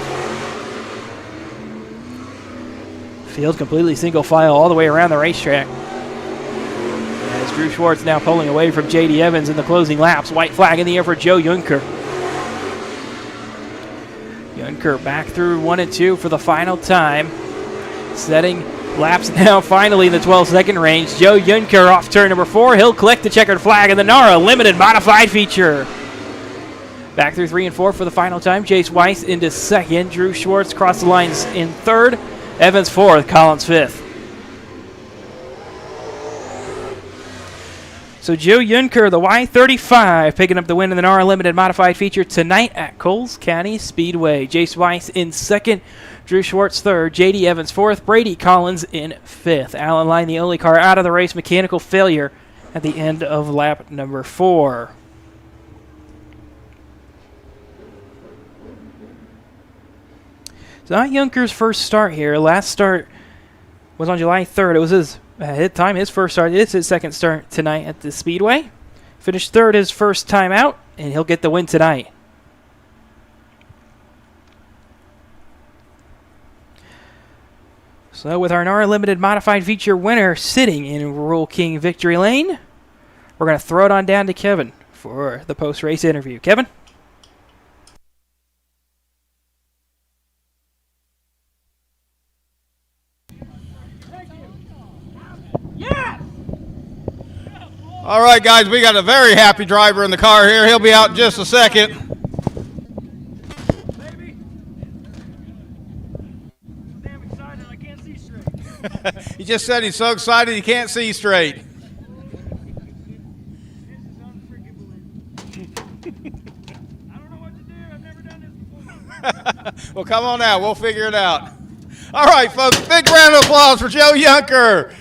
Field completely single file all the way around the racetrack. As Drew Schwartz now pulling away from J.D. Evans in the closing laps. White flag in the air for Joe Yunker. Yunker back through 1 and 2 for the final time. Setting laps now finally in the 12-second range. Joe Yunker off turn number 4. He'll collect the checkered flag in the NARA Limited Modified feature. Back through 3 and 4 for the final time. Jace Weiss into 2nd. Drew Schwartz across the lines in 3rd. Evans 4th. Collins 5th. So Joe Yunker, the Y35, picking up the win in the NARA Limited Modified feature tonight at Coles County Speedway. Jace Weiss in 2nd. Drew Schwartz 3rd, J.D. Evans 4th, Brady Collins in 5th. Allen Line, the only car out of the race, mechanical failure at the end of lap number 4. So not Yunker's first start here. Last start was on July 3rd. It was his first start. It's his second start tonight at the Speedway. Finished 3rd his first time out, and he'll get the win tonight. So with our NARA Limited Modified feature winner sitting in Rural King Victory Lane, we're going to throw it on down to Kevin for the post-race interview. Kevin? All right, guys, we got a very happy driver in the car here. He'll be out in just a second. just said he's so excited he can't see straight. Well, come on out. We'll figure it out. All right, folks, big round of applause for Joe Yunker.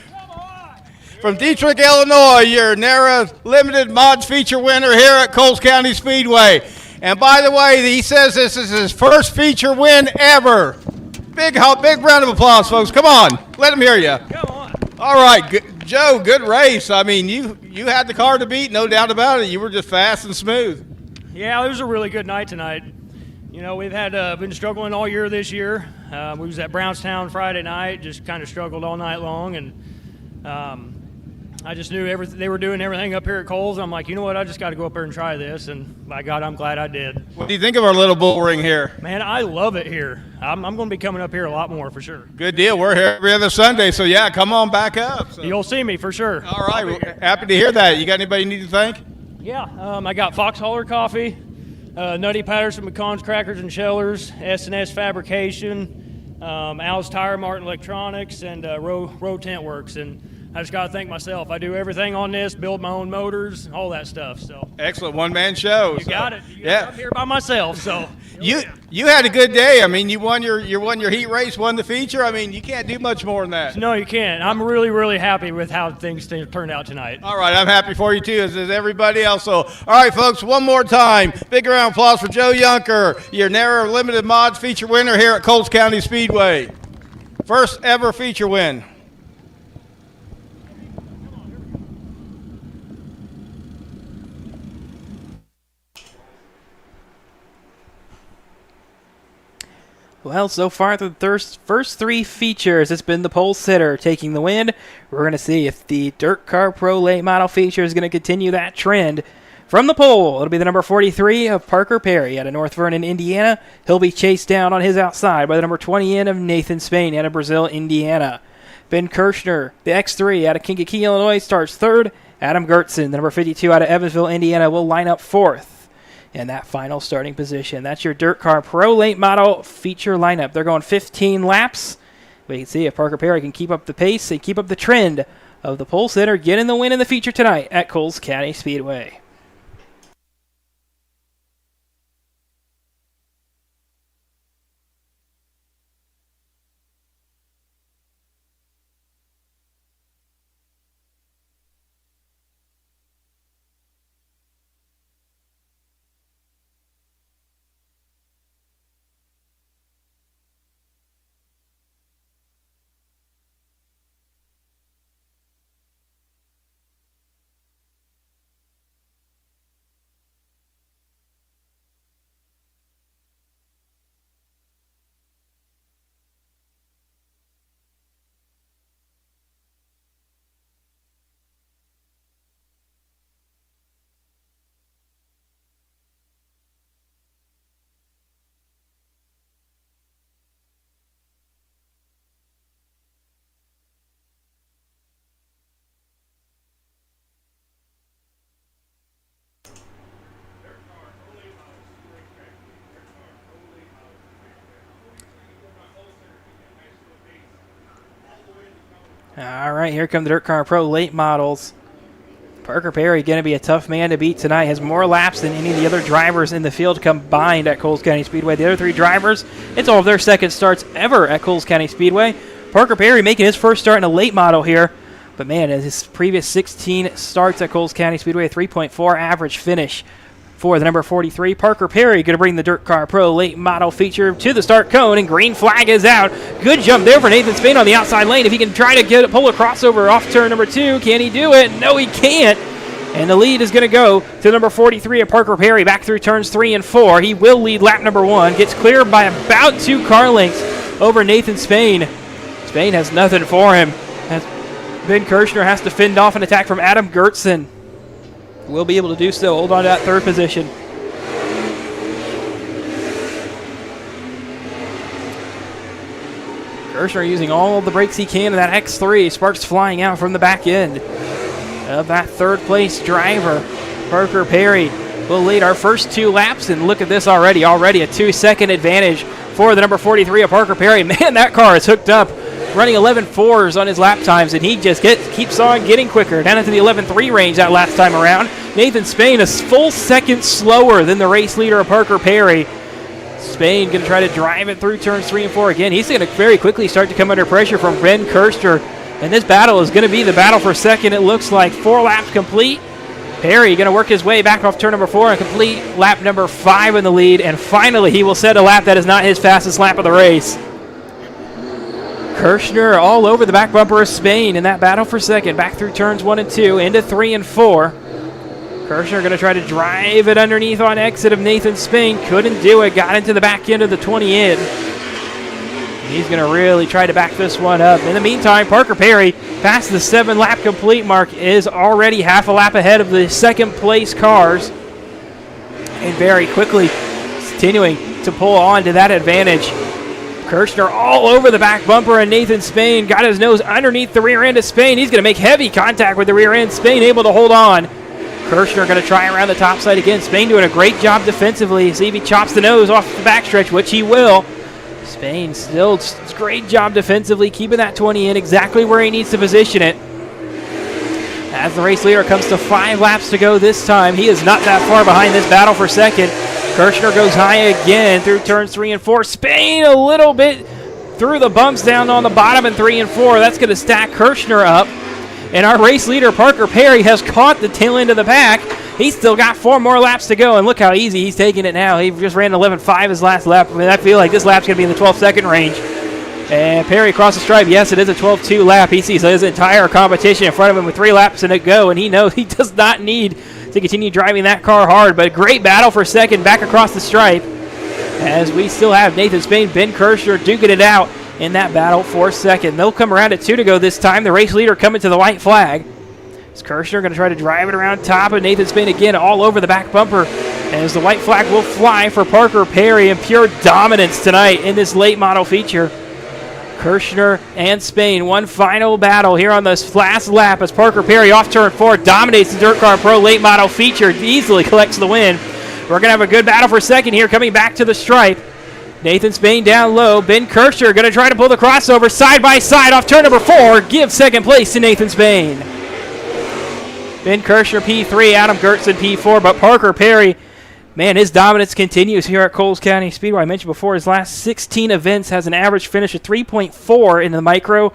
From Dietrich, Illinois, your NARA Limited Mods feature winner here at Coles County Speedway. And by the way, he says this is his first feature win ever. Big round of applause, folks. Come on. Let him hear you. Come on. All right, Joe, good race. I mean, you had the car to beat, no doubt about it. You were just fast and smooth. Yeah, it was a really good night tonight. You know, we've had been struggling all year this year. We was at Brownstown Friday night, just kind of struggled all night long, and I just knew they were doing everything up here at Coles. I'm like, you know what, I just got to go up there and try this, and by God, I'm glad I did. What do you think of our little bull ring here? Man, I love it here. I'm going to be coming up here a lot more for sure. Good deal. We're here every other Sunday, so yeah, come on back up. So. You'll see me for sure. All right, we're happy to hear that. You got anybody you need to thank? Yeah, I got Fox Holler Coffee, Nutty Patterson, McConn's Crackers and Shellers, S&S Fabrication, Al's Tire Mart Electronics, and Row Tent Works. And I just got to thank myself. I do everything on this, build my own motors, all that stuff. So excellent one-man show. You got it. I'm here by myself. So you had a good day. I mean, you won your heat race, won the feature. I mean, you can't do much more than that. No, you can't. I'm really, really happy with how things turned out tonight. All right, I'm happy for you too, as is everybody else. So, all right, folks, one more time, big round of applause for Joe Yunker, your NARA Limited Mods feature winner here at Coles County Speedway. First ever feature win. Well, so far the first three features, it's been the pole sitter taking the win. We're going to see if the Dirt Car Pro late model feature is going to continue that trend. From the pole, it'll be the number 43 of Parker Perry out of North Vernon, Indiana. He'll be chased down on his outside by the number 20 in of Nathan Spain out of Brazil, Indiana. Ben Kirshner, the X3 out of Kankakee, Illinois, starts third. Adam Gertzen, the number 52 out of Evansville, Indiana, will line up fourth in that final starting position. That's your Dirt Car Pro late model feature lineup. They're going 15 laps. We can see if Parker Perry can keep up the pace and keep up the trend of the pole sitter, getting the win in the feature tonight at Coles County Speedway. All right, here come the Dirt Car Pro late models. Parker Perry going to be a tough man to beat tonight. Has more laps than any of the other drivers in the field combined at Coles County Speedway. The other three drivers, it's all of their second starts ever at Coles County Speedway. Parker Perry making his first start in a late model here. But man, in his previous 16 starts at Coles County Speedway, a 3.4 average finish for the number 43. Parker Perry going to bring the Dirt Car Pro late model feature to the start cone, and green flag is out. Good jump there for Nathan Spain on the outside lane. If he can try to pull a crossover off turn number 2, can he do it? No, he can't. And the lead is going to go to number 43 of Parker Perry back through turns 3 and 4. He will lead lap number 1. Gets cleared by about 2 car lengths over Nathan Spain. Spain has nothing for him. Ben Kirshner has to fend off an attack from Adam Gertzen. Will be able to do so. Hold on to that third position. Kirshner using all of the brakes he can in that X3. Sparks flying out from the back end of that third place driver. Parker Perry will lead our first 2 laps, and look at this already. Already a 2-second advantage for the number 43 of Parker Perry. Man, that car is hooked up running 11.4s on his lap times, and he just keeps on getting quicker. Down into the 11.3 range that last time around. Nathan Spain a full second slower than the race leader, Parker Perry. Spain going to try to drive it through turns 3 and 4 again. He's going to very quickly start to come under pressure from Ben Kirster, and this battle is going to be the battle for second. It looks like 4 laps complete. Perry going to work his way back off turn number 4 and complete lap number 5 in the lead, and finally he will set a lap that is not his fastest lap of the race. Kirshner all over the back bumper of Spain in that battle for second, back through turns 1 and 2 into 3 and 4. Kirshner going to try to drive it underneath on exit of Nathan Spain. Couldn't do it. Got into the back end of the 20 in. He's going to really try to back this one up. In the meantime, Parker Perry, past the 7-lap complete mark, is already half a lap ahead of the second-place cars. And very quickly continuing to pull on to that advantage. Kirshner all over the back bumper, and Nathan Spain got his nose underneath the rear end of Spain. He's going to make heavy contact with the rear end. Spain able to hold on. Kirshner going to try around the top side again. Spain doing a great job defensively. See if he chops the nose off the backstretch, which he will. Spain still just great job defensively, keeping that 20 in exactly where he needs to position it. As the race leader comes to 5 laps to go this time, he is not that far behind this battle for second. Kirshner goes high again through turns 3 and 4. Spain a little bit through the bumps down on the bottom in 3 and 4. That's going to stack Kirshner up. And our race leader, Parker Perry, has caught the tail end of the pack. He's still got 4 more laps to go, and look how easy he's taking it now. He just ran 11.5 his last lap. I mean, I feel like this lap's going to be in the 12-second range. And Perry across the stripe. Yes, it is a 12.2 lap. He sees his entire competition in front of him with 3 laps to go, and he knows he does not need to continue driving that car hard. But a great battle for second back across the stripe, as we still have Nathan Spain, Ben Kirshner duking it out in that battle for second. They'll come around at 2 to go this time. The race leader coming to the white flag. As Kirshner going to try to drive it around top, and Nathan Spain again all over the back bumper. As the white flag will fly for Parker Perry in pure dominance tonight in this late model feature. Kirshner and Spain, one final battle here on this last lap as Parker Perry off turn 4 dominates the Dirt Car Pro late model feature, easily collects the win. We're going to have a good battle for second here, coming back to the stripe. Nathan Spain down low. Ben Kirshner going to try to pull the crossover side by side off turn number 4. Give second place to Nathan Spain. Ben Kirshner P3, Adam Gertzen P4, but Parker Perry, man, his dominance continues here at Coles County Speedway. I mentioned before, his last 16 events has an average finish of 3.4 in the micro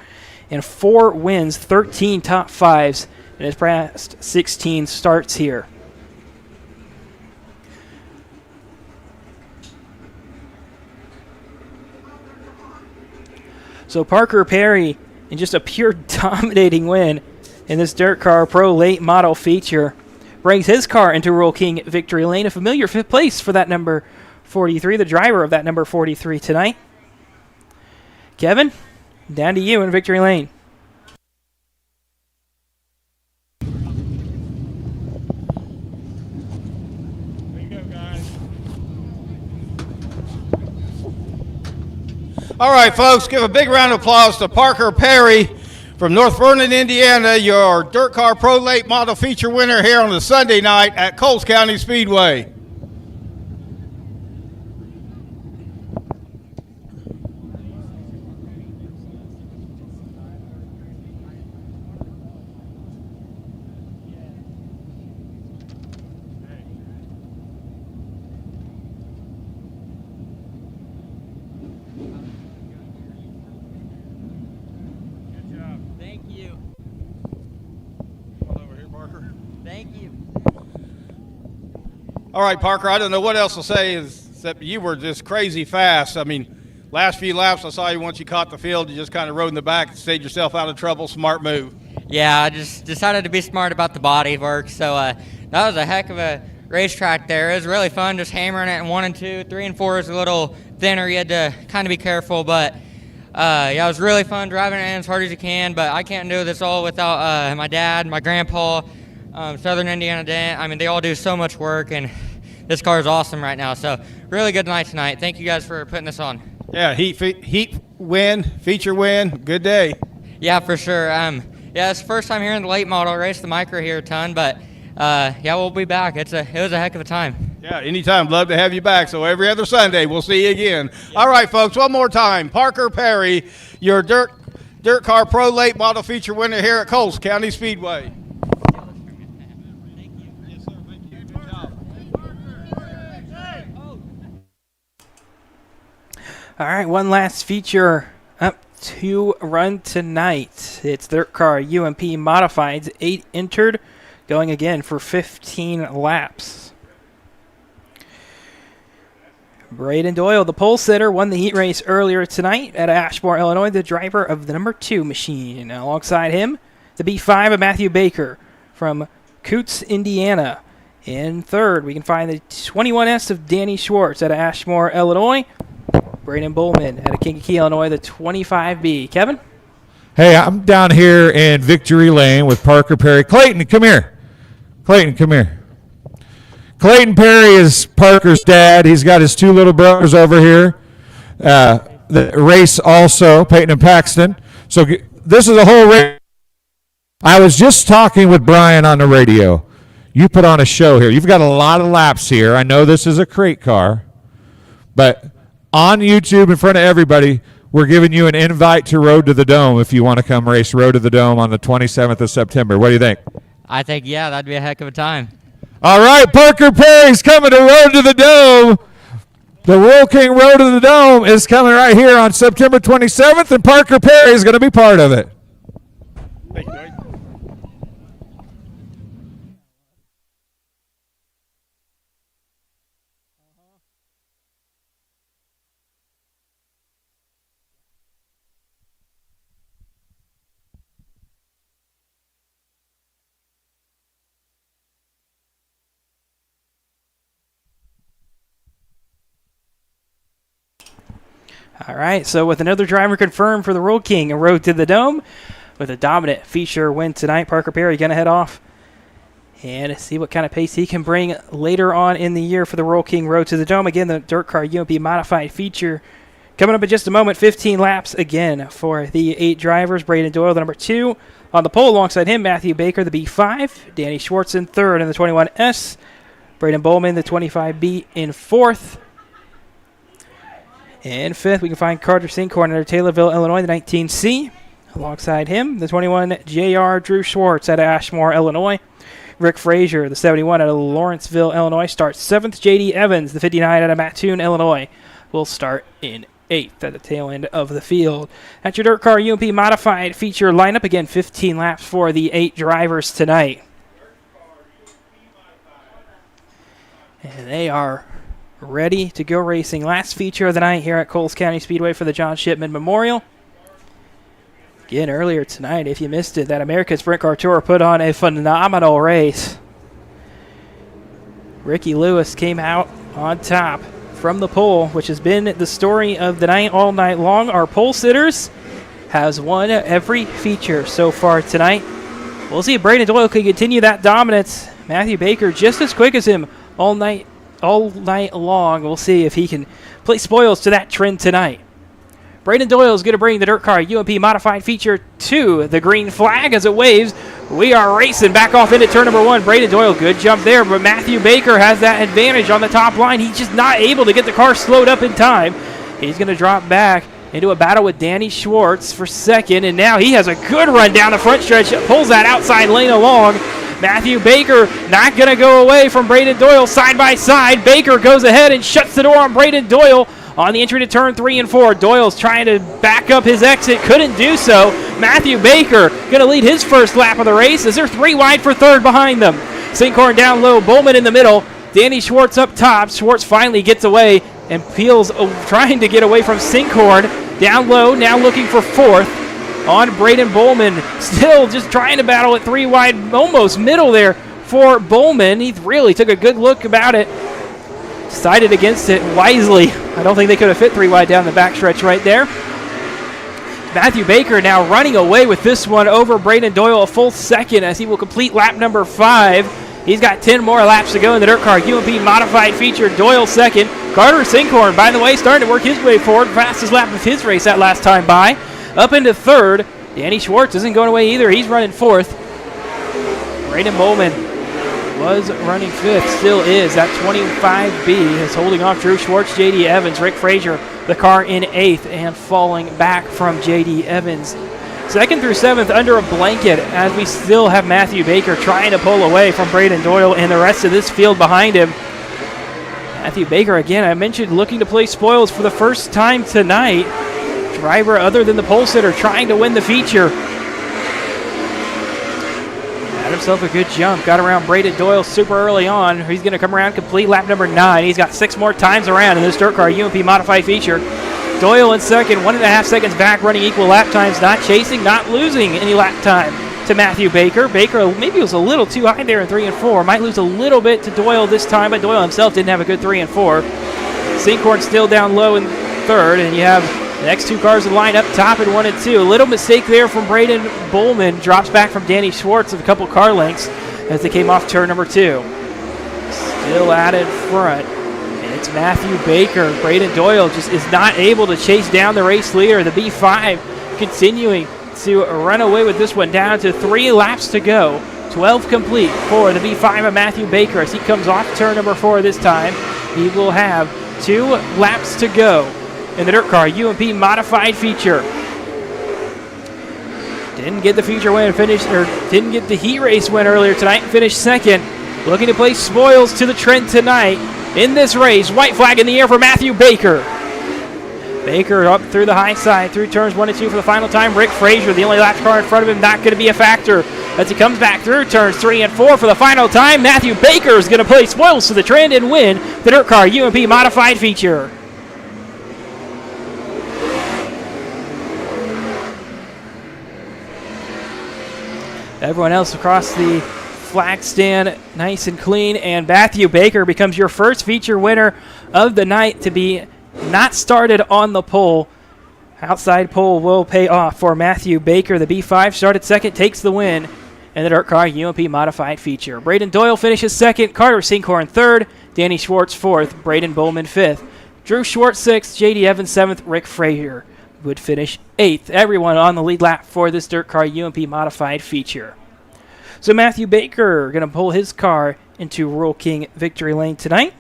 and 4 wins, 13 top 5s in his past 16 starts here. So Parker Perry, in just a pure dominating win in this Dirt Car Pro late model feature, brings his car into Rural King victory lane, a familiar 5th place for that number 43, the driver of that number 43 tonight. Kevin, down to you in victory lane. All right, folks, give a big round of applause to Parker Perry from North Vernon, Indiana, your Dirt Car Pro Late Model Feature winner here on the Sunday night at Coles County Speedway. All right, Parker, I don't know what else to say except you were just crazy fast. I mean, last few laps I saw you once you caught the field, you just kind of rode in the back and stayed yourself out of trouble. Smart move. Yeah, I just decided to be smart about the body work. So that was a heck of a racetrack there. It was really fun just hammering it in 1 and 2. 3 and 4 is a little thinner. You had to kind of be careful. But, yeah, it was really fun driving it in as hard as you can. But I can't do this all without my dad, my grandpa, Southern Indiana Dan. I mean, they all do so much work, and this car is awesome right now. So really good night tonight. Thank you guys for putting this on. Yeah, heat win, feature win, good day. Yeah, for sure. Yeah, it's the first time here in the late model. Raced the micro here a ton, but yeah, we'll be back. It was a heck of a time. Yeah, anytime. Love to have you back. So every other Sunday, we'll see you again. Yeah. All right, folks, one more time. Parker Perry, your Dirt Dirt Car Pro Late Model Feature winner here at Coles County Speedway. All right, one last feature up to run tonight. It's Dirt Car UMP Modifieds, 8 entered, going again for 15 laps. Braden Doyle, the pole sitter, won the heat race earlier tonight at Ashmore, Illinois, the driver of the number 2 machine. Alongside him, the B5 of Matthew Baker from Coots, Indiana. In third, we can find the 21S of Danny Schwartz at Ashmore, Illinois. Braden Bowman at Kankakee, Illinois, the 25B. Kevin? Hey, I'm down here in Victory Lane with Parker Perry. Clayton, come here. Clayton, come here. Clayton Perry is Parker's dad. He's got his 2 little brothers over here. The race also, Peyton and Paxton. So this is a whole race. I was just talking with Brian on the radio. You put on a show here. You've got a lot of laps here. I know this is a crate car, but on YouTube in front of everybody, we're giving you an invite to Road to the Dome if you want to come race Road to the Dome on the 27th of September. What do you think? I think, yeah, that'd be a heck of a time. All right, Parker Perry's coming to Road to the Dome. The Roll King Road to the Dome is coming right here on September 27th, and Parker Perry is going to be part of it. Thank you, All right, so with another driver confirmed for the Roll King and Road to the Dome, with a dominant feature win tonight, Parker Perry going to head off and see what kind of pace he can bring later on in the year for the Roll King Road to the Dome. Again, the Dirt Car UMP Modified feature coming up in just a moment. 15 laps again for the 8 drivers. Braden Doyle, the number 2. On the pole alongside him, Matthew Baker, the B5. Danny Schwartz in third in the 21S. Braden Bowman, the 25B, in fourth. And fifth, we can find Carter Sinkhorn out of Taylorville, Illinois, the 19C. Alongside him, the 21 JR Drew Schwartz out of Ashmore, Illinois. Rick Frazier, the 71 out of Lawrenceville, Illinois, starts 7th. J.D. Evans, the 59 out of Mattoon, Illinois, will start in 8th at the tail end of the field. That's your Dirt Car UMP Modified feature lineup. Again, 15 laps for the 8 drivers tonight. And they are ready to go racing. Last feature of the night here at Coles County Speedway for the John Shipman Memorial. Again, earlier tonight, if you missed it, that American Sprint Car Tour put on a phenomenal race. Ricky Lewis came out on top from the pole, which has been the story of the night all night long. Our pole sitters has won every feature so far tonight. We'll see if Braden Doyle can continue that dominance. Matthew Baker just as quick as him all night long. We'll see if he can play spoils to that trend tonight. Braden Doyle is going to bring the Dirt Car UMP Modified feature to the green flag as it waves. We are racing back off into turn number 1. Braden Doyle, good jump there, but Matthew Baker has that advantage on the top line. He's just not able to get the car slowed up in time. He's going to drop back into a battle with Danny Schwartz for second, and now he has a good run down the front stretch, pulls that outside lane along. Matthew Baker not going to go away from Braden Doyle side by side. Baker goes ahead and shuts the door on Braden Doyle on the entry to turn 3 and 4. Doyle's trying to back up his exit, couldn't do so. Matthew Baker going to lead his first lap of the race as they're 3 wide for third behind them. Sinkhorn down low, Bowman in the middle, Danny Schwartz up top. Schwartz finally gets away and peels, trying to get away from Sinkhorn. Down low, now looking for fourth on Braden Bowman. Still just trying to battle at 3 wide, almost middle there for Bowman. He really took a good look about it. Decided against it wisely. I don't think they could have fit 3 wide down the backstretch right there. Matthew Baker now running away with this one over Braden Doyle a full second as he will complete lap number 5. He's got 10 more laps to go in the Dirt Car UMP Modified feature. Doyle second. Carter Sinkhorn, by the way, starting to work his way forward. Fastest lap of his race that last time by. Up into third. Danny Schwartz isn't going away either. He's running fourth. Braden Bowman was running fifth, still is. That 25B is holding off Drew Schwartz, J.D. Evans, Rick Frazier, the car in 8th, and falling back from J.D. Evans Second through seventh under a blanket as we still have Matthew Baker trying to pull away from Braden Doyle and the rest of this field behind him. Matthew Baker, again, I mentioned looking to play spoils for the first time tonight. Driver other than the pole sitter trying to win the feature. Had himself a good jump. Got around Braden Doyle super early on. He's going to come around complete lap number 9. He's got 6 more times around in this dirt car UMP modified feature. Doyle in second, 1.5 seconds back, running equal lap times, not chasing, not losing any lap time to Matthew Baker. Baker maybe was a little too high there in 3 and 4. Might lose a little bit to Doyle this time, but Doyle himself didn't have a good 3 and 4. Sinkhorn still down low in third, and you have the next 2 cars in line up top at 1 and 2. A little mistake there from Braden Bowman. Drops back from Danny Schwartz of a couple car lengths as they came off turn number 2. Still out in front. It's Matthew Baker. Braden Doyle just is not able to chase down the race leader. The B5 continuing to run away with this one down to 3 laps to go. 12 complete for the B5 of Matthew Baker as he comes off turn number 4 this time. He will have 2 laps to go in the dirt car UMP modified feature. Didn't get the feature win finish, or didn't get the heat race win earlier tonight and finished second. Looking to play spoils to the trend tonight. In this race, white flag in the air for Matthew Baker. Baker up through the high side, through turns 1 and 2 for the final time. Rick Frazier, the only lap car in front of him, not going to be a factor as he comes back through turns 3 and 4 for the final time. Matthew Baker is going to play spoils to the trend and win the dirt car UMP modified feature. Everyone else across the flag stand nice and clean, and Matthew Baker becomes your first feature winner of the night to be not started on the pole. Outside pole will pay off for Matthew Baker. The B5 started second, takes the win in the dirt car UMP modified feature. Braden Doyle finishes second, Carter Sinkhorn third, Danny Schwartz fourth, Braden Bowman fifth, Drew Schwartz sixth, JD Evans seventh, Rick Frazier would finish eighth. Everyone on the lead lap for this dirt car UMP modified feature. So Matthew Baker going to pull his car into Rural King victory lane tonight.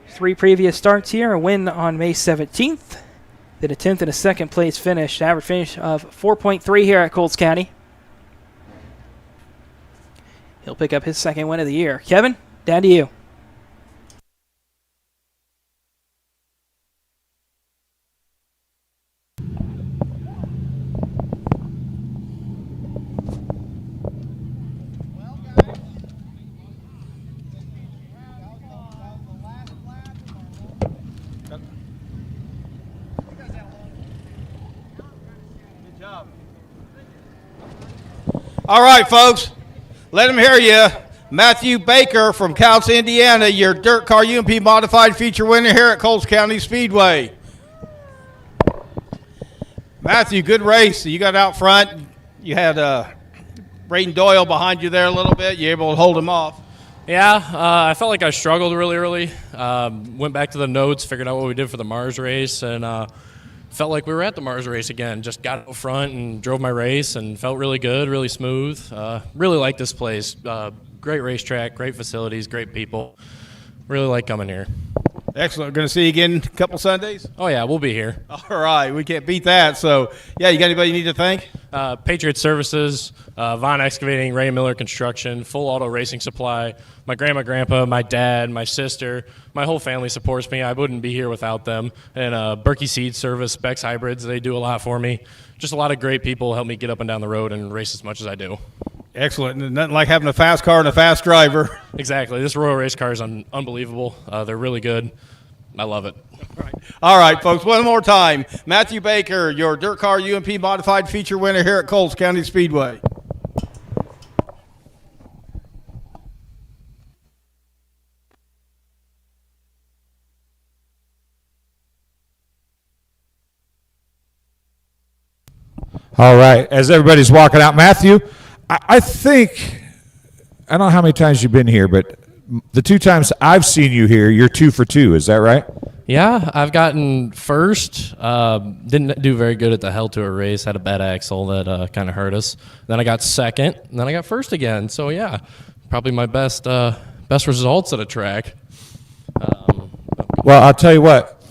3 previous starts here, a win on May 17th, then a 10th and a second place finish, average finish of 4.3 here at Coles County. He'll pick up his second win of the year. Kevin, down to you. All right, folks, let them hear you. Matthew Baker from Counce, Indiana, your dirt car UMP modified feature winner here at Coles County Speedway. Matthew, good race. You got out front. You had Braden Doyle behind you there a little bit. You able to hold him off? Yeah, I felt like I struggled really early. Went back to the notes, figured out what we did for the Mars race, and felt like we were at the Mars race again. Just got out front and drove my race and felt really good, really smooth. Really like this place. Great racetrack, great facilities, great people. Really like coming here. Excellent. Going to see you again a couple Sundays? Oh, yeah, we'll be here. All right. We can't beat that. So, yeah, you got anybody you need to thank? Patriot Services, Vaughn Excavating, Ray Miller Construction, Full Auto Racing Supply, my grandma, grandpa, my dad, my sister, my whole family supports me. I wouldn't be here without them. And Berkey Seed Service, Specs Hybrids, they do a lot for me. Just a lot of great people help me get up and down the road and race as much as I do. Excellent. And nothing like having a fast car and a fast driver. Exactly. This Royal Race car is unbelievable. They're really good. I love it. All right, folks, one more time. Matthew Baker, your dirt car UMP modified feature winner here at Coles County Speedway. All right, as everybody's walking out, Matthew, I think, I don't know how many times you've been here, but the 2 times I've seen you here, you're 2 for 2. Is that right? Yeah, I've gotten first. Didn't do very good at the Hell Tour race. Had a bad axle that kind of hurt us. Then I got second, and then I got first again. So, yeah, probably my best results at a track. Well, I'll tell you what.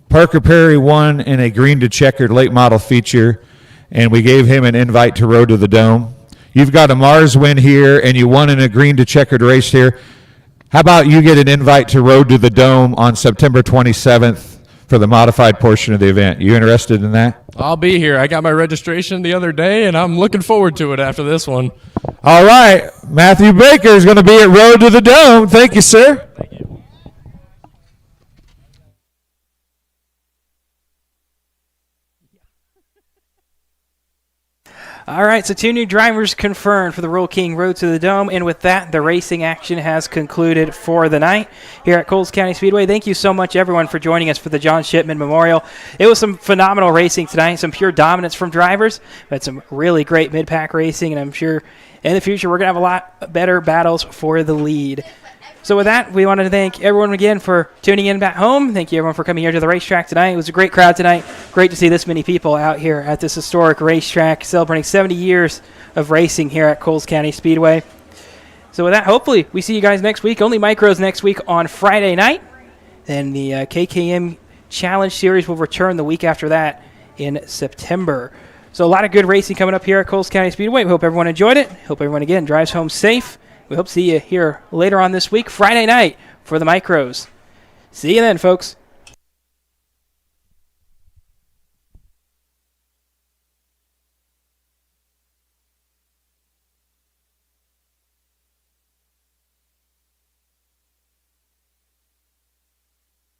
Parker Perry won in a green to checkered late model feature. and we gave him an invite to Road to the Dome. You've got a Mars win here, and you won in a green to checkered race here. How about you get an invite to Road to the Dome on September 27th for the modified portion of the event? You interested in that? I'll be here. I got my registration the other day, and I'm looking forward to it after this one. All right. Matthew Baker is going to be at Road to the Dome. Thank you, sir. Thank you. All right, so 2 new drivers confirmed for the Roll King Road to the Dome, and with that, the racing action has concluded for the night here at Coles County Speedway. Thank you so much, everyone, for joining us for the John Shipman Memorial. It was some phenomenal racing tonight, some pure dominance from drivers. We had some really great mid-pack racing, and I'm sure in the future we're going to have a lot better battles for the lead. So with that, we wanted to thank everyone again for tuning in back home. Thank you, everyone, for coming here to the racetrack tonight. It was a great crowd tonight. Great to see this many people out here at this historic racetrack celebrating 70 years of racing here at Coles County Speedway. So with that, hopefully we see you guys next week. Only micros next week on Friday night. Then the KKM Challenge Series will return the week after that in September. So a lot of good racing coming up here at Coles County Speedway. We hope everyone enjoyed it. Hope everyone, again, drives home safe. We hope to see you here later on this week, Friday night, for the micros. See you then, folks.